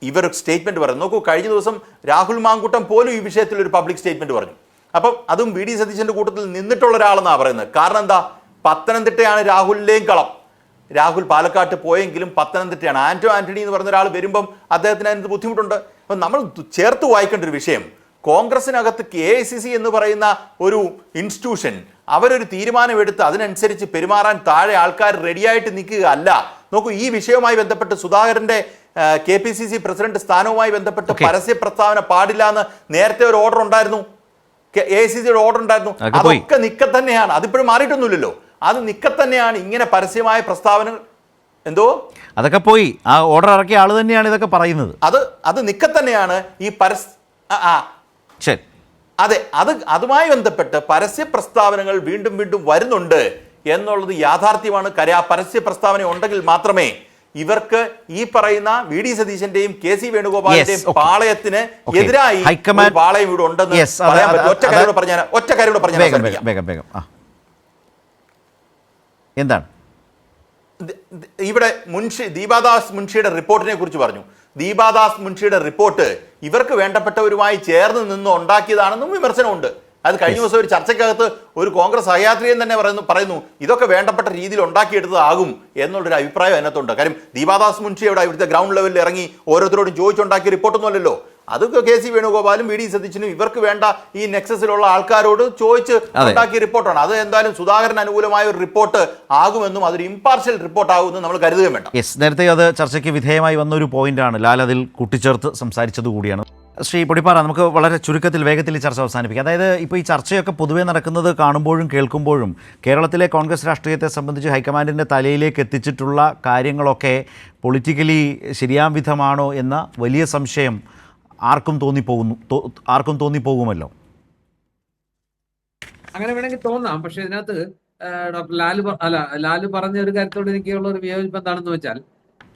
ഇവർ സ്റ്റേറ്റ്മെന്റ് പറയുന്നത്. നോക്കൂ, കഴിഞ്ഞ ദിവസം രാഹുൽ മാങ്കൂട്ടം പോലും ഈ വിഷയത്തിൽ ഒരു പബ്ലിക് സ്റ്റേറ്റ്മെന്റ് പറഞ്ഞു. അപ്പം അതും വി ഡി സതീശന്റെ കൂട്ടത്തിൽ നിന്നിട്ടുള്ള ഒരാളെന്നാണ് പറയുന്നത്. കാരണം എന്താ? പത്തനംതിട്ടയാണ് രാഹുലിന്റെയും കളം. രാഹുൽ പാലക്കാട്ട് പോയെങ്കിലും പത്തനംതിട്ടയാണ്. ആന്റണി എന്ന് പറയുന്ന ഒരാൾ വരുമ്പം അദ്ദേഹത്തിന് അതിനകത്ത് ബുദ്ധിമുട്ടുണ്ട്. അപ്പം നമ്മൾ ചേർത്ത് വായിക്കേണ്ട ഒരു വിഷയം, കോൺഗ്രസിനകത്ത് AICC എന്ന് പറയുന്ന ഒരു ഇൻസ്റ്റിറ്റ്യൂഷൻ അവരൊരു തീരുമാനമെടുത്ത് അതിനനുസരിച്ച് പെരുമാറാൻ താഴെ ആൾക്കാർ റെഡിയായിട്ട് നിൽക്കുക അല്ല. നോക്കൂ, ഈ വിഷയവുമായി ബന്ധപ്പെട്ട് സുധാകരന്റെ KPCC പ്രസിഡന്റ് സ്ഥാനവുമായി ബന്ധപ്പെട്ട് പരസ്യ പ്രസ്താവന പാടില്ല എന്ന് നേരത്തെ ഒരു ഓർഡർ ഉണ്ടായിരുന്നു, AICCയുടെ ഓർഡർ ഉണ്ടായിരുന്നു. അതൊക്കെ നിക്ക തന്നെയാണ്, അതിപ്പോഴും മാറിയിട്ടൊന്നുമില്ലല്ലോ. അത് നിക്ക തന്നെയാണ്. ഇങ്ങനെ പരസ്യമായ പ്രസ്താവനകൾ എന്തോ അതൊക്കെ പോയി, ആ ഓർഡർ ഇറക്കിയ ആള് തന്നെയാണ് ഇതൊക്കെ പറയുന്നത്. അത് നിക്ക തന്നെയാണ്. ഈ ശരി, അതെ, അതുമായി ബന്ധപ്പെട്ട് പരസ്യ പ്രസ്താവനകൾ വീണ്ടും വീണ്ടും വരുന്നുണ്ട് എന്നുള്ളത് യാഥാർത്ഥ്യമാണ്. ആ പരസ്യ പ്രസ്താവന ഉണ്ടെങ്കിൽ മാത്രമേ ഇവർക്ക് ഈ പറയുന്ന വി ഡി സതീശന്റെയും KC വേണുഗോപാലിന്റെയും പാളയത്തിന് എതിരായി പാളയം ഇവിടെ ഉണ്ടെന്ന് പറയാൻ പറ്റും. ഒറ്റ കാര്യം കൂടെ പറഞ്ഞാൽ എന്താണ് ഇവിടെ ദീപാദാസ് മുൻഷിയുടെ റിപ്പോർട്ടിനെ കുറിച്ച് പറഞ്ഞു. ദീപാദാസ് മുൻഷിയുടെ റിപ്പോർട്ട് ഇവർക്ക് വേണ്ടപ്പെട്ടവരുമായി ചേർന്ന് നിന്ന് ഉണ്ടാക്കിയതാണെന്നും വിമർശനമുണ്ട്. അത് കഴിഞ്ഞ ദിവസം ഒരു ചർച്ചയ്ക്കകത്ത് ഒരു കോൺഗ്രസ് സഹയാത്രികൻ തന്നെ പറയുന്നു ഇതൊക്കെ വേണ്ടപ്പെട്ട രീതിയിൽ ഉണ്ടാക്കിയെടുത്തതാകും എന്നുള്ളൊരു അഭിപ്രായം അതിനകത്തുണ്ട്. കാര്യം ദീപാദാസ് മുൻഷി അവിടെ ഇവിടുത്തെ ഗ്രൗണ്ട് ലെവലിൽ ഇറങ്ങി ഓരോരുത്തരോടും ചോദിച്ചുണ്ടാക്കിയ റിപ്പോർട്ടൊന്നും അല്ലല്ലോ. അത് KC വേണുഗോപാലും വി ഡി സതീശനും ഇവർക്ക് വേണ്ട ഈ നെക്സസിലുള്ള ആൾക്കാരോട് ചോദിച്ച് ഉണ്ടാക്കിയ റിപ്പോർട്ടാണ്. അത് എന്തായാലും സുധാകരൻ അനുകൂലമായ ഒരു റിപ്പോർട്ട് ആകുമെന്നും അതൊരു ഇമ്പാർഷ്യൽ റിപ്പോർട്ട് ആകുമെന്നും നമ്മൾ കരുതുകയും വേണ്ട. നേരത്തെ അത് ചർച്ചയ്ക്ക് വിധേയമായി വന്ന ഒരു പോയിന്റാണ്. ലാൽ അതിൽ കൂട്ടിച്ചേർത്ത് സംസാരിച്ചത് കൂടിയാണ്. ശ്രീ പൊടിപ്പാറ, നമുക്ക് വളരെ ചുരുക്കത്തിൽ വേഗത്തിൽ ഈ ചർച്ച അവസാനിപ്പിക്കാം. അതായത് ഇപ്പോൾ ഈ ചർച്ചയൊക്കെ പൊതുവേ നടക്കുന്നത് കാണുമ്പോഴും കേൾക്കുമ്പോഴും കേരളത്തിലെ കോൺഗ്രസ് രാഷ്ട്രീയത്തെ സംബന്ധിച്ച് ഹൈക്കമാൻഡിൻ്റെ തലയിലേക്ക് എത്തിച്ചിട്ടുള്ള കാര്യങ്ങളൊക്കെ പൊളിറ്റിക്കലി ശരിയാം വിധമാണോ എന്ന വലിയ സംശയം ആർക്കും തോന്നിപ്പോകുമല്ലോ. അങ്ങനെ വേണമെങ്കിൽ തോന്നാം. പക്ഷെ ഇതിനകത്ത് ഡോക്ടർ ലാല് പറഞ്ഞ ഒരു കാര്യത്തോട് എനിക്കുള്ള ഒരു വിയോജിപ്പ് എന്താണെന്ന് വെച്ചാൽ,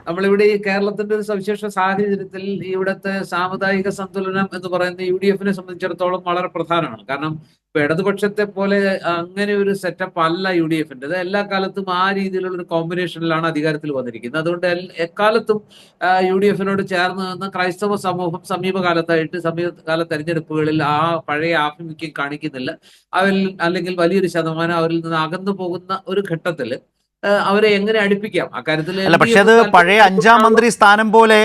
നമ്മളിവിടെ ഈ കേരളത്തിന്റെ ഒരു സവിശേഷ സാഹചര്യത്തിൽ ഇവിടുത്തെ സാമുദായിക സന്തുലനം എന്ന് പറയുന്ന UDF-നെ സംബന്ധിച്ചിടത്തോളം വളരെ പ്രധാനമാണ്. കാരണം ഇപ്പൊ ഇടതുപക്ഷത്തെ പോലെ അങ്ങനെ ഒരു സെറ്റപ്പ് അല്ല UDF-ന്റെ. എല്ലാ കാലത്തും ആ രീതിയിലുള്ള ഒരു കോമ്പിനേഷനിലാണ് അധികാരത്തിൽ വന്നിരിക്കുന്നത്. അതുകൊണ്ട് എക്കാലത്തും UDF-നോട് ചേർന്ന് നിന്ന് ക്രൈസ്തവ സമൂഹം സമീപകാല തെരഞ്ഞെടുപ്പുകളിൽ ആ പഴയ ആഭിമുഖ്യം കാണിക്കുന്നില്ല. അല്ലെങ്കിൽ വലിയൊരു ശതമാനം അവരിൽ നിന്ന് അകന്നു പോകുന്ന ഒരു ഘട്ടത്തില് അവരെ എങ്ങനെ അടുപ്പിക്കാം അക്കാര്യത്തിൽ. അല്ല, പക്ഷെ അത് പഴയ 5ാം മന്ത്രി സ്ഥാനം പോലെ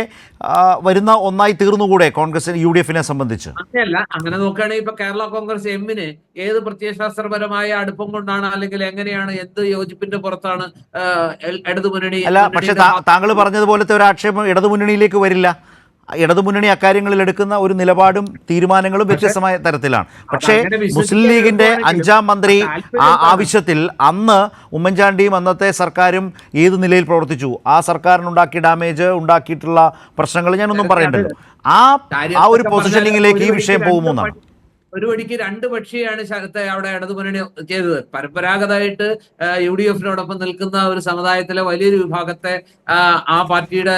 വരുന്ന ഒന്നായി തീർന്നുകൂടെ കോൺഗ്രസിന് UDF-നെ സംബന്ധിച്ച്? അങ്ങനെയല്ല. അങ്ങനെ നോക്കുകയാണെങ്കിൽ ഇപ്പൊ കേരള കോൺഗ്രസ് എമ്മിന് ഏത് പ്രത്യയശാസ്ത്രപരമായ അടുപ്പം കൊണ്ടാണ്, അല്ലെങ്കിൽ എങ്ങനെയാണ്, എന്ത് യോജിപ്പിന്റെ പുറത്താണ് ഇടതുമുന്നണി? അല്ല, പക്ഷെ താങ്കൾ പറഞ്ഞതുപോലത്തെ ഒരു ആക്ഷേപം ഇടതുമുന്നണിയിലേക്ക് വരില്ല. ഇടതുമുന്നണി അക്കാര്യങ്ങളിൽ എടുക്കുന്ന ഒരു നിലപാടും തീരുമാനങ്ങളും വ്യത്യസ്തമായ തരത്തിലാണ്. പക്ഷേ മുസ്ലിം ലീഗിന്റെ 5ാം മന്ത്രി ആവശ്യത്തിൽ അന്ന് ഉമ്മൻചാണ്ടിയും അന്നത്തെ സർക്കാരും ഏത് നിലയിൽ പ്രവർത്തിച്ചു, ആ സർക്കാരിനുണ്ടാക്കിയ ഡാമേജ്, ഉണ്ടാക്കിയിട്ടുള്ള പ്രശ്നങ്ങൾ ഞാനൊന്നും പറയണ്ടല്ലോ. ആ ഒരു പൊസിഷനിങ്ങിലേക്ക് ഈ വിഷയം പോകുമെന്നാണ്. ഒരു വഴിക്ക് രണ്ട് പക്ഷിയാണ് അവിടെ ഇടതുമുന്നണി ചെയ്തത്. പരമ്പരാഗതമായിട്ട് UDF-നോടൊപ്പം നിൽക്കുന്ന ഒരു സമുദായത്തിലെ വലിയൊരു വിഭാഗത്തെ ആ പാർട്ടിയുടെ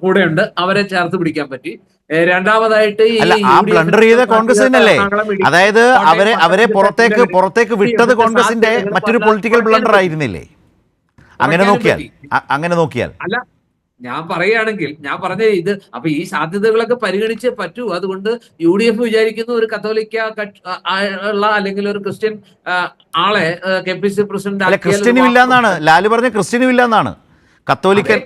കൂടെയുണ്ട്, അവരെ ചേർത്ത് പിടിക്കാൻ പറ്റി. രണ്ടാമതായിട്ട് ബ്ലണ്ടർ ചെയ്ത കോൺഗ്രസ് തന്നെയല്ലേ? അതായത് അവരെ പുറത്തേക്ക് വിട്ടത് കോൺഗ്രസിന്റെ മറ്റൊരു പൊളിറ്റിക്കൽ ബ്ലണ്ടർ ആയിരുന്നില്ലേ? അങ്ങനെ നോക്കിയാൽ അല്ല, ഞാൻ പറയുകയാണെങ്കിൽ ഞാൻ പറഞ്ഞ ഇത് അപ്പൊ ഈ സാധ്യതകളൊക്കെ പരിഗണിച്ചേ പറ്റൂ. അതുകൊണ്ട് UDF വിചാരിക്കുന്ന ഒരു കത്തോലിക്ക ഉള്ള അല്ലെങ്കിൽ ഒരു ക്രിസ്ത്യൻ ആളെ KPCC പ്രസിഡന്റ് ക്രിസ്ത്യനും ഇല്ലാന്നാണ് ലാല് പറഞ്ഞ. ക്രിസ്ത്യനും ഇല്ലാന്നാണ്, കത്തോലിക്കൻ.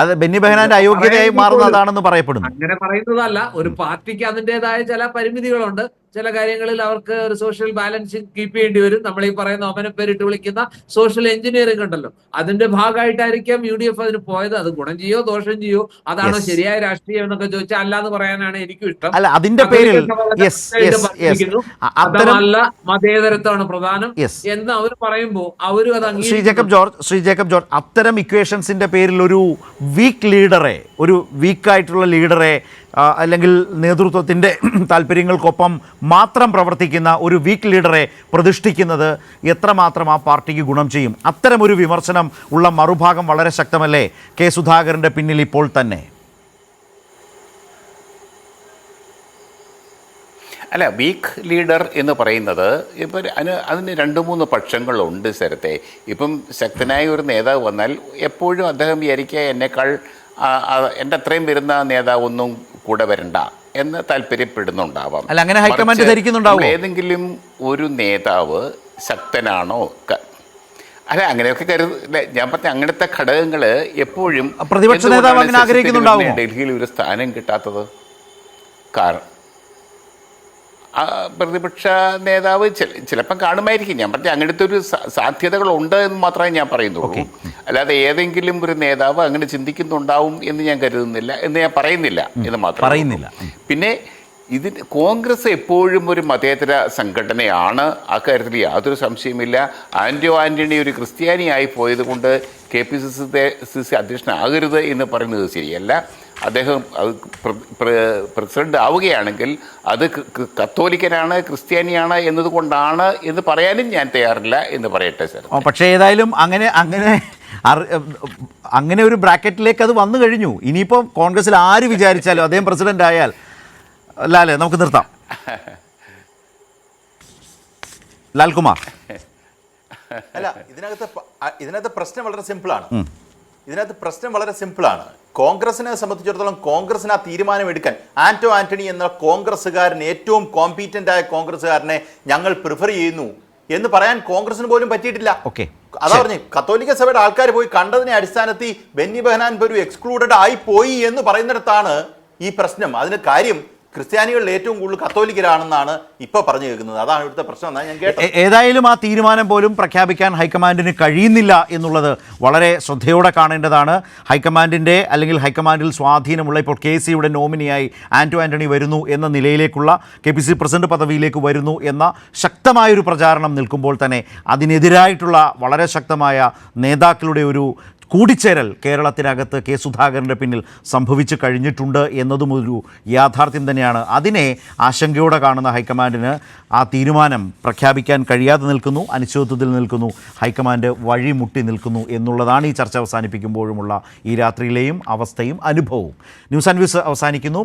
അത് ബെന്നി ബെഹനാന്റെ അയോഗ്യതയായി മാറുന്നതാണെന്ന് പറയപ്പെടുന്നു. അങ്ങനെ പറയുന്നതല്ല. ഒരു പാർട്ടിക്ക് അതിൻ്റെതായ ചില പരിമിതികളുണ്ട്. ചില കാര്യങ്ങളിൽ അവർക്ക് ഒരു സോഷ്യൽ ബാലൻസിങ് കീപ്പ് ചെയ്യേണ്ടി വരും. നമ്മൾ ഈ പറയുന്ന ഒമനപ്പേരിട്ട് വിളിക്കുന്ന സോഷ്യൽ എഞ്ചിനീയറിംഗ് ഉണ്ടല്ലോ, അതിന്റെ ഭാഗമായിട്ടായിരിക്കാം UDF അതിന് പോയത്. അത് ഗുണം ചെയ്യോ ദോഷം ചെയ്യോ, അതാണോ ശരിയായ രാഷ്ട്രീയം എന്നൊക്കെ ചോദിച്ചാൽ അല്ലാന്ന് പറയാനാണ് എനിക്കും ഇഷ്ടം. അല്ല, അതിന്റെ പേരിൽ അതല്ല, മതേതരത്വമാണ് പ്രധാനം എന്ന് അവർ പറയുമ്പോൾ അവരും അത് ശ്രീ ജേക്കബ് ജോർജ് അത്തരം ഇക്വേഷൻസിന്റെ പേരിൽ ഒരു വീക്കായിട്ടുള്ള ലീഡറെ അല്ലെങ്കിൽ നേതൃത്വത്തിൻ്റെ താല്പര്യങ്ങൾക്കൊപ്പം മാത്രം പ്രവർത്തിക്കുന്ന ഒരു വീക്ക് ലീഡറെ പ്രതിഷ്ഠിക്കുന്നത് എത്രമാത്രം ആ പാർട്ടിക്ക് ഗുണം ചെയ്യും? അത്തരമൊരു വിമർശനം ഉള്ള മറുഭാഗം വളരെ ശക്തമല്ലേ കെ സുധാകരൻ്റെ പിന്നിൽ ഇപ്പോൾ തന്നെ? അല്ല, വീക്ക് ലീഡർ എന്ന് പറയുന്നത് ഇപ്പം അതിന് 2-3 പക്ഷങ്ങളുണ്ട് സ്ഥലത്തെ. ഇപ്പം ശക്തനായ ഒരു നേതാവ് വന്നാൽ എപ്പോഴും അദ്ദേഹം വിചാരിക്കുക എന്നേക്കാൾ എൻ്റെ അത്രയും വരുന്ന നേതാവൊന്നും കൂടെ വരണ്ട എന്ന് താല്പര്യപ്പെടുന്നുണ്ടാവാം. അല്ല, അങ്ങനെ ഹൈക്കമാൻഡ് ധരിക്കുന്നുണ്ടാവും. ഏതെങ്കിലും ഒരു നേതാവ് ശക്തനാണോ, അല്ല അങ്ങനെയൊക്കെ ഞാൻ പറഞ്ഞ അങ്ങനത്തെ ഘടകങ്ങൾ എപ്പോഴും പ്രതിപക്ഷ നേതാവ് അങ്ങനെ ആഗ്രഹിക്കുന്നുണ്ടാവും. ഡൽഹിയിൽ ഒരു സ്ഥാനം കിട്ടാത്തത് കാരണം പ്രതിപക്ഷ നേതാവ് ചിലപ്പം കാണുമായിരിക്കും. ഞാൻ പറഞ്ഞ അങ്ങനത്തെ ഒരു സാധ്യതകളുണ്ട് എന്ന് മാത്രമേ ഞാൻ പറയുന്നുള്ളൂ. അല്ലാതെ ഏതെങ്കിലും ഒരു നേതാവ് അങ്ങനെ ചിന്തിക്കുന്നുണ്ടാവും എന്ന് ഞാൻ കരുതുന്നില്ല, എന്ന് ഞാൻ പറയുന്നില്ല എന്ന് മാത്രം പറയുന്നില്ല. പിന്നെ കോൺഗ്രസ് എപ്പോഴും ഒരു മതേതര സംഘടനയാണ്, അക്കാര്യത്തിൽ യാതൊരു സംശയമില്ല. ആൻ്റണി ഒരു ക്രിസ്ത്യാനിയായി പോയത് കൊണ്ട് KPCC അധ്യക്ഷനാകരുത് എന്ന് പറയുന്നത് ശരിയല്ല. അദ്ദേഹം പ്രസിഡന്റ് ആവുകയാണെങ്കിൽ അത് കത്തോലിക്കനാണ്, ക്രിസ്ത്യാനിയാണ് എന്നതുകൊണ്ടാണ് എന്ന് പറയാനും ഞാൻ തയ്യാറില്ല എന്ന് പറയട്ടെ സർ. പക്ഷേ ഏതായാലും അങ്ങനെ ഒരു ബ്രാക്കറ്റിലേക്ക് അത് വന്നു കഴിഞ്ഞു. ഇനിയിപ്പോൾ കോൺഗ്രസിൽ ആര് വിചാരിച്ചാലും അദ്ദേഹം പ്രസിഡന്റ് ആയാൽ ലാലെ നമുക്ക് നിർത്താം. ലാൽകുമാർ, അല്ല, ഇതിനകത്ത് പ്രശ്നം വളരെ സിമ്പിളാണ്. കോൺഗ്രസിനെ സംബന്ധിച്ചിടത്തോളം കോൺഗ്രസിന് ആ തീരുമാനം എടുക്കാൻ ആന്റണി എന്ന കോൺഗ്രസ്സുകാരൻ, ഏറ്റവും കോമ്പീറ്റന്റ് ആയ കോൺഗ്രസ്സുകാരനെ ഞങ്ങൾ പ്രിഫർ ചെയ്യുന്നു എന്ന് പറയാൻ കോൺഗ്രസിന് പോലും പറ്റിയിട്ടില്ല. അതാ പറഞ്ഞു, കത്തോലിക്ക സഭയുടെ ആൾക്കാർ പോയി കണ്ടതിനെ അടിസ്ഥാനത്തിൽ ബെന്നി ബെഹനാൻ ഒരു എക്സ്ക്ലൂഡഡ് ആയി പോയി എന്ന് പറയുന്നിടത്താണ് ഈ പ്രശ്നം. അതിന് കാര്യം ക്രിസ്ത്യാനികളിൽ ഏറ്റവും കൂടുതൽ കത്തോലിക്കരാണെന്നാണ് ഇപ്പോൾ പറഞ്ഞു കേൾക്കുന്നത്. അതാണ് ഇവിടുത്തെ പ്രശ്നം എന്നാണ് ഞാൻ കേട്ടത്. ഏതായാലും ആ തീരുമാനം പോലും പ്രഖ്യാപിക്കാൻ ഹൈക്കമാൻഡിന് കഴിയുന്നില്ല എന്നുള്ളത് വളരെ ശ്രദ്ധയോടെ കാണേണ്ടതാണ്. ഹൈക്കമാൻഡിൻ്റെ അല്ലെങ്കിൽ ഹൈക്കമാൻഡിൽ സ്വാധീനമുള്ള ഇപ്പോൾ KCയുടെ നോമിനിയായി ആൻ്റണി വരുന്നു എന്ന നിലയിലേക്കുള്ള KPCC പ്രസിഡന്റ് പദവിയിലേക്ക് വരുന്നു എന്ന ശക്തമായൊരു പ്രചാരണം നിൽക്കുമ്പോൾ തന്നെ അതിനെതിരായിട്ടുള്ള വളരെ ശക്തമായ നേതാക്കളുടെ ഒരു കൂടിച്ചേരൽ കേരളത്തിനകത്ത് കെ സുധാകരൻ്റെ പിന്നിൽ സംഭവിച്ചു കഴിഞ്ഞിട്ടുണ്ട് എന്നതും ഒരു യാഥാർത്ഥ്യം തന്നെയാണ്. അതിനെ ആശങ്കയോടെ കാണുന്ന ഹൈക്കമാൻഡിന് ആ തീരുമാനം പ്രഖ്യാപിക്കാൻ കഴിയാതെ നിൽക്കുന്നു, അനിശ്ചിതത്വത്തിൽ നിൽക്കുന്നു, ഹൈക്കമാൻഡ് വഴിമുട്ടി നിൽക്കുന്നു എന്നുള്ളതാണ് ഈ ചർച്ച അവസാനിപ്പിക്കുമ്പോഴുമുള്ള ഈ രാത്രിയിലെയും അവസ്ഥയും അനുഭവവും. ന്യൂസ് ആൻഡ് വ്യൂസ് അവസാനിക്കുന്നു.